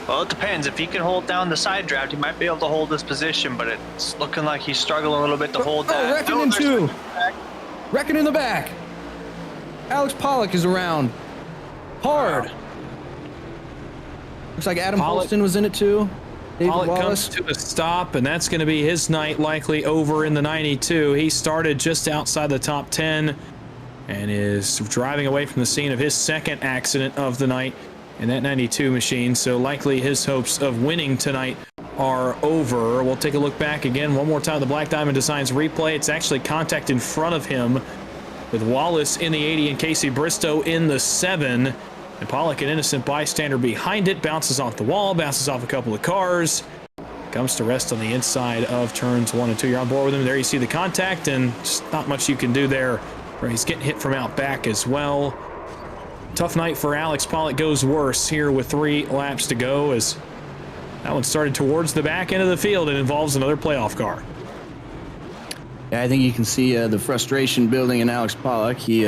Well, it depends. If he can hold down the side draft, he might be able to hold this position, but it's looking like he's struggling a little bit to hold that. Reckon in 2. Reckon in the back. Alex Pollock is around. Hard. Wow. Looks like Adam Holston was in it too. David Pollock Wallace. comes to a stop, and that's going to be his night likely over in the 92. He started just outside the top 10 and is driving away from the scene of his second accident of the night in that 92 machine, so likely his hopes of winning tonight are over. We'll take a look back again one more time. The Black Diamond Designs replay. It's actually contact in front of him with Wallace in the 80 and Casey Bristow in the 7. And Pollock, an innocent bystander behind it, bounces off the wall, bounces off a couple of cars, comes to rest on the inside of turns 1 and 2. You're on board with him. There you see the contact, and just not much you can do there. He's getting hit from out back as well. Tough night for Alex Pollock. Goes worse here with 3 laps to go as that one started towards the back end of the field and involves another playoff car. Yeah, I think you can see the frustration building in Alex Pollock. He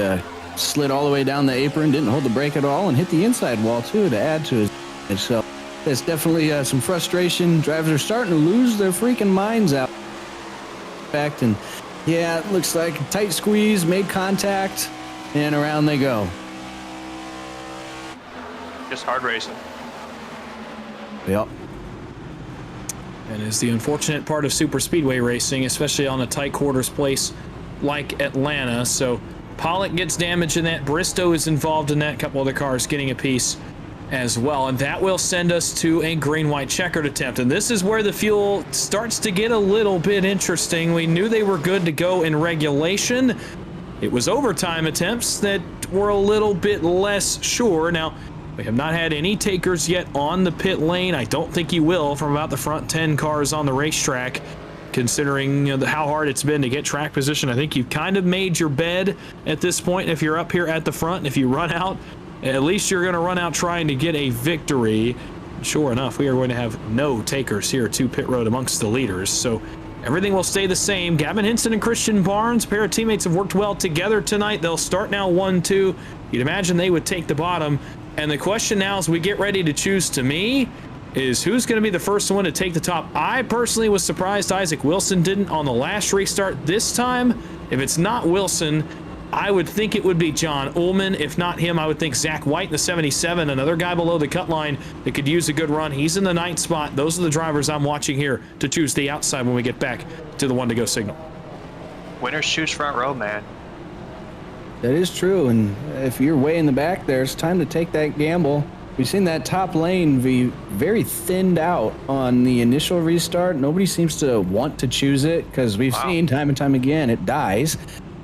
slid all the way down the apron, didn't hold the brake at all, and hit the inside wall too to add to his damage. So there's definitely some frustration. Drivers are starting to lose their freaking minds out. In fact, and yeah, it looks like a tight squeeze, made contact, and around they go. Just hard racing. Yep. And is the unfortunate part of super speedway racing, especially on a tight quarters place like Atlanta. So Pollock gets damaged in that. Bristow is involved in that. A couple other cars getting a piece as well. And that will send us to a green-white checkered attempt. And this is where the fuel starts to get a little bit interesting. We knew they were good to go in regulation. It was overtime attempts that were a little bit less sure. Now, we have not had any takers yet on the pit lane. I don't think you will from about the front 10 cars on the racetrack, considering how hard it's been to get track position. I think you've kind of made your bed at this point if you're up here at the front. And if you run out, at least you're going to run out trying to get a victory. Sure enough, we are going to have no takers here to pit road amongst the leaders. So everything will stay the same. Gavin Hinson and Christian Barnes, a pair of teammates, have worked well together tonight. They'll start now 1-2. You'd imagine they would take the bottom. And the question now as we get ready to choose, to me, is who's going to be the first one to take the top. I personally was surprised Isaac Wilson didn't on the last restart. This time, if it's not Wilson, I would think it would be John Ullman. If not him, I would think Zach White in the 77, another guy below the cut line that could use a good run. He's in the 9th spot. Those are the drivers I'm watching here to choose the outside when we get back to the 1-to-go signal. Winners choose front row, man. That is true, and if you're way in the back there, it's time to take that gamble. We've seen that top lane be very thinned out on the initial restart. Nobody seems to want to choose it because we've seen time and time again it dies.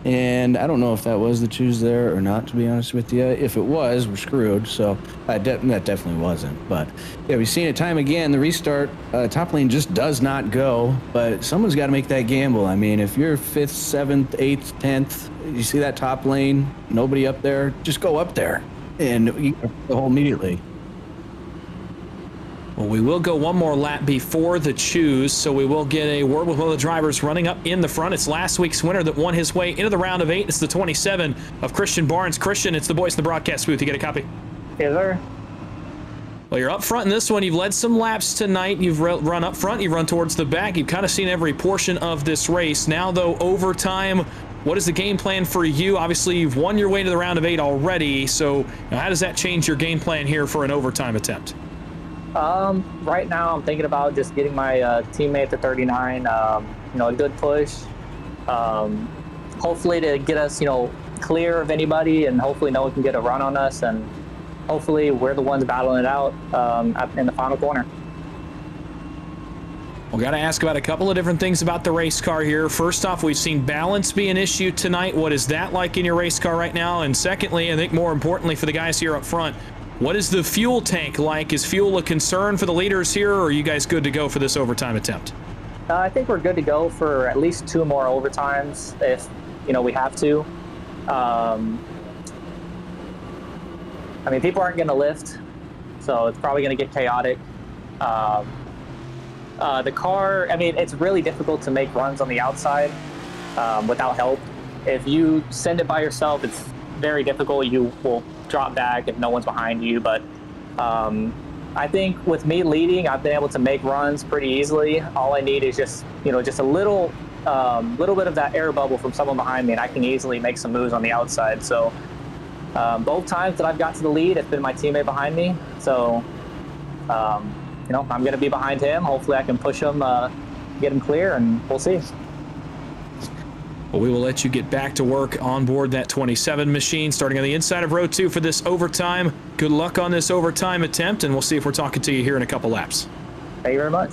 And I don't know if that was the choose there or not, to be honest with you. If it was, we're screwed. So that definitely wasn't. But yeah, we've seen it time again. The restart, top lane just does not go. But someone's got to make that gamble. I mean, if you're 5th, 7th, 8th, 10th, you see that top lane, nobody up there, just go up there and you get the hole immediately. Well, we will go one more lap before the choose, so we will get a word with one of the drivers running up in the front. It's last week's winner that won his way into the round of 8. It's the 27 of Christian Barnes. Christian, it's the voice in the broadcast booth. You get a copy? Yes, sir. Well, you're up front in this one. You've led some laps tonight. You've run up front. You've run towards the back. You've kind of seen every portion of this race. Now, though, overtime, what is the game plan for you? Obviously, you've won your way to the round of 8 already, so how does that change your game plan here for an overtime attempt? Right now I'm thinking about just getting my teammate to 39, a good push, hopefully to get us, clear of anybody, and hopefully no one can get a run on us, and hopefully we're the ones battling it out in the final corner. We've got to ask about a couple of different things about the race car here. First off, we've seen balance be an issue tonight. What is that like in your race car right now? And secondly, I think more importantly for the guys here up front, what is the fuel tank like? Is fuel a concern for the leaders here, or are you guys good to go for this overtime attempt? I think we're good to go for at least 2 more overtimes if, we have to. People aren't going to lift, so it's probably going to get chaotic. The car, it's really difficult to make runs on the outside without help. If you send it by yourself, it's very difficult. You will drop back if no one's behind you, but I think with me leading, I've been able to make runs pretty easily. All I need is just a little bit of that air bubble from someone behind me, and I can easily make some moves on the outside. So both times that I've got to the lead, it's been my teammate behind me. So I'm going to be behind him. Hopefully I can push him, get him clear, and we'll see. Well, we will let you get back to work on board that 27 machine, starting on the inside of row 2 for this overtime. Good luck on this overtime attempt, and we'll see if we're talking to you here in a couple laps. Thank you very much.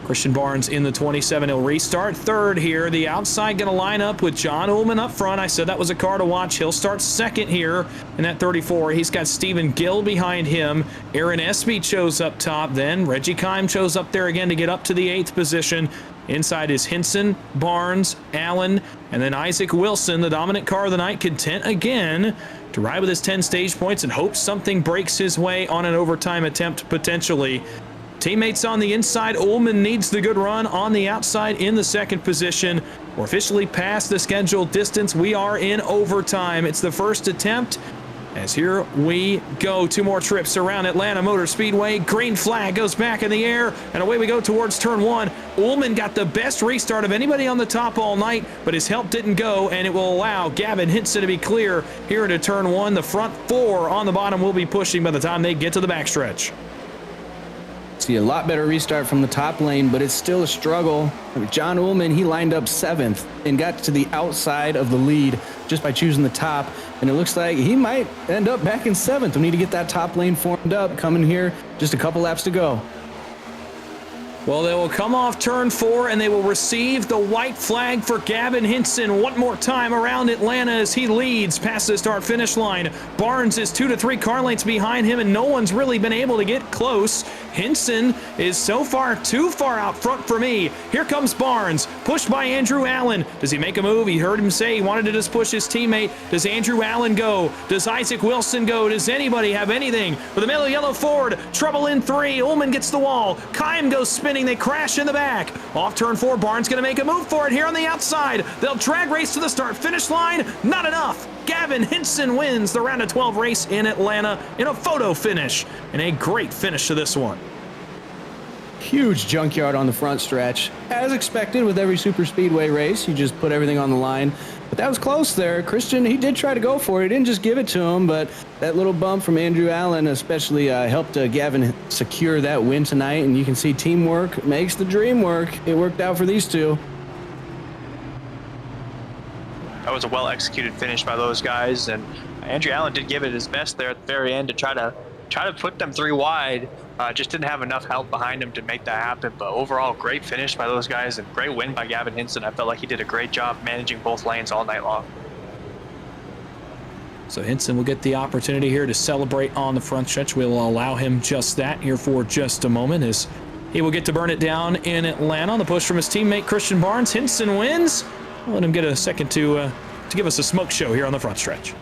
Christian Barnes in the 27. He'll restart third here. The outside going to line up with John Ullman up front. I said that was a car to watch. He'll start second here in that 34. He's got Stephen Gill behind him. Aaron Espy chose up top. Then Reggie Kime chose up there again to get up to the 8th position. Inside is Hinson, Barnes, Allen, and then Isaac Wilson, the dominant car of the night, content again to ride with his 10 stage points and hope something breaks his way on an overtime attempt potentially. Teammates on the inside. Ullman needs the good run on the outside in the 2nd position. We're officially past the scheduled distance. We are in overtime. It's the first attempt. As here we go, 2 more trips around Atlanta Motor Speedway. Green flag goes back in the air, and away we go towards turn 1. Ullman got the best restart of anybody on the top all night, but his help didn't go, and it will allow Gavin Hinson to be clear here into turn 1. The front 4 on the bottom will be pushing by the time they get to the backstretch. See a lot better restart from the top lane, but it's still a struggle. John Ullman, he lined up 7th and got to the outside of the lead just by choosing the top. And it looks like he might end up back in 7th. We need to get that top lane formed up. Coming here, just a couple laps to go. Well, they will come off turn 4 and they will receive the white flag for Gavin Hinson one more time around Atlanta as he leads past the start finish line. Barnes is 2 to 3 car lengths behind him and no one's really been able to get close. Hinson is so far too far out front for me. Here comes Barnes, pushed by Andrew Allen. Does he make a move? He heard him say he wanted to just push his teammate. Does Andrew Allen go? Does Isaac Wilson go? Does anybody have anything? With a middle yellow Ford, trouble in 3. Ullman gets the wall. Kym goes spinning. They crash in the back. Off turn 4, Barnes going to make a move for it here on the outside. They'll drag race to the start finish line. Not enough. Gavin Hinson wins the round of 12 race in Atlanta in a photo finish, and a great finish to this one. Huge junkyard on the front stretch. As expected with every super speedway race, you just put everything on the line. But that was close there. Christian, he did try to go for it. He didn't just give it to him, but that little bump from Andrew Allen especially helped Gavin secure that win tonight. And you can see teamwork makes the dream work. It worked out for these two. That was a well-executed finish by those guys, and Andrew Allen did give it his best there at the very end to try to put them 3 wide. Just didn't have enough help behind him to make that happen. But overall, great finish by those guys and great win by Gavin Hinson. I felt like he did a great job managing both lanes all night long. So Hinson will get the opportunity here to celebrate on the front stretch. We'll allow him just that here for just a moment as he will get to burn it down in Atlanta on the push from his teammate Christian Barnes. Hinson wins. I'll let him get a second to give us a smoke show here on the front stretch.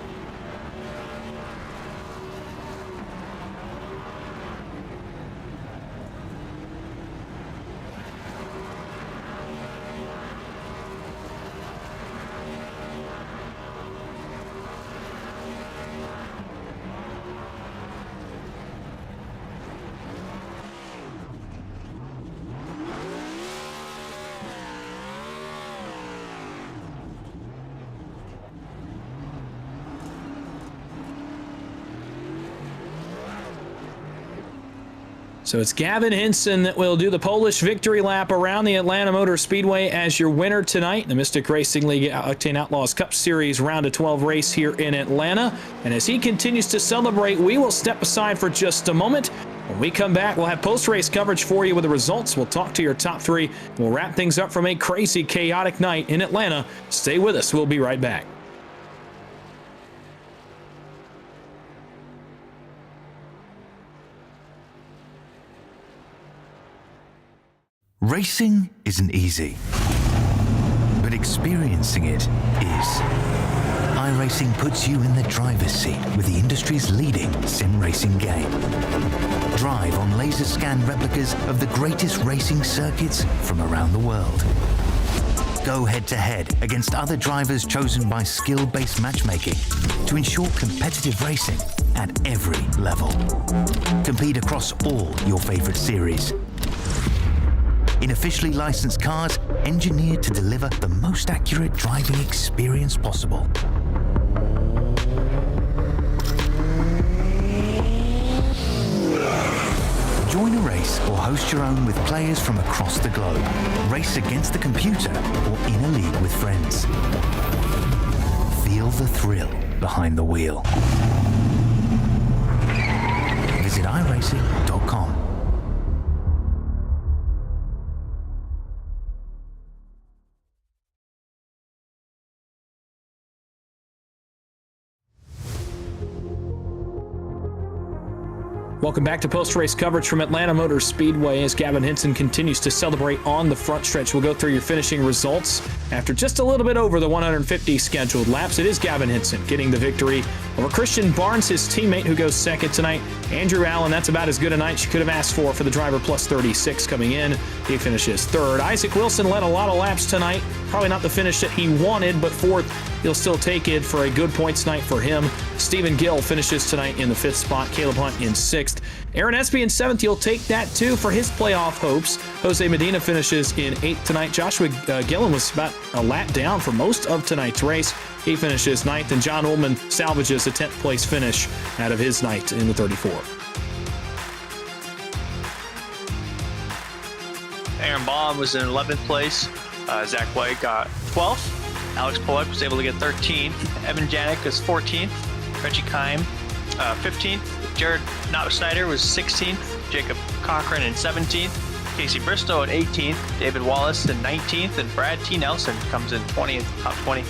So it's Gavin Hinson that will do the Polish victory lap around the Atlanta Motor Speedway as your winner tonight. The Mystic Racing League Octane Outlaws Cup Series round of 12 race here in Atlanta. And as he continues to celebrate, we will step aside for just a moment. When we come back, we'll have post-race coverage for you with the results. We'll talk to your top 3. We'll wrap things up from a crazy, chaotic night in Atlanta. Stay with us. We'll be right back. Racing isn't easy, but experiencing it is. iRacing puts you in the driver's seat with the industry's leading sim racing game. Drive on laser scan replicas of the greatest racing circuits from around the world. Go head-to-head against other drivers chosen by skill-based matchmaking to ensure competitive racing at every level. Compete across all your favorite series. In officially licensed cars, engineered to deliver the most accurate driving experience possible. Join a race or host your own with players from across the globe. Race against the computer or in a league with friends. Feel the thrill behind the wheel. Visit iRacing.com. Welcome back to post-race coverage from Atlanta Motor Speedway as Gavin Hinson continues to celebrate on the front stretch. We'll go through your finishing results. After just a little bit over the 150 scheduled laps, it is Gavin Hinson getting the victory over Christian Barnes, his teammate, who goes second tonight. Andrew Allen, that's about as good a night you could have asked for the driver plus 36 coming in. He finishes third. Isaac Wilson led a lot of laps tonight. Probably not the finish that he wanted, but fourth, he'll still take it for a good points night for him. Stephen Gill finishes tonight in the 5th spot. Caleb Hunt in 6th. Aaron Espy in 7th. He'll take that too for his playoff hopes. Jose Medina finishes in 8th tonight. Joshua Gillen was about a lap down for most of tonight's race. He finishes 9th, and John Ullman salvages a 10th place finish out of his night in the 34. Aaron Baum was in 11th place. Zach White got 12th. Alex Pollock was able to get 13th. Evan Janik was 14th. Reggie Kime, 15th. Jared Snyder was 16th. Jacob Cochran in 17th. Casey Bristow at 18th. David Wallace in 19th. And Brad T. Nelson comes in 20th, top 20.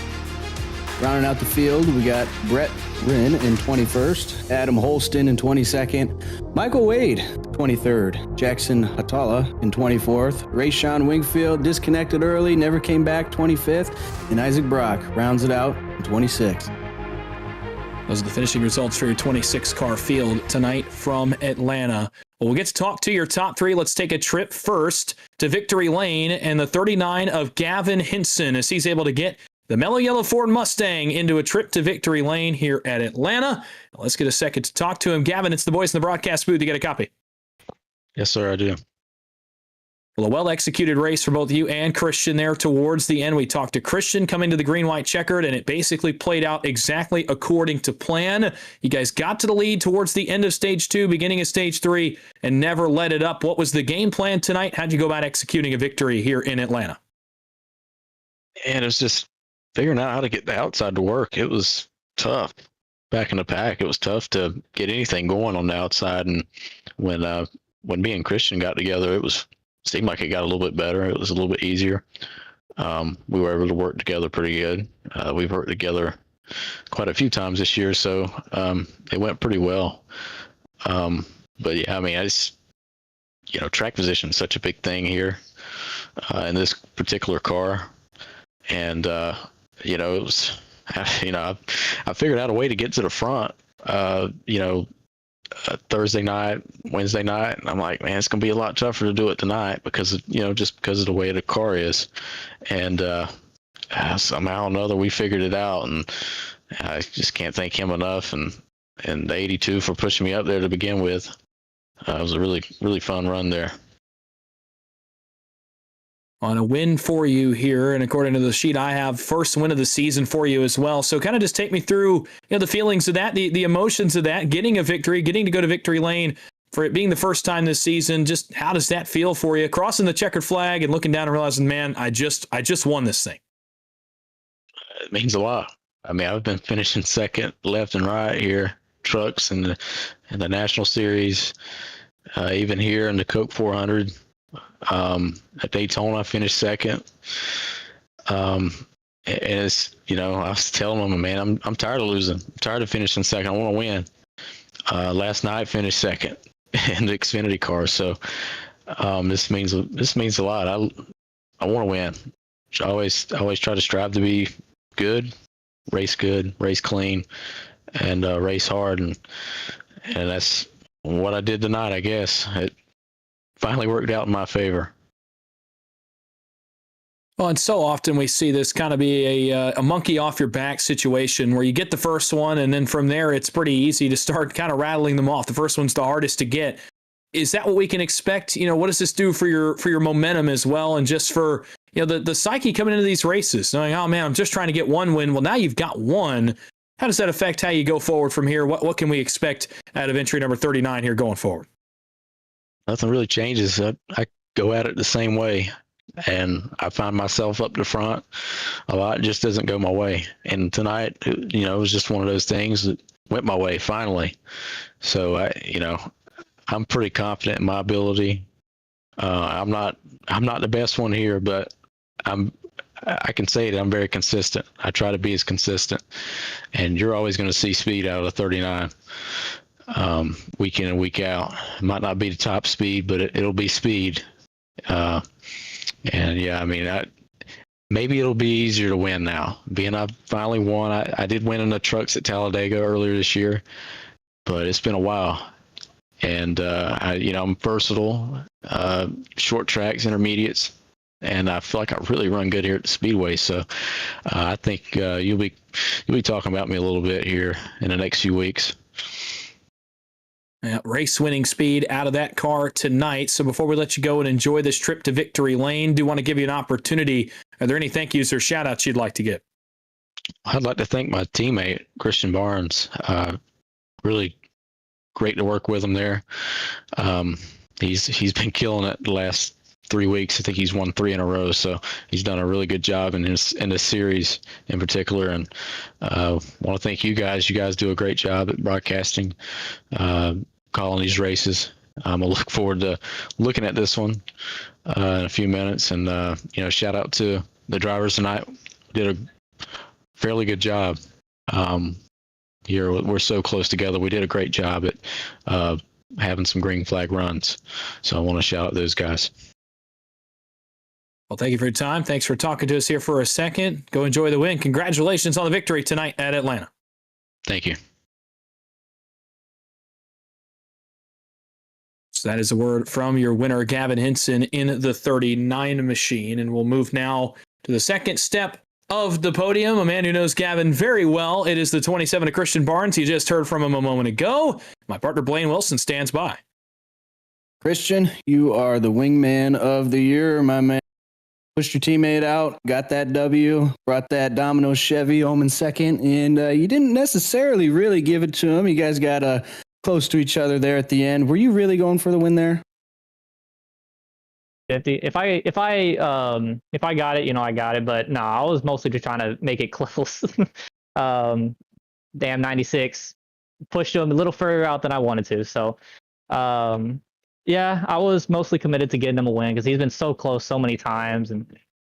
Rounding out the field, we got Brett Rinn in 21st, Adam Holston in 22nd, Michael Wade, 23rd, Jackson Hatala in 24th, Rayshawn Wingfield disconnected early, never came back, 25th, and Isaac Brock rounds it out in 26th. Those are the finishing results for your 26-car field tonight from Atlanta. Well, we'll get to talk to your top three. Let's take a trip first to Victory Lane and the 39 of Gavin Hinson as he's able to get the Mellow Yellow Ford Mustang into a trip to Victory Lane here at Atlanta. Let's get a second to talk to him. Gavin, it's the boys in the broadcast booth. You get a copy? Yes, sir, I do. Well, a well-executed race for both you and Christian there towards the end. We talked to Christian coming to the green-white checkered, and it basically played out exactly according to plan. You guys got to the lead towards the end of stage 2, beginning of stage 3, and never let it up. What was the game plan tonight? How'd you go about executing a victory here in Atlanta? And it was just figuring out how to get the outside to work. It was tough. Back in the pack, it was tough to get anything going on the outside. And when me and Christian got together, it seemed like it got a little bit better. It was a little bit easier. We were able to work together pretty good. We've worked together quite a few times this year, so it went pretty well. But yeah, I mean, track position is such a big thing here in this particular car. And it was, I figured out a way to get to the front, Thursday night, Wednesday night. And I'm like, man, it's going to be a lot tougher to do it tonight because, just because of the way the car is. And somehow or another, we figured it out. And I just can't thank him enough. And the 82 for pushing me up there to begin with. It was a really, really fun run there. On a win for you here, and according to the sheet I have, first win of the season for you as well. So kind of just take me through the feelings of that, the emotions of that, getting a victory, getting to go to Victory Lane for it being the first time this season. Just how does that feel for you? Crossing the checkered flag and looking down and realizing, man, I just won this thing. It means a lot. I mean, I've been finishing second left and right here, trucks and the National Series, even here in the Coke 400. At Daytona, I finished second. And it's, I was telling them, man, I'm tired of losing. I'm tired of finishing second. I want to win. Last night, finished second in the Xfinity car. So this means a lot. I want to win. I always try to strive to be good, race clean, and race hard. And that's what I did tonight, I guess. It finally worked out in my favor. Well, and so often we see this kind of be a monkey off your back situation where you get the first one, and then from there it's pretty easy to start kind of rattling them off. The first one's the hardest to get. Is that what we can expect? What does this do for your momentum as well, and just for the psyche coming into these races, knowing, oh man, I'm just trying to get one win. Well, now you've got one. How does that affect how you go forward from here? What can we expect out of entry number 39 here going forward? Nothing really changes. I go at it the same way, and I find myself up the front a lot. It just doesn't go my way. And tonight, it was just one of those things that went my way finally. So I'm pretty confident in my ability. I'm not the best one here, but I can say that I'm very consistent. I try to be as consistent, and you're always going to see speed out of the 39. Week in and week out. It might not be the top speed, but it'll be speed. And yeah, I mean, maybe it'll be easier to win now. Being I finally won, I did win in the trucks at Talladega earlier this year, but it's been a while. And I'm versatile, short tracks, intermediates, and I feel like I really run good here at the Speedway. So I think you'll be talking about me a little bit here in the next few weeks. Race-winning speed out of that car tonight. So before we let you go and enjoy this trip to Victory Lane, do want to give you an opportunity. Are there any thank yous or shout-outs you'd like to give? I'd like to thank my teammate, Christian Barnes. Really great to work with him there. He's been killing it the last 3 weeks. I think he's won 3 in a row. So he's done a really good job in this series in particular. And want to thank you guys. You guys do a great job at broadcasting, calling these races. I look forward to looking at this one in a few minutes. And, shout out to the drivers tonight. Did a fairly good job. Here, we're so close together. We did a great job at having some green flag runs. So I want to shout out those guys. Well, thank you for your time. Thanks for talking to us here for a second. Go enjoy the win. Congratulations on the victory tonight at Atlanta. Thank you. So that is a word from your winner, Gavin Henson, in the 39 machine. And we'll move now to the second step of the podium, a man who knows Gavin very well. It is the 27 of Christian Barnes. You just heard from him a moment ago. My partner, Blaine Wilson, stands by. Christian, you are the wingman of the year, my man. Pushed your teammate out, got that W, brought that Domino Chevy home in second, and you didn't necessarily really give it to him. You guys got close to each other there at the end. Were you really going for the win there? If I got it, I got it. But no, I was mostly just trying to make it close. Damn 96 pushed him a little further out than I wanted to. So, yeah, I was mostly committed to getting him a win because he's been so close so many times, and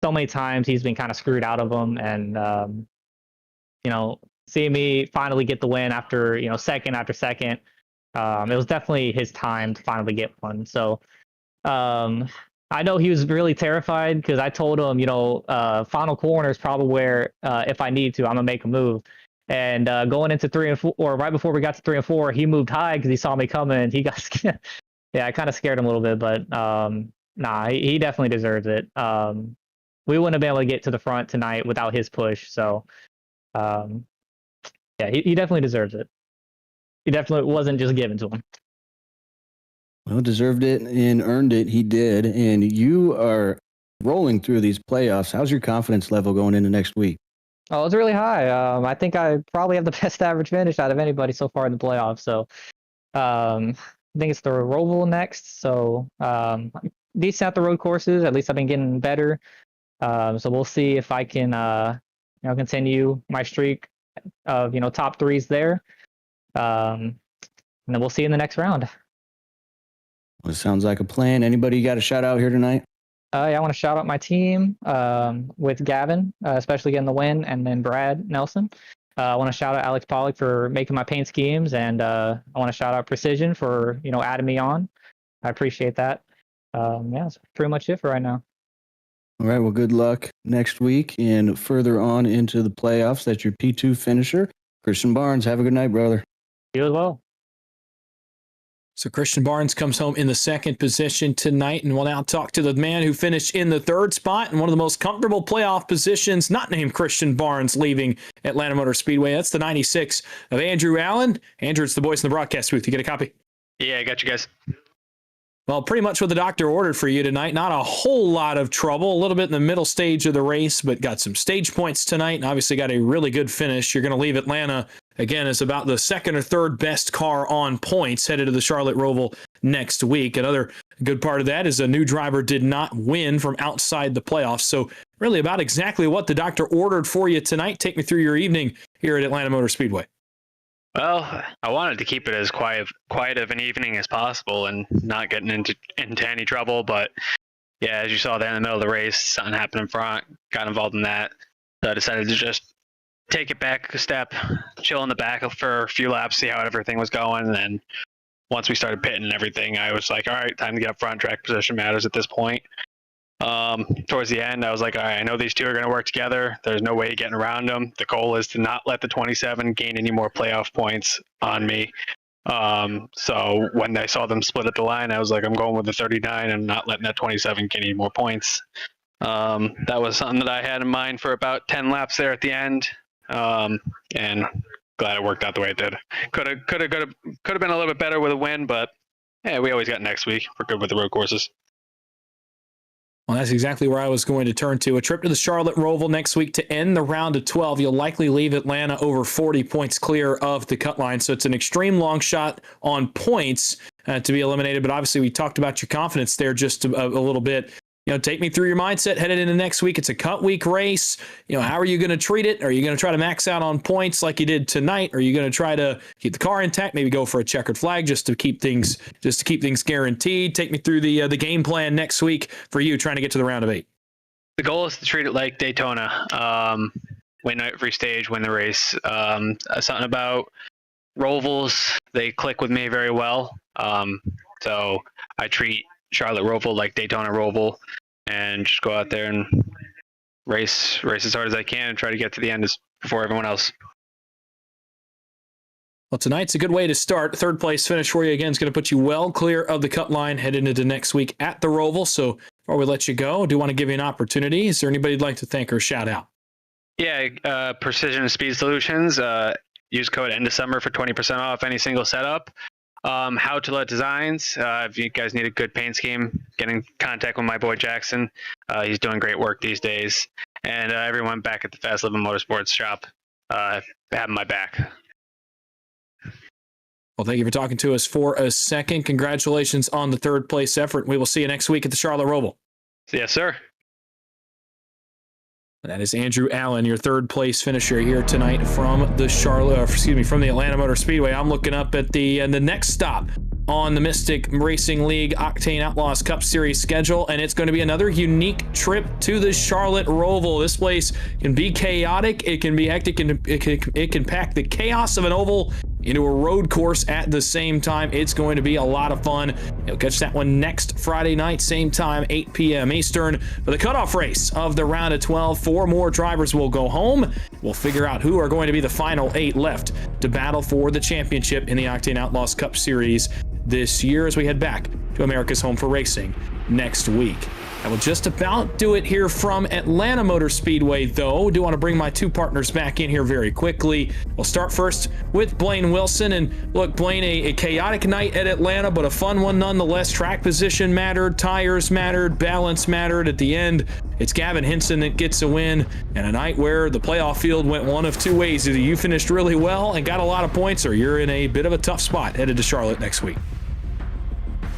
so many times he's been kind of screwed out of them. And seeing me finally get the win after second after second, it was definitely his time to finally get one. So. I know he was really terrified because I told him, final corner is probably where, if I need to, I'm going to make a move. And going into 3 and 4, or right before we got to 3 and 4, he moved high because he saw me coming. He got scared. Yeah, I kind of scared him a little bit, but he definitely deserves it. We wouldn't have been able to get to the front tonight without his push. So, yeah, he definitely deserves it. He definitely wasn't just given to him. Well, deserved it and earned it. He did. And you are rolling through these playoffs. How's your confidence level going into next week? Oh, it's really high. I think I probably have the best average finish out of anybody so far in the playoffs. So I think it's the Roval next. So decent at the road courses. At least I've been getting better. So we'll see if I can continue my streak of top threes there. And then we'll see in the next round. Well, it sounds like a plan. Anybody you got a shout out here tonight? Yeah, I want to shout out my team with Gavin, especially getting the win, and then Brad Nelson. I want to shout out Alex Pollock for making my paint schemes, and I want to shout out Precision for adding me on. I appreciate that. Yeah, that's pretty much it for right now. All right, well, good luck next week and further on into the playoffs. That's your P2 finisher, Christian Barnes. Have a good night, brother. You as well. So Christian Barnes comes home in the second position tonight, and we'll now talk to the man who finished in the third spot and one of the most comfortable playoff positions, not named Christian Barnes, leaving Atlanta Motor Speedway. That's the 96 of Andrew Allen. Andrew, it's the voice in the broadcast booth. You get a copy? Yeah, I got you guys. Well, pretty much what the doctor ordered for you tonight. Not a whole lot of trouble, a little bit in the middle stage of the race, but got some stage points tonight, and obviously got a really good finish. You're going to leave Atlanta, again, as about the second or third best car on points, headed to the Charlotte Roval next week. Another good part of that is a new driver did not win from outside the playoffs. So really about exactly what the doctor ordered for you tonight. Take me through your evening here at Atlanta Motor Speedway. Well, I wanted to keep it as quiet of an evening as possible and not getting into any trouble. But yeah, as you saw there in the middle of the race, something happened in front, got involved in that. So I decided to just take it back a step, chill in the back for a few laps, see how everything was going. And then once we started pitting and everything, I was like, all right, time to get up front. Track position matters at this point. Towards the end, I was like, all right, I know these two are going to work together. There's no way getting around them. The goal is to not let the 27 gain any more playoff points on me. So when I saw them split at the line, I was like, I'm going with the 39 and not letting that 27 gain any more points. That was something that I had in mind for about 10 laps there at the end. And glad it worked out the way it did. Could have been a little bit better with a win, but yeah, we always got next week. We're good with the road courses. Well, that's exactly where I was going to turn to. A trip to the Charlotte Roval next week to end the round of 12. You'll likely leave Atlanta over 40 points clear of the cut line. So it's an extreme long shot on points. to be eliminated. But obviously, we talked about your confidence there just a little bit. Take me through your mindset headed into next week. It's a cut week race. How are you going to treat it? Are you going to try to max out on points like you did tonight? Are you going to try to keep the car intact? Maybe go for a checkered flag just to keep things guaranteed. Take me through the game plan next week for you trying to get to the round of 8. The goal is to treat it like Daytona. Win every stage, win the race. Something about Rovals, they click with me very well. So I treat Charlotte Roval like Daytona Roval, and just go out there and race as hard as I can and try to get to the end before everyone else. Well, tonight's a good way to start. Third place finish for you again is going to put you well clear of the cut line headed into next week at the Roval. So before we let you go, I do want to give you an opportunity. Is there anybody you'd like to thank or shout out? Yeah, Precision Speed Solutions. Use code ENDOFSUMMER for 20% off any single setup. How to Let Designs. If you guys need a good paint scheme, get in contact with my boy Jackson. He's doing great work these days. And everyone back at the Fast Living Motorsports shop having my back. Well, thank you for talking to us for a second. Congratulations on the third place effort. We will see you next week at the Charlotte Roval. Yes, sir. That is Andrew Allen, your third place finisher here tonight from the Atlanta Motor Speedway. I'm looking up at the next stop on the Mystic Racing League Octane Outlaws Cup Series schedule, and it's going to be another unique trip to the Charlotte Roval. This place can be chaotic, it can be hectic, it can pack the chaos of an oval into a road course at the same time. It's going to be a lot of fun. You'll catch that one next Friday night, same time, 8 p.m. Eastern. For the cutoff race of the round of 12, 4 more drivers will go home. We'll figure out who are going to be the final 8 left to battle for the championship in the Octane Outlaws Cup Series this year as we head back to America's Home for Racing next week. I will just about do it here from Atlanta Motor Speedway, though. I do want to bring my 2 partners back in here very quickly. We'll start first with Blaine Wilson. And look, Blaine, a chaotic night at Atlanta, but a fun one nonetheless. Track position mattered, tires mattered, balance mattered. At the end, it's Gavin Henson that gets a win, and a night where the playoff field went one of 2 ways. Either you finished really well and got a lot of points, or you're in a bit of a tough spot headed to Charlotte next week.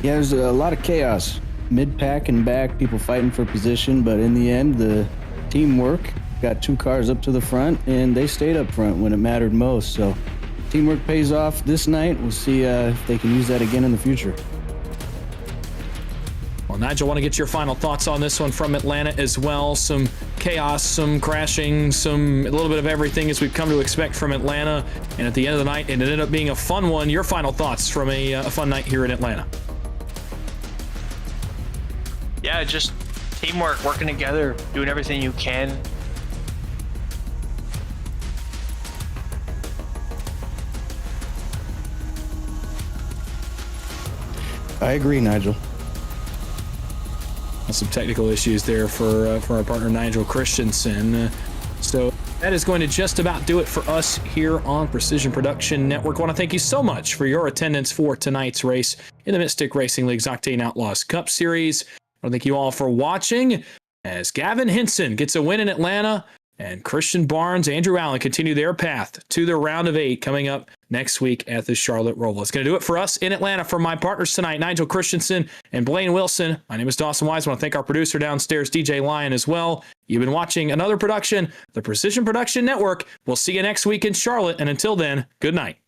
Yeah, there's a lot of chaos. Mid-pack and back, people fighting for position, but in the end, the teamwork got 2 cars up to the front, and they stayed up front when it mattered most. So teamwork pays off this night. We'll see if they can use that again in the future. Well, Nigel, I want to get your final thoughts on this one from Atlanta as well. Some chaos, some crashing, a little bit of everything as we've come to expect from Atlanta. And at the end of the night, it ended up being a fun one. Your final thoughts from a fun night here in Atlanta? Yeah, just teamwork, working together, doing everything you can. I agree, Nigel. Some technical issues there for our partner Nigel Christensen. So that is going to just about do it for us here on Precision Production Network. I want to thank you so much for your attendance for tonight's race in the Mystic Racing League's Octane Outlaws Cup Series. I want to thank you all for watching as Gavin Henson gets a win in Atlanta and Christian Barnes, Andrew Allen continue their path to the round of 8 coming up next week at the Charlotte Roval. It's going to do it for us in Atlanta. For my partners tonight, Nigel Christensen and Blaine Wilson, my name is Dawson Wise. I want to thank our producer downstairs, DJ Lyon, as well. You've been watching another production, the Precision Production Network. We'll see you next week in Charlotte, and until then, good night.